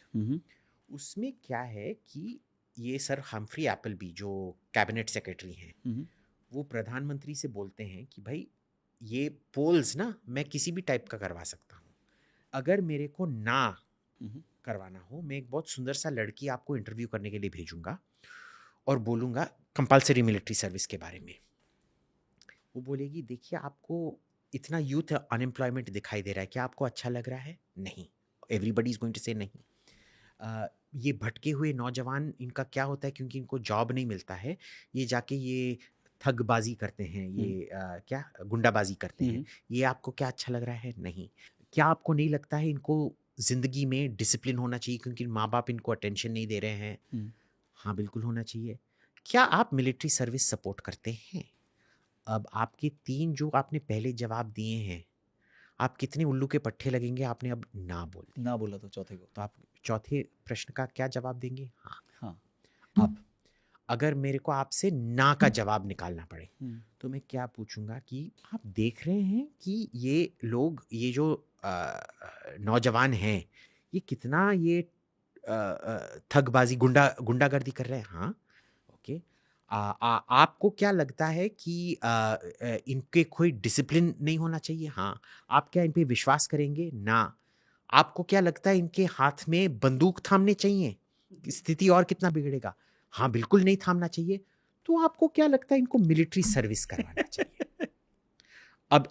उसमें क्या है कि ये सर हम्फ्री एप्पलबी जो कैबिनेट सेक्रेटरी हैं, वो प्रधानमंत्री से बोलते हैं कि भाई ये पोल्स ना मैं किसी भी टाइप का करवा सकता हूँ, अगर मेरे को ना करवाना हो, मैं एक बहुत सुंदर सा लड़की आपको इंटरव्यू करने के लिए भेजूंगा और बोलूँगा कंपलसरी मिलिट्री सर्विस के बारे में। वो बोलेगी देखिए आपको इतना यूथ अनएम्प्लॉयमेंट दिखाई दे रहा है, क्या आपको अच्छा लग रहा है? नहीं, एवरीबडी इज गोइंग टू से नहीं। ये भटके हुए नौजवान, इनका क्या होता है, क्योंकि इनको जॉब नहीं मिलता है, ये जाके ये ठगबाजी करते हैं, ये क्या गुंडाबाजी करते हैं, ये आपको क्या अच्छा लग रहा है? नहीं। क्या आपको नहीं लगता है इनको जिंदगी में डिसिप्लिन होना चाहिए क्योंकि माँ बाप इनको अटेंशन नहीं दे रहे हैं? हाँ बिल्कुल होना चाहिए। क्या आप मिलिट्री सर्विस सपोर्ट करते हैं? अब आपके 3 जो आपने पहले जवाब दिए हैं, आप कितने उल्लू के पट्टे लगेंगे? आपने अब ना बोला तो चौथे को, तो आप चौथे प्रश्न का क्या जवाब देंगे? हाँ। अब अगर मेरे को आपसे ना का जवाब निकालना पड़े, तो मैं क्या पूछूंगा कि आप देख रहे हैं कि ये लोग, ये जो नौजवान हैं, ये कितना ये ठगबाजी गुंडागर्दी कर रहे हैं? हाँ, ओके। आपको क्या लगता है कि इनके कोई डिसिप्लिन नहीं होना चाहिए? हाँ। आप क्या इन पे विश्वास करेंगे? ना। आपको क्या लगता है इनके हाथ में बंदूक थामने चाहिए? स्थिति और कितना बिगड़ेगा? हाँ बिल्कुल नहीं थामना चाहिए। तो आपको क्या लगता है इनको मिलिट्री सर्विस करवाना चाहिए? अब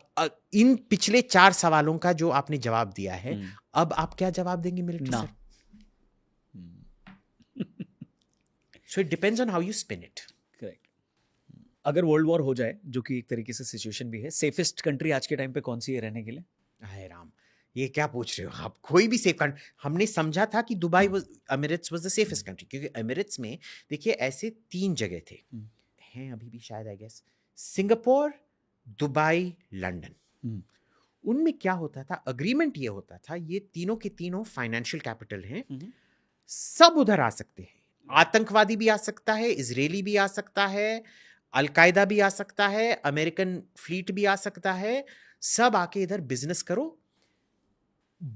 इन पिछले 4 सवालों का जो आपने जवाब दिया है, अब आप क्या जवाब देंगे military service? So it depends on how you spin it. Correct. अगर वर्ल्ड वॉर हो जाए, जो कि एक तरीके से सिचुएशन भी है, सेफेस्ट कंट्री आज के टाइम पे कौन सी है रहने के लिए? हाय राम, ये क्या पूछ रहे हो आप? कोई भी सेफ कंट्री, हमने समझा था कि Dubai was, Emirates was the safest country, क्योंकि एमिरेट्स में देखिए ऐसे 3 जगह थे, हैं अभी भी शायद, I guess, Singapore, Dubai, London. उनमें क्या होता था, अग्रीमेंट ये होता था, ये तीनों के तीनों फाइनेंशियल कैपिटल हैं, सब उधर आ सकते हैं, आतंकवादी भी आ सकता है, इजरायली भी आ सकता है, अलकायदा भी आ सकता है, अमेरिकन फ्लीट भी आ सकता है, सब आके इधर बिजनेस करो,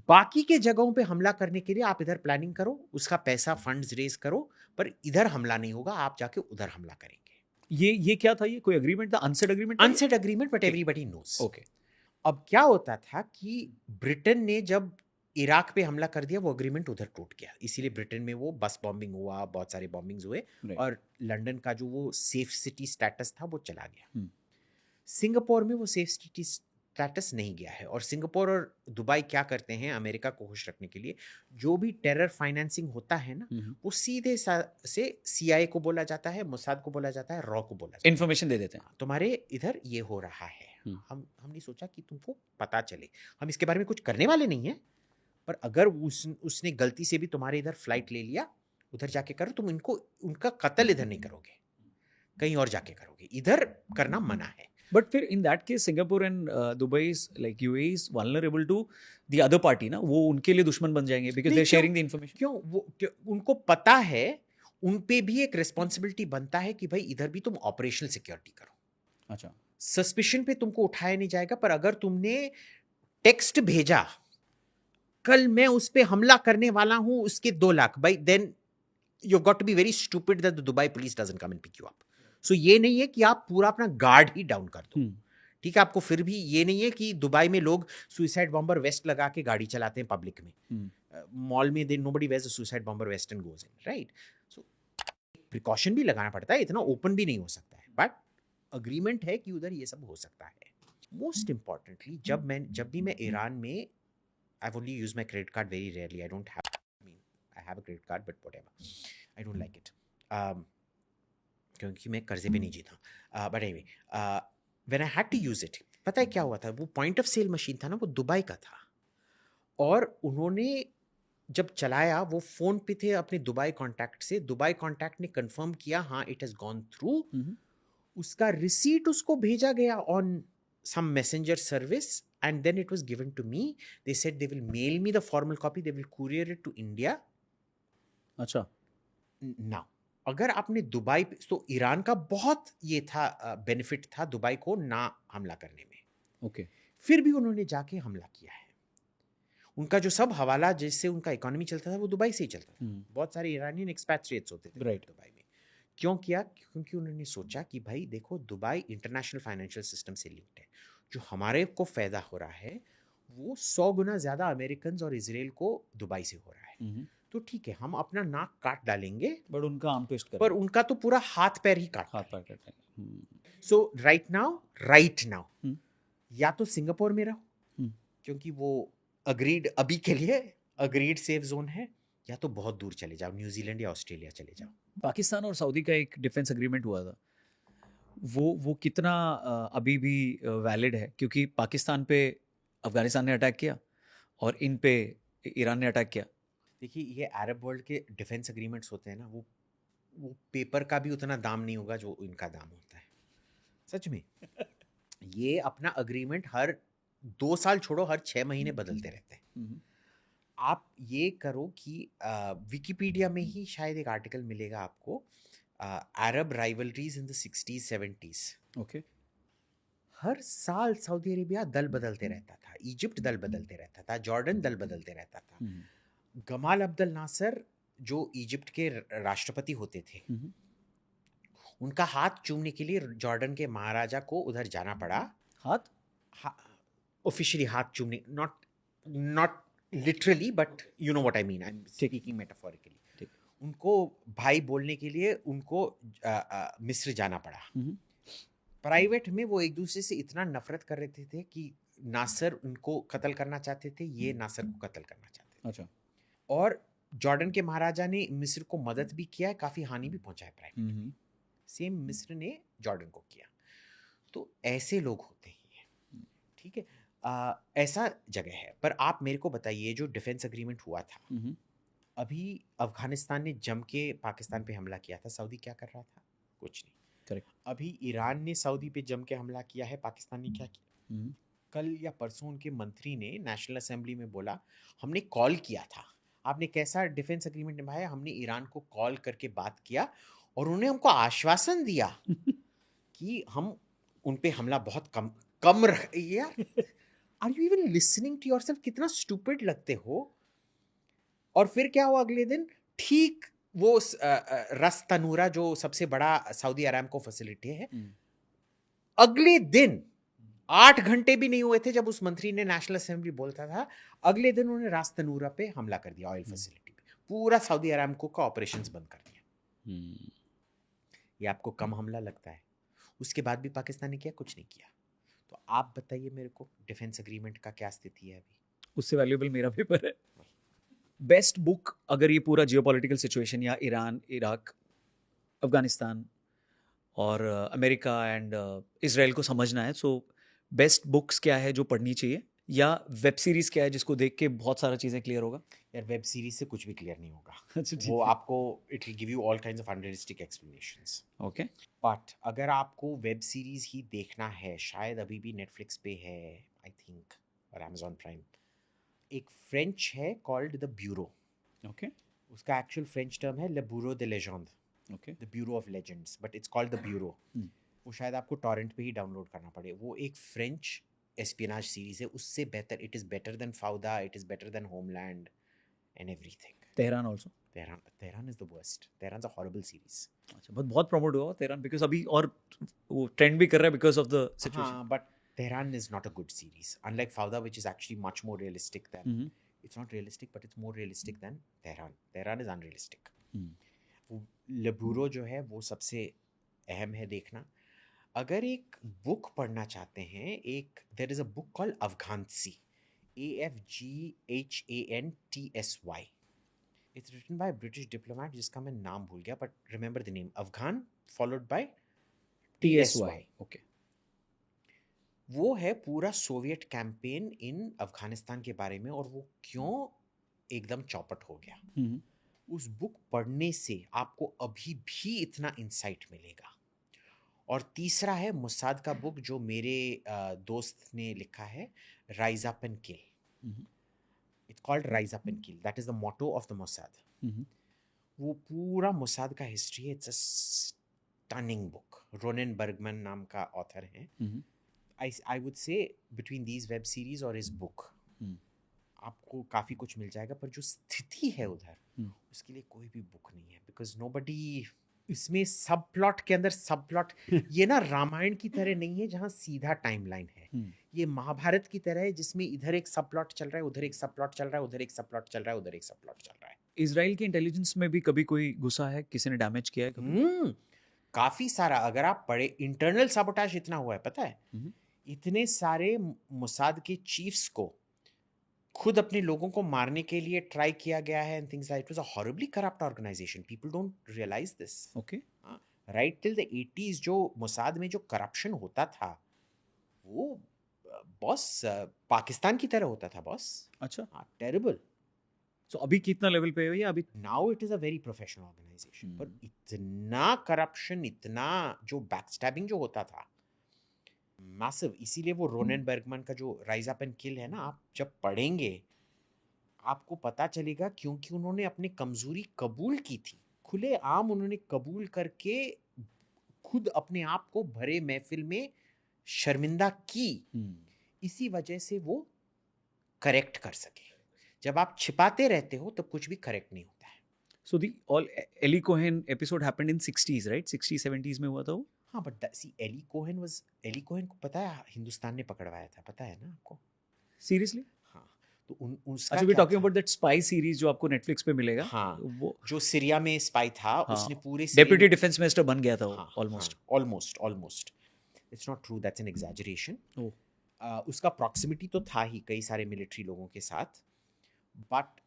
बाकी के जगहों पे हमला करने के लिए आप इधर प्लानिंग करो, उसका पैसा फंड्स रेज करो, पर इधर हमला नहीं होगा, आप जाके उधर हमला करेंगे। ये क्या था? ये कोई एग्रीमेंट था? Unsaid agreement? Unsaid agreement, but everybody knows. Okay. अब क्या होता था कि ब्रिटेन ने जब इराक पे हमला कर दिया, वो एग्रीमेंट उधर टूट गया, इसीलिए ब्रिटेन में वो बस बॉम्बिंग हुआ, बहुत सारे बॉम्बिंग्स हुए, और लंदन का जो वो सेफ सिटी स्टेटस था वो चला गया। सिंगापुर में वो सेफ सिटी स्टेटस नहीं गया है, और सिंगापुर और दुबई क्या करते हैं अमेरिका को खुश रखने के लिए, जो भी टेरर फाइनेंसिंग होता है ना, वो सीधे से CIA को बोला जाता है, मोसाद को बोला जाता है, रॉ को बोला जाता है, इन्फॉर्मेशन दे देते हैं, तुम्हारे इधर ये हो रहा है। हमने सोचा कि तुमको पता चले, हम इसके बारे में कुछ करने वाले नहीं है, पर अगर उसने गलती से भी तुम्हारे इधर फ्लाइट ले लिया, उधर जाके करो, तुम उनका कत्ल इधर नहीं करोगे, कहीं और जाके करोगे, इधर करना मना है। बट फिर in that case Singapore and Dubai is like UAE is vulnerable to the other party ना, वो उनके लिए दुश्मन बन जाएंगे because they are sharing the information. क्यों उनको पता है, उन पे भी एक रिस्पॉन्सिबिलिटी बनता है कि भाई इधर भी तुम ऑपरेशनल सिक्योरिटी करो। अच्छा, सस्पिशन पे तुमको उठाया नहीं जाएगा, पर अगर तुमने टेक्स्ट भेजा कल मैं उस पे हमला करने वाला हूं उसके 2 लाख, भाई then you got to be very stupid that the Dubai police doesn't come and pick you up. So ये नहीं है कि आप पूरा अपना गार्ड ही डाउन कर दो. ठीक है, आपको फिर भी ये नहीं है कि दुबई में लोग सुसाइड बॉम्बर वेस्ट लगा के गाड़ी चलाते हैं पब्लिक में. मॉल में they nobody wears a suicide bomber vest and goes in, right? So precaution भी लगाना पड़ता है, इतना ओपन भी नहीं हो सकता है, बट अग्रीमेंट है कि उधर ये सब हो सकता है. मोस्ट इंपॉर्टेंटली जब भी मैं ईरान में, I've only used my credit card very rarely. I have a credit card, but whatever. I don't like it. क्योंकि मैं कर्जे पे नहीं जीता. But anyway, when I had to use it, पता है क्या हुआ था? वो पॉइंट ऑफ सेल मशीन था ना, वो दुबई का था. और उन्होंने जब चलाया, वो फोन पे थे अपने दुबई कॉन्टैक्ट से. दुबई कॉन्टैक्ट ने कंफर्म किया, हाँ इट हैज गॉन थ्रू. उसका रिसीट उसको भेजा गया on some messenger service, and then it was given to me. They said they will mail me the formal copy, they will courier it to India. अच्छा. Now अगर आपने Dubai पे, तो Iran का बहुत ये था बेनिफिट था दुबई को ना हमला करने में. ओके. फिर भी उन्होंने जाके हमला किया है. उनका जो सब हवाला जिससे उनका इकोनॉमी चलता था वो दुबई से ही चलता था. बहुत सारे ईरानियन एक्सपैट्रिएट्स होते थे राइट. दुबई में. क्यों किया? क्योंकि उन्होंने सोचा कि भाई देखो, दुबई इंटरनेशनल फाइनेंशियल सिस्टम से लिंक्ड है. जो हमारे को फायदा हो रहा है वो 100 गुना ज्यादा अमेरिकन और इजराइल को दुबई से हो रहा है. तो ठीक है, हम अपना नाक काट डालेंगे, बट उनका आर्म ट्विस्ट कर, पर उनका तो पूरा हाथ पैर ही काट. हाथ पैर काट. सो राइट नाउ या तो सिंगापुर में रहो, क्योंकि वो अग्रीड अभी के लिए अग्रीड सेफ जोन है, या तो बहुत दूर चले जाओ, न्यूजीलैंड या ऑस्ट्रेलिया चले जाओ. पाकिस्तान और सऊदी का एक डिफेंस एग्रीमेंट हुआ था, वो कितना अभी भी वैलिड है? क्योंकि पाकिस्तान पे अफगानिस्तान ने अटैक किया और इन पे ईरान ने अटैक किया. देखिए, ये अरब वर्ल्ड के डिफेंस एग्रीमेंट्स होते हैं ना, वो पेपर का भी उतना दाम नहीं होगा जो इनका दाम होता है, सच में. ये अपना अग्रीमेंट हर 2 साल छोड़ो, हर 6 महीने बदलते रहते हैं. आप ये करो कि विकिपीडिया में ही शायद एक आर्टिकल मिलेगा आपको, Arab rivalries in the 60s 70s. Okay. हर साल सऊदी अरेबिया दल बदलते रहता था, इजिप्ट दल बदलते रहता था, जॉर्डन दल बदलते रहता था. गमाल अब्दुल नासर जो इजिप्ट के राष्ट्रपति होते थे, उनका हाथ चूमने के लिए जॉर्डन के महाराजा को उधर जाना पड़ा. ऑफिशियली हाथ चूमने, not literally, but you know what I mean, I am speaking metaphorically. उनको भाई बोलने के लिए उनको मिस्र जाना पड़ा. प्राइवेट में वो एक दूसरे से इतना नफरत कर रहे थे कि नासर उनको कत्ल करना चाहते थे, ये नासर को कत्ल करना चाहते थे. अच्छा. और जॉर्डन के महाराजा ने मिस्र को मदद भी किया है, काफी हानि भी पहुंचा है प्राइवेट में. सेम मिस्र ने जॉर्डन को किया. तो ऐसे लोग होते हैं, ठीक है. ऐसा जगह है. पर आप मेरे को बताइए, जो डिफेंस एग्रीमेंट हुआ था, अभी अफगानिस्तान ने जम के पाकिस्तान पे हमला किया था, सऊदी क्या कर रहा था? कुछ नहीं. करेक्ट. अभी ईरान ने सऊदी पे जम के हमला किया है, पाकिस्तान ने क्या किया? कल या परसों उनके मंत्री ने नेशनल असेंबली में बोला, हमने कॉल किया था. आपने कैसा डिफेंस एग्रीमेंट निभाया? हमने ईरान को कॉल करके बात किया और उन्होंने हमको आश्वासन दिया कि हम उन पे हमला बहुत कम यार, are you even listening to yourself? कितना स्टूपिड लगते हो. और फिर क्या हुआ अगले दिन? ठीक वो रस तनूरा जो सबसे बड़ा सऊदी अरामको फैसिलिटी है, अगले दिन 8 घंटे भी नहीं हुए थे जब उस मंत्री ने नेशनल असेंबली बोलता था, अगले दिन उन्होंने रास तनूरा पे हमला कर दिया, ऑयल फैसिलिटी पे. पूरा सऊदी अरामको का ऑपरेशंस बंद कर दिया. ये आपको कम हमला लगता है? उसके बाद भी पाकिस्तान ने किया? कुछ नहीं किया. तो आप बताइए मेरे को, डिफेंस एग्रीमेंट का क्या स्थिति है अभी? उससे वैल्यूएबल मेरा पेपर है. बेस्ट बुक, अगर ये पूरा जियोपॉलिटिकल सिचुएशन या ईरान, इराक, अफगानिस्तान और अमेरिका एंड इजराइल को समझना है, सो बेस्ट बुक्स क्या है जो पढ़नी चाहिए, या वेब सीरीज क्या है जिसको देख के बहुत सारा चीज़ें क्लियर होगा? यार, वेब सीरीज से कुछ भी क्लियर नहीं होगा. अच्छा, वो आपको, it will give you all kinds of unrealistic explanations. Okay. But अगर आपको वेब सीरीज ही देखना है, शायद अभी भी नेटफ्लिक्स पे है आई थिंक, और अमेजॉन प्राइम. एक फ्रेंच है कॉल्ड द ब्यूरो. ओके. उसका एक्चुअल फ्रेंच टर्म है ले bureau de légende. Okay. The bureau of legends, but it's called the bureau. वो शायद आपको टॉरेंट पे ही डाउनलोड करना पड़े। वो एक फ्रेंच एस्पिनाज सीरीज है, उससे बेहतर, it is better than फाउदा, it is better than homeland and everything. Tehran also. Tehran is the worst. Tehran a horrible series. अच्छा, बहुत प्रमोट हुआ तेहरान बिकॉज अभी और वो ट्रेंड भी कर रहा है बिकॉज ऑफ द सिचुएशन। हाँ, but Tehran is not a good series. Unlike Fauda, which is actually much more realistic than. It's not realistic, but it's more realistic than Tehran. Tehran is unrealistic. वो लेबूरो जो है वो सबसे अहम है देखना। अगर एक बुक पढ़ना चाहते हैं, एक there is a book called Afghantsy, AFGHANTSY। It's written by British diplomat जिसका मैं नाम भूल गया, but remember the name, Afghan followed by TSY। Okay. वो है पूरा सोवियत कैंपेन इन अफगानिस्तान के बारे में, और वो क्यों एकदम चौपट हो गया। उस बुक पढ़ने से आपको अभी भी इतना इंसाइट मिलेगा। और तीसरा है मोसाद का बुक जो मेरे दोस्त ने लिखा है, rise up and kill. It's called rise up and kill, that is the motto of the Mossad. वो पूरा मोसाद का हिस्ट्री है। It's a stunning book. Ronen Bergman नाम का ऑथर है। I would say between these web series और इस book आपको काफ़ी कुछ मिल जाएगा, पर जो स्थिति है उधर उसके लिए कोई भी बुक नहीं है, बिकॉज नोबडी। इसमें सब प्लॉट के अंदर सब प्लॉट, ये ना रामायण की तरह नहीं है जहाँ सीधा टाइमलाइन है। ये महाभारत की तरह है जिसमें इधर एक सब प्लॉट चल रहा है, उधर एक सब प्लॉट चल रहा है, उधर एक सब प्लॉट चल रहा है, उधर एक सब प्लॉट चल रहा है। इजराइल की इंटेलिजेंस में भी कभी कोई घुसा है, किसी ने डैमेज किया है कभी? काफ़ी सारा। अगर आप पढ़े, इंटरनल साबोटाज इतना हुआ है, पता है। इतने सारे मोसाद के चीफ्स को खुद अपने लोगों को मारने के लिए ट्राई किया गया है, and things like. It was a horribly corrupt organisation. People don't realise this. Okay. Right till the 80s जो मोसाद में जो करप्शन होता था, वो बॉस पाकिस्तान की तरह होता था बॉस। अच्छा। हाँ, टेरिबल। सो अभी कितना लेवल पे है ये अभी? Now it is a very professional organisation, पर इतना करप्शन, इतना जो बैकस्टैबिंग जो होता था, मैसिव। इसीलिए वो रोनेन बर्गमैन का जो राइज अप एंड किल है ना, आप जब पढ़ेंगे आपको पता चलेगा, क्योंकि उन्होंने अपनी कमजोरी कबूल की थी, खुले आम उन्होंने कबूल करके खुद अपने आप को भरे महफिल में शर्मिंदा की। इसी वजह से वो करेक्ट कर सके। जब आप छिपाते रहते हो तब कुछ भी करेक्ट नहीं होता है। So the all Ellie Cohen episode happened in 60s, right? 60s 70s में हुआ था वो? हाँ, बट सी एली कोहेन को पता है हिंदुस्तान ने पकड़वाया था, पता है ना आपको? Seriously? हाँ, तो उसका अच्छा, we're क्या talking था? about that spy series जो आपको Netflix पे मिलेगा। हाँ, वो जो सीरिया में स्पाई था, हाँ, उसने पूरे डेप्यूटी डिफेंस मिनिस्टर बन गया था वो। हाँ, almost almost. It's not true, that's an exaggeration. उसका प्रॉक्सिमिटी तो था ही कई सारे मिलिट्री लोगों के साथ, बट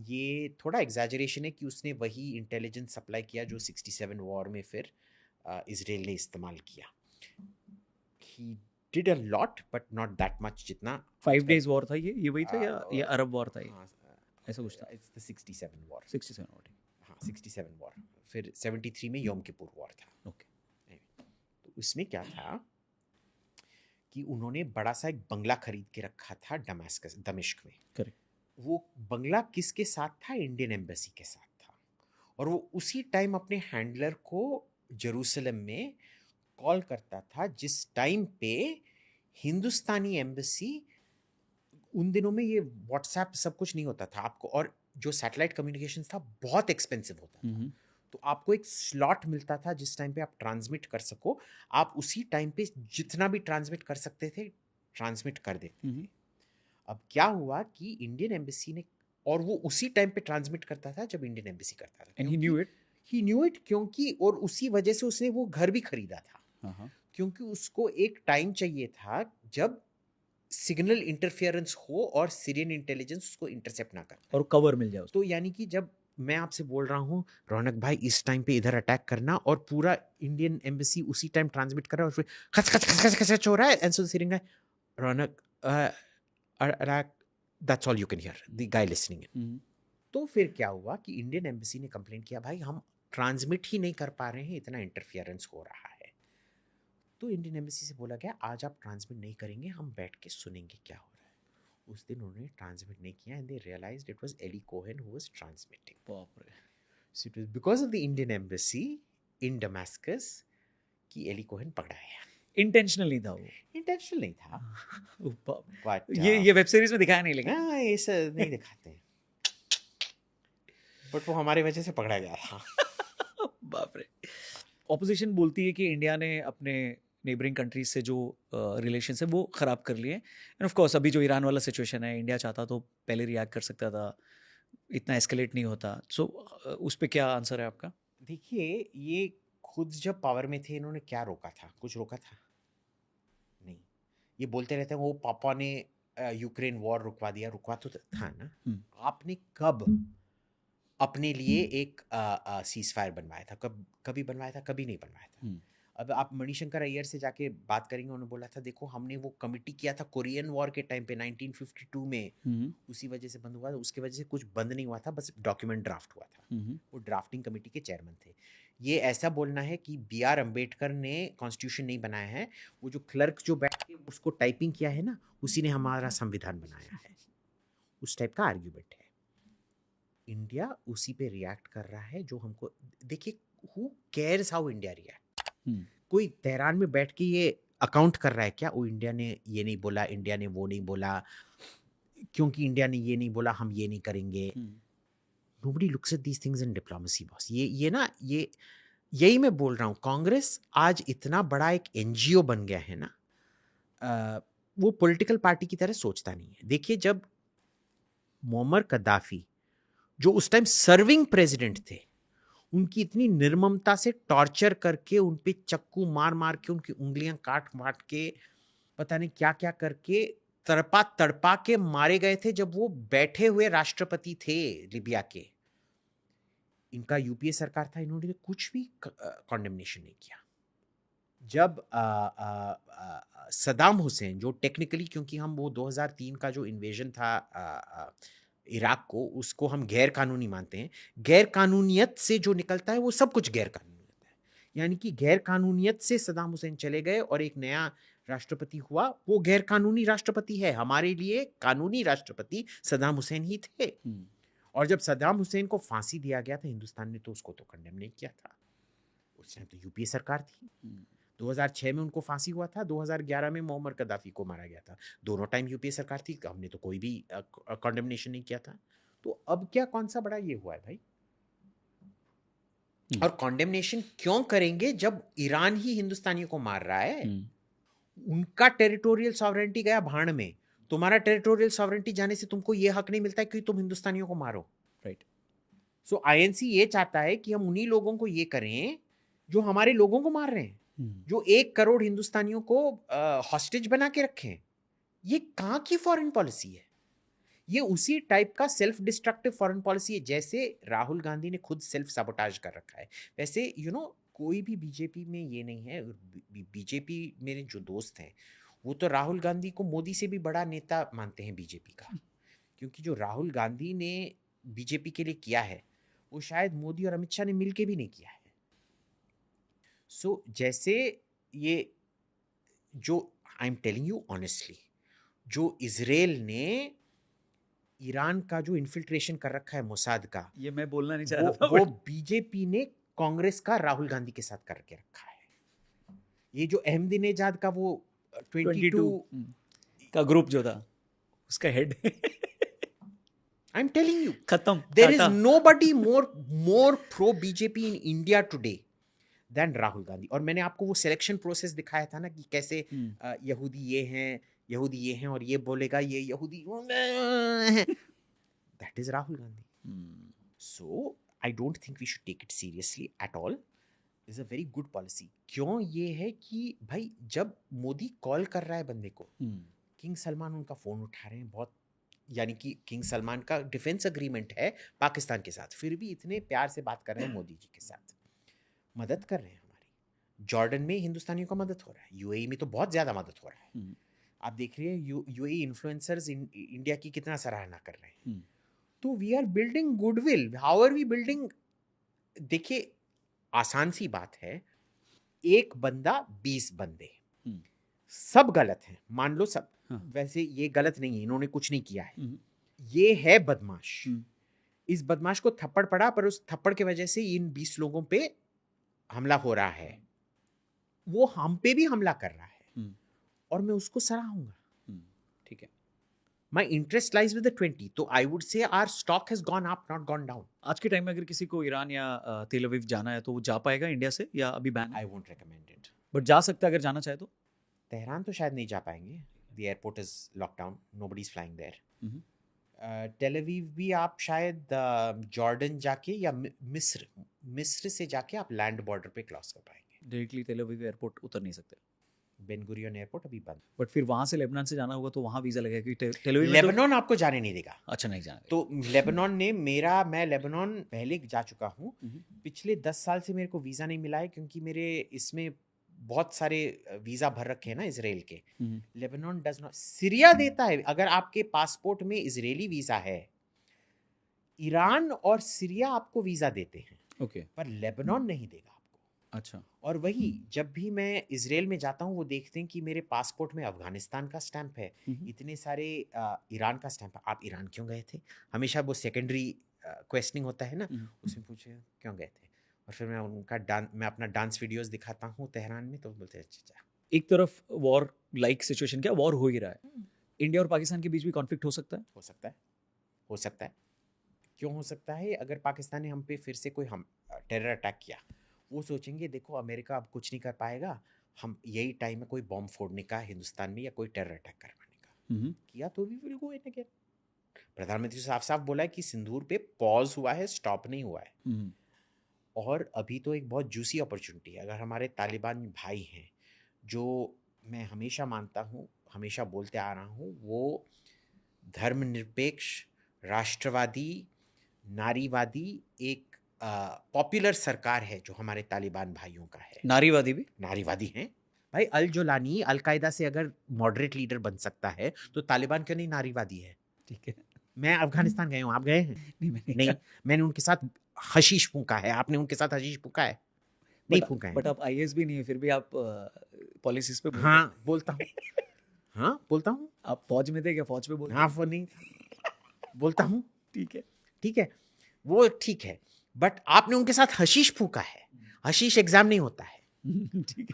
ये थोड़ा एग्जैजरेशन है कि उसने वही इंटेलिजेंस सप्लाई किया जो 67 वॉर में फिर इजराइल ने इस्तेमाल किया। He did a lot but not that much जितना 5 days वॉर था ये वही था या अरब वॉर था ये? हाँ, ऐसा कुछ था। It's the 67 war. 67 वॉर। हाँ, 67 वॉर। फिर 73 में योम किपुर वॉर था। ओके। तो उसमें क्या था कि उन्होंने बड़ा सा एक बंगला खरीद के रखा था दमिश्क में। करेक्ट। वो बंगला किसके साथ था? इंडियन एम्बेसी के साथ था। और वो उसी टाइम अपने हैंडलर को जेरूसलम में कॉल करता था जिस टाइम पे हिंदुस्तानी एम्बेसी, उन दिनों में ये व्हाट्सएप सब कुछ नहीं होता था आपको, और जो सैटेलाइट कम्युनिकेशन था बहुत एक्सपेंसिव होता था। तो आपको एक स्लॉट मिलता था जिस टाइम पे आप ट्रांसमिट कर सको। आप उसी टाइम पे जितना भी ट्रांसमिट कर सकते थे ट्रांसमिट कर देते थे। अब क्या हुआ कि इंडियन एम्बेसी ने, और वो उसी टाइम पे ट्रांसमिट करता था जब इंडियन एम्बेसी करता था। एंड ही न्यू इट क्योंकि और उसी वजह से उसने वो घर भी खरीदा था, क्योंकि उसको एक टाइम चाहिए था जब सिग्नल इंटरफेरेंस हो और सीरियन इंटेलिजेंस उसको इंटरसेप्ट ना कर और कवर मिल जाए उसको। तो यानी कि जब मैं आपसे बोल रहा हूँ रौनक भाई इस टाइम पे इधर अटैक करना, और पूरा इंडियन एम्बेसी उसी टाइम ट्रांसमिट कर रहा है, और फिर खच खच खच खच खच हो रहा है, and so Syrian guy, Raunak that's all you can hear, the guy listening. तो फिर क्या हुआ कि इंडियन एम्बेसी ने कंप्लेन किया, भाई हम ट्रांसमिट ही नहीं कर पा रहे हैं, इतना इंटरफियरेंस हो रहा है। तो इंडियन एम्बेसी से बोला गया आज आप ट्रांसमिट नहीं करेंगे, हम बैठ के सुनेंगे क्या हो रहा है। उस दिन उन्होंने ट्रांसमिट नहीं किया, and they realised it was Eli Cohen who was transmitting. बाप रे। So it was because of the Indian embassy in Damascus कि एली कोहेन पकड़ा गया। इंटेंशनल नहीं था वो। इंटेंशनल नहीं था, बट ये वेब सीरीज में दिखाया नहीं, लेकिन हाँ ऐसा नहीं दिखाते हैं, बट वो हमारी वजह से पकड़ा गया था। बाप रे। ऑपोजिशन बोलती है कि इंडिया ने अपने नेबरिंग कंट्रीज से जो रिलेशन है वो ख़राब कर लिए, एंड ऑफ कोर्स अभी जो ईरान वाला सिचुएशन है, इंडिया चाहता तो पहले रिएक्ट कर सकता था, इतना एस्केलेट नहीं होता। सो उस पे क्या आंसर है आपका? देखिए, ये खुद जब पावर में थे इन्होंने क्या रोका था? कुछ रोका था नहीं। ये बोलते रहते हैं वो पापा ने यूक्रेन वॉर रुकवा दिया, रुकवा तो था ना। आपने कब अपने लिए एक सीज फायर बनवाया था? कभी बनवाया था? कभी नहीं बनवाया था। अब आप मणिशंकर अय्यर से जाके बात करेंगे, उन्होंने बोला था देखो हमने वो कमिटी किया था कोरियन वॉर के टाइम पे 1952 में, उसी वजह से बंद हुआ था, उसके वजह से कुछ बंद नहीं हुआ था, बस डॉक्यूमेंट ड्राफ्ट हुआ था। वो ड्राफ्टिंग कमेटी के चेयरमैन थे। ये ऐसा बोलना है कि B.R. अम्बेडकर ने कॉन्स्टिट्यूशन नहीं बनाया है, वो जो क्लर्क जो बैठ के उसको टाइपिंग किया है ना, उसी ने हमारा संविधान बनाया है, उस टाइप का आर्ग्यूमेंट है। इंडिया उसी पे रिएक्ट कर रहा है जो हमको, देखिए who cares how India react. कोई तेहरान में बैठ के ये अकाउंट कर रहा है क्या? वो इंडिया ने ये नहीं बोला, इंडिया ने वो नहीं बोला, क्योंकि इंडिया ने ये नहीं बोला हम ये नहीं करेंगे। Nobody looks at these things in diplomacy, boss. ये यही मैं बोल रहा हूँ, कांग्रेस आज इतना बड़ा एक एनजीओ बन गया है ना, वो पॉलिटिकल पार्टी की तरह सोचता नहीं है। देखिए, जब मुअम्मर कद्दाफी जो उस टाइम सर्विंग प्रेसिडेंट थे, उनकी इतनी निर्ममता से टॉर्चर करके, उन पे चक्कू मार मार के, उनकी उंगलियां काट काट के, पता नहीं क्या क्या करके, तड़पा तड़पा के मारे गए थे जब वो बैठे हुए राष्ट्रपति थे लिबिया के। इनका यूपीए सरकार था, इन्होंने कुछ भी कॉन्डेमनेशन नहीं किया। जब सद्दाम हुसैन, जो टेक्निकली, क्योंकि हम वो 2003 का जो इन्वेजन था इराक को, उसको हम गैर कानूनी मानते हैं। गैर कानूनियत से जो निकलता है वो सब कुछ गैर कानूनियत है, यानी कि गैर कानूनियत से सद्दाम हुसैन चले गए और एक नया राष्ट्रपति हुआ, वो गैर कानूनी राष्ट्रपति है। हमारे लिए कानूनी राष्ट्रपति सद्दाम हुसैन ही थे। और जब सद्दाम हुसैन को फांसी दिया गया था, हिंदुस्तान ने तो उसको तो कंडेम नहीं किया था, उस टाइम तो यूपीए सरकार थी। 2006 में उनको फांसी हुआ था, 2011 में मुअम्मर कद्दाफी को मारा गया था। दोनों टाइम यूपीए सरकार थी, हमने तो कोई भी कंडेमनेशन नहीं किया था। तो अब क्या, कौन सा बड़ा ये हुआ है भाई? और कंडेमनेशन क्यों करेंगे जब ईरान ही हिंदुस्तानियों को मार रहा है? उनका टेरिटोरियल सॉवरेंटी गया भाड़ में, तुम्हारा टेरिटोरियल सॉवरेंटी जाने से तुमको ये हक नहीं मिलता है कि तुम हिंदुस्तानियों को मारो। राइट। सो आईएनसी ये चाहता है कि हम उन्हीं लोगों को ये करें जो हमारे लोगों को मार रहे हैं, जो 1 करोड़ हिंदुस्तानियों को हॉस्टेज बना के रखें। ये कहाँ की फॉरेन पॉलिसी है? ये उसी टाइप का सेल्फ डिस्ट्रक्टिव फॉरेन पॉलिसी है जैसे राहुल गांधी ने खुद सेल्फ साबोटाज कर रखा है। वैसे कोई भी बीजेपी में ये नहीं है। बीजेपी मेरे जो दोस्त हैं वो तो राहुल गांधी को मोदी से भी बड़ा नेता मानते हैं बीजेपी का, क्योंकि जो राहुल गांधी ने बीजेपी के लिए किया है वो शायद मोदी और अमित शाह ने मिलके भी नहीं किया है। सो जैसे ये जो आई एम टेलिंग यू ऑनेस्टली, जो इजराइल ने ईरान का जो इन्फिल्ट्रेशन कर रखा है मोसाद का, ये मैं बोलना नहीं चाह रहा था, वो बीजेपी ने कांग्रेस का राहुल गांधी के साथ करके रखा है। ये जो अहमदीनेजाद का वो 22 का ग्रुप जो था, उसका head I am telling you, खत्म। There is nobody more pro BJP in India today than Rahul Gandhi. और मैंने आपको वो सिलेक्शन प्रोसेस दिखाया था ना कि कैसे यहूदी ये हैं और ये बोलेगा ये यहूदी, that is Rahul Gandhi. So I don't think we should take it seriously at all. Is a very good policy. क्यों ये है कि भाई जब मोदी कॉल कर रहा है बंदे को, किंग सलमान उनका फोन उठा रहे हैं, बहुत, यानी कि किंग सलमान का डिफेंस एग्रीमेंट है पाकिस्तान के साथ, फिर भी इतने प्यार से बात कर रहे हैं मोदी जी के साथ, मदद कर रहे हैं हमारी। जॉर्डन में हिंदुस्तानियों का मदद हो रहा है, यूएई में तो बहुत ज़्यादा मदद हो रहा है। आप देख रहे हैं यूएई इन्फ्लुएंसर्स इंडिया की कितना सराहना कर रहे हैं। तो we are building goodwill. How are we building? देखिए, आसान सी बात है, एक बंदा 20 बंदे, सब गलत हैं, मान लो सब। वैसे ये गलत नहीं है, इन्होंने कुछ नहीं किया है, ये है बदमाश। इस बदमाश को थप्पड़ पड़ा, पर उस थप्पड़ की वजह से इन 20 लोगों पे हमला हो रहा है। वो हम पे भी हमला कर रहा है हम्म, और मैं उसको सराहूंगा. ठीक है. My interest lies with the 20. तो I would say our stock has gone up, not gone down. आज के टाइम में अगर किसी को ईरान या तेल अवीव जाना है तो वो जा पाएगा इंडिया से या अभी बैन है? I won't recommend it. But जा सकता है अगर जाना चाहे तो. तेहरान तो शायद नहीं जा पाएंगे. The airport is locked down. Nobody's flying there. Hmm, Tel Aviv भी आप शायद जॉर्डन जाके या मिस्र से जाके आप लैंड बॉर्डर पे क्रॉस कर पाएंगे. डायरेक्टली तेल अवीव एयरपोर्ट उतर नहीं सकते. बेन गुरियन एयरपोर्ट अभी बंद. बट फिर वहां से लेबनान से जाना होगा तो वहां वीजा लगेगा क्योंकि तेल अवीव में तो. लेबनान आपको जाने नहीं देगा. अच्छा, नहीं जाना. तो लेबनान ने मैं लेबनान पहले जा चुका हूँ. पिछले 10 साल से मेरे को वीज़ा नहीं मिला है क्योंकि मेरे इसमें बहुत सारे वीज़ा भर रखे हैं ना इजराइल के. Lebanon does not. सीरिया देता है. अगर आपके पासपोर्ट में इजरायली वीज़ा है, ईरान और सीरिया आपको वीज़ा देते हैं. ओके. पर लेबनान नहीं देगा आपको. अच्छा. और वही जब भी मैं इजराइल में जाता हूँ वो देखते हैं कि मेरे पासपोर्ट में अफगानिस्तान का स्टैंप है, इतने सारे ईरान का स्टैंप है. आप ईरान क्यों गए थे? हमेशा वो सेकेंडरी क्वेश्चनिंग होता है ना, उसमें पूछे क्यों गए थे. और फिर मैं अपना डांस वीडियोस दिखाता हूँ तेहरान में, तो बोलते हैं अच्छा. एक तरफ वॉर लाइक सिचुएशन, क्या वॉर हो ही रहा है, इंडिया और पाकिस्तान के बीच भी कॉन्फ्लिक्ट हो सकता है? हो सकता है. हो सकता है. क्यों हो सकता है? अगर पाकिस्तान ने हम पे फिर से कोई टेरर अटैक किया, वो सोचेंगे देखो अमेरिका अब कुछ नहीं कर पाएगा, हम यही टाइम है कोई बॉम्ब फोड़ने का हिंदुस्तान में या कोई टेरर अटैक करवाने का. किया तो भी विल गो इन अगेन. प्रधानमंत्री साफ साफ बोला है कि सिंदूर पे पॉज हुआ है, स्टॉप नहीं हुआ है. और अभी तो एक बहुत जूसी अपॉर्चुनिटी है. अगर हमारे तालिबान भाई हैं, जो मैं हमेशा मानता हूँ, हमेशा बोलते आ रहा हूँ, वो धर्मनिरपेक्ष, राष्ट्रवादी, नारीवादी एक पॉपुलर सरकार है जो हमारे तालिबान भाइयों का है. नारीवादी भी? नारीवादी हैं भाई. अल जोलानी अलकायदा से अगर मॉडरेट लीडर बन सकता है तो तालिबान क्यों नहीं नारीवादी है? ठीक है. मैं अफगानिस्तान गए हूँ, आप गए हैं? नहीं. मैंने उनके साथ हशीश फूंका है. आपने उनके साथ हशीश फूंका है? नहीं फूंका है. बट आप आईएएस भी नहीं है, फिर भी आप पॉलिसीज पे हाँ बोलता हूँ. हाँ बोलता हूँ. आप फौज में थे क्या? फौज पे बोलते? हाँ वो नहीं बोलता हूँ. ठीक है. ठीक है, वो ठीक है. बट आपने उनके साथ हशीश फूंका है. हशीश एग्जाम नहीं होता है.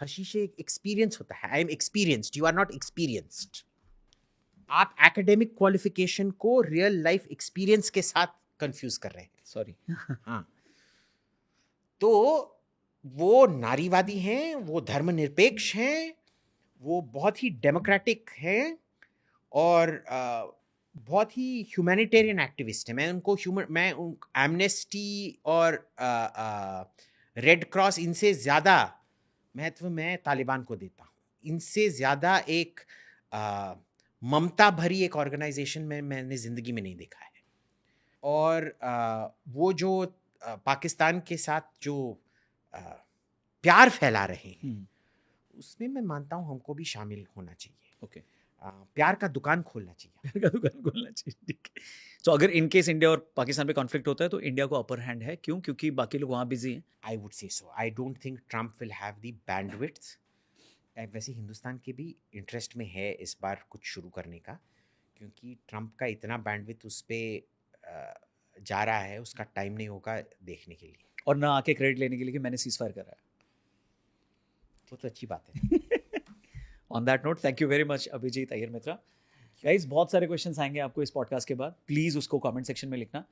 हशीश एक एक्सपीरियंस होता है. I am experienced, you are not experienced. आप एकेडमिक क्वालिफिकेशन को रियल लाइफ एक्सपीरियंस के साथ कंफ्यूज कर रहे हैं. सॉरी. हाँ. तो वो नारीवादी हैं, वो धर्मनिरपेक्ष हैं, वो बहुत ही डेमोक्रेटिक हैं और बहुत ही ह्यूमैनिटेरियन एक्टिविस्ट है. मैं एमनेस्टी और रेड क्रॉस, इनसे ज़्यादा महत्व मैं तालिबान को देता हूँ. इनसे ज़्यादा एक ममता भरी एक ऑर्गेनाइजेशन मैंने ज़िंदगी में नहीं देखा है. और वो जो पाकिस्तान के साथ जो प्यार फैला रहे हैं, उसमें मैं मानता हूँ हमको भी शामिल होना चाहिए. ओके. प्यार का दुकान खोलना चाहिए. प्यार का दुकान खोलना चाहिए. ठीक है. तो अगर इन केस इंडिया और पाकिस्तान पे कॉन्फ्लिक्ट होता है तो इंडिया को अपर हैंड है. क्यों? क्योंकि बाकी लोग वहाँ बिजी हैं. I would say so. I don't think Trump will have the bandwidth. वैसे हिंदुस्तान के भी इंटरेस्ट में है इस बार कुछ शुरू करने का, क्योंकि ट्रम्प का इतना बैंडविड्थ उस पर जा रहा है, उसका टाइम नहीं होगा देखने के लिए. और ना आके क्रेडिट लेने के लिए कि मैंने सीज फायर करा है. वो तो अच्छी बात है. On that note, thank you very much Abhijit Iyer Mitra. Guys, बहुत सारे क्वेश्चंस आएंगे आपको इस पॉडकास्ट के बाद. प्लीज़ उसको कमेंट सेक्शन में लिखना.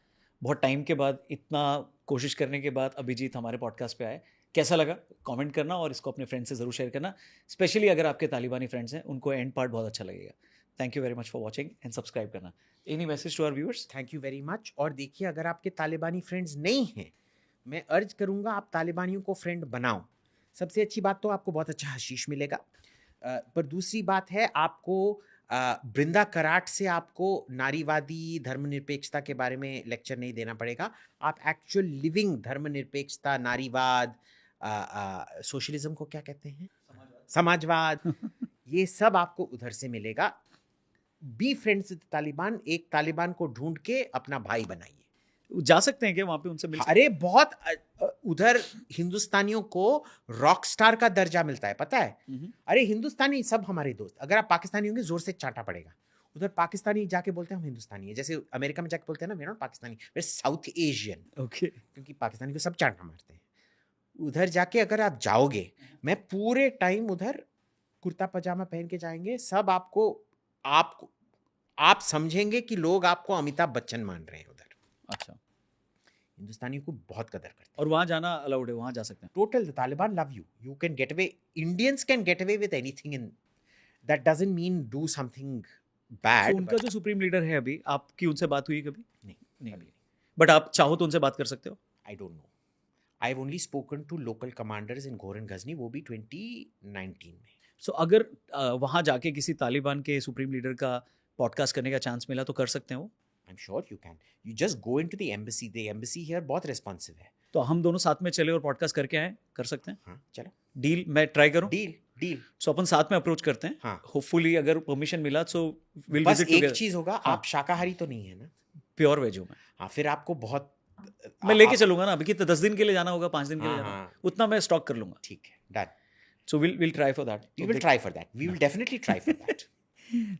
बहुत टाइम के बाद, इतना कोशिश करने के बाद अभिजीत हमारे पॉडकास्ट पे आए. कैसा लगा कमेंट करना और इसको अपने फ्रेंड्स से ज़रूर शेयर करना. स्पेशली अगर आपके तालिबानी फ्रेंड्स हैं, उनको एंड पार्ट बहुत अच्छा लगेगा. Thank you very much for watching and subscribe करना. Any message to our viewers? Thank you very much. और देखिए, अगर आपके तालिबानी फ्रेंड्स नहीं हैं, मैं अर्ज करूँगा आप तालिबानियों को फ्रेंड बनाओ. सबसे अच्छी बात तो आपको बहुत अच्छा हशीश मिलेगा. पर दूसरी बात है, आपको बृंदा कराट से आपको नारीवादी धर्मनिरपेक्षता के बारे में लेक्चर नहीं देना पड़ेगा. आप एक्चुअल लिविंग धर्मनिरपेक्षता, नारीवाद, सोशलिज्म को क्या कहते हैं, समाजवाद, ये सब आपको उधर से मिलेगा. Be friends with Taliban. एक तालिबान को ढूंढ के अपना भाई बनाइए. जा सकते हैं क्या वहाँ पे उनसे मिल? अरे बहुत उधर हिंदुस्तानियों को रॉक स्टार का दर्जा मिलता है, पता है. अरे हिंदुस्तानी सब हमारे दोस्त. अगर आप पाकिस्तानी होंगे जोर से चाटा पड़ेगा. उधर पाकिस्तानी जाके बोलते हैं हम हिंदुस्तानी है, जैसे अमेरिका में जाके बोलते हैं ना we are not Pakistani, we are South Asian. Okay. क्योंकि पाकिस्तानी को सब चाटा मारते हैं. उधर जाके अगर आप जाओगे, मैं पूरे टाइम उधर कुर्ता पजामा पहन के जाएंगे, सब आपको आप समझेंगे कि लोग आपको अमिताभ बच्चन मान रहे हैं उधर। अच्छा, हिंदुस्तानियों को बहुत कदर करते हैं। और वहां जाना अलाउड है, वहां जा सकते हैं? Total, the Taliban love you, you can get away, Indians can get away with anything, in that doesn't mean do something तो बैड। उनका जो सुप्रीम लीडर है अभी, आपकी उनसे बात हुई कभी? नहीं, नहीं कभी हुई। बट आप चाहो तो उनसे बात कर सकते हो? I don't know, I have only spoken to local commanders in गोरन गजनी, वो भी 2019 में। सो अगर वहां जाके किसी तालिबान के सुप्रीम लीडर का पॉडकास्ट करने का चांस मिला तो कर सकते हैं वो? I am sure you can, you just go into the embassy, the embassy here बहुत रिस्पॉन्सिव है। तो हम दोनों साथ में चले और पॉडकास्ट करके आए, कर सकते हैं? हाँ चलो, डील, मैं ट्राई करूं? Deal deal. सो अपन साथ में अप्रोच करते हैं। हाँ, होपफुली अगर परमिशन मिला सो विल बस विजिट एक टुगेदर। चीज होगा, हाँ। आप शाकाहारी तो नहीं है ना? प्योर वेज हूं मैं। हाँ, फिर आपको बहुत मैं लेके चलूंगा ना, अभी कितना 10 दिन के लिए जाना होगा, 5 दिन के लिए हाँ जाना होगा, हाँ, उतना मैं स्टॉक कर लूंगा। ठीक है, done. So will try for that. We will try for that. We will definitely try for that.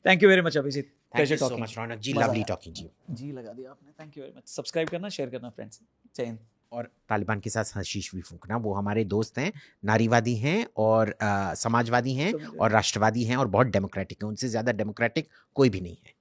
Thank you very much Abhijit, Thank pleasure you so talking. much, Ronak ji. मजा Lovely आया। talking to you. जी लगा दिया आपने, thank you very much. Subscribe करना, share करना friends. जय हिंद। और तालिबान के साथ हशीश भी फूंकना, वो हमारे दोस्त हैं, नारीवादी हैं और समाजवादी हैं और राष्ट्रवादी हैं और बहुत डेमोक्रेटिक हैं, उनसे ज़्यादा डेमोक्रेटिक कोई भी नहीं है।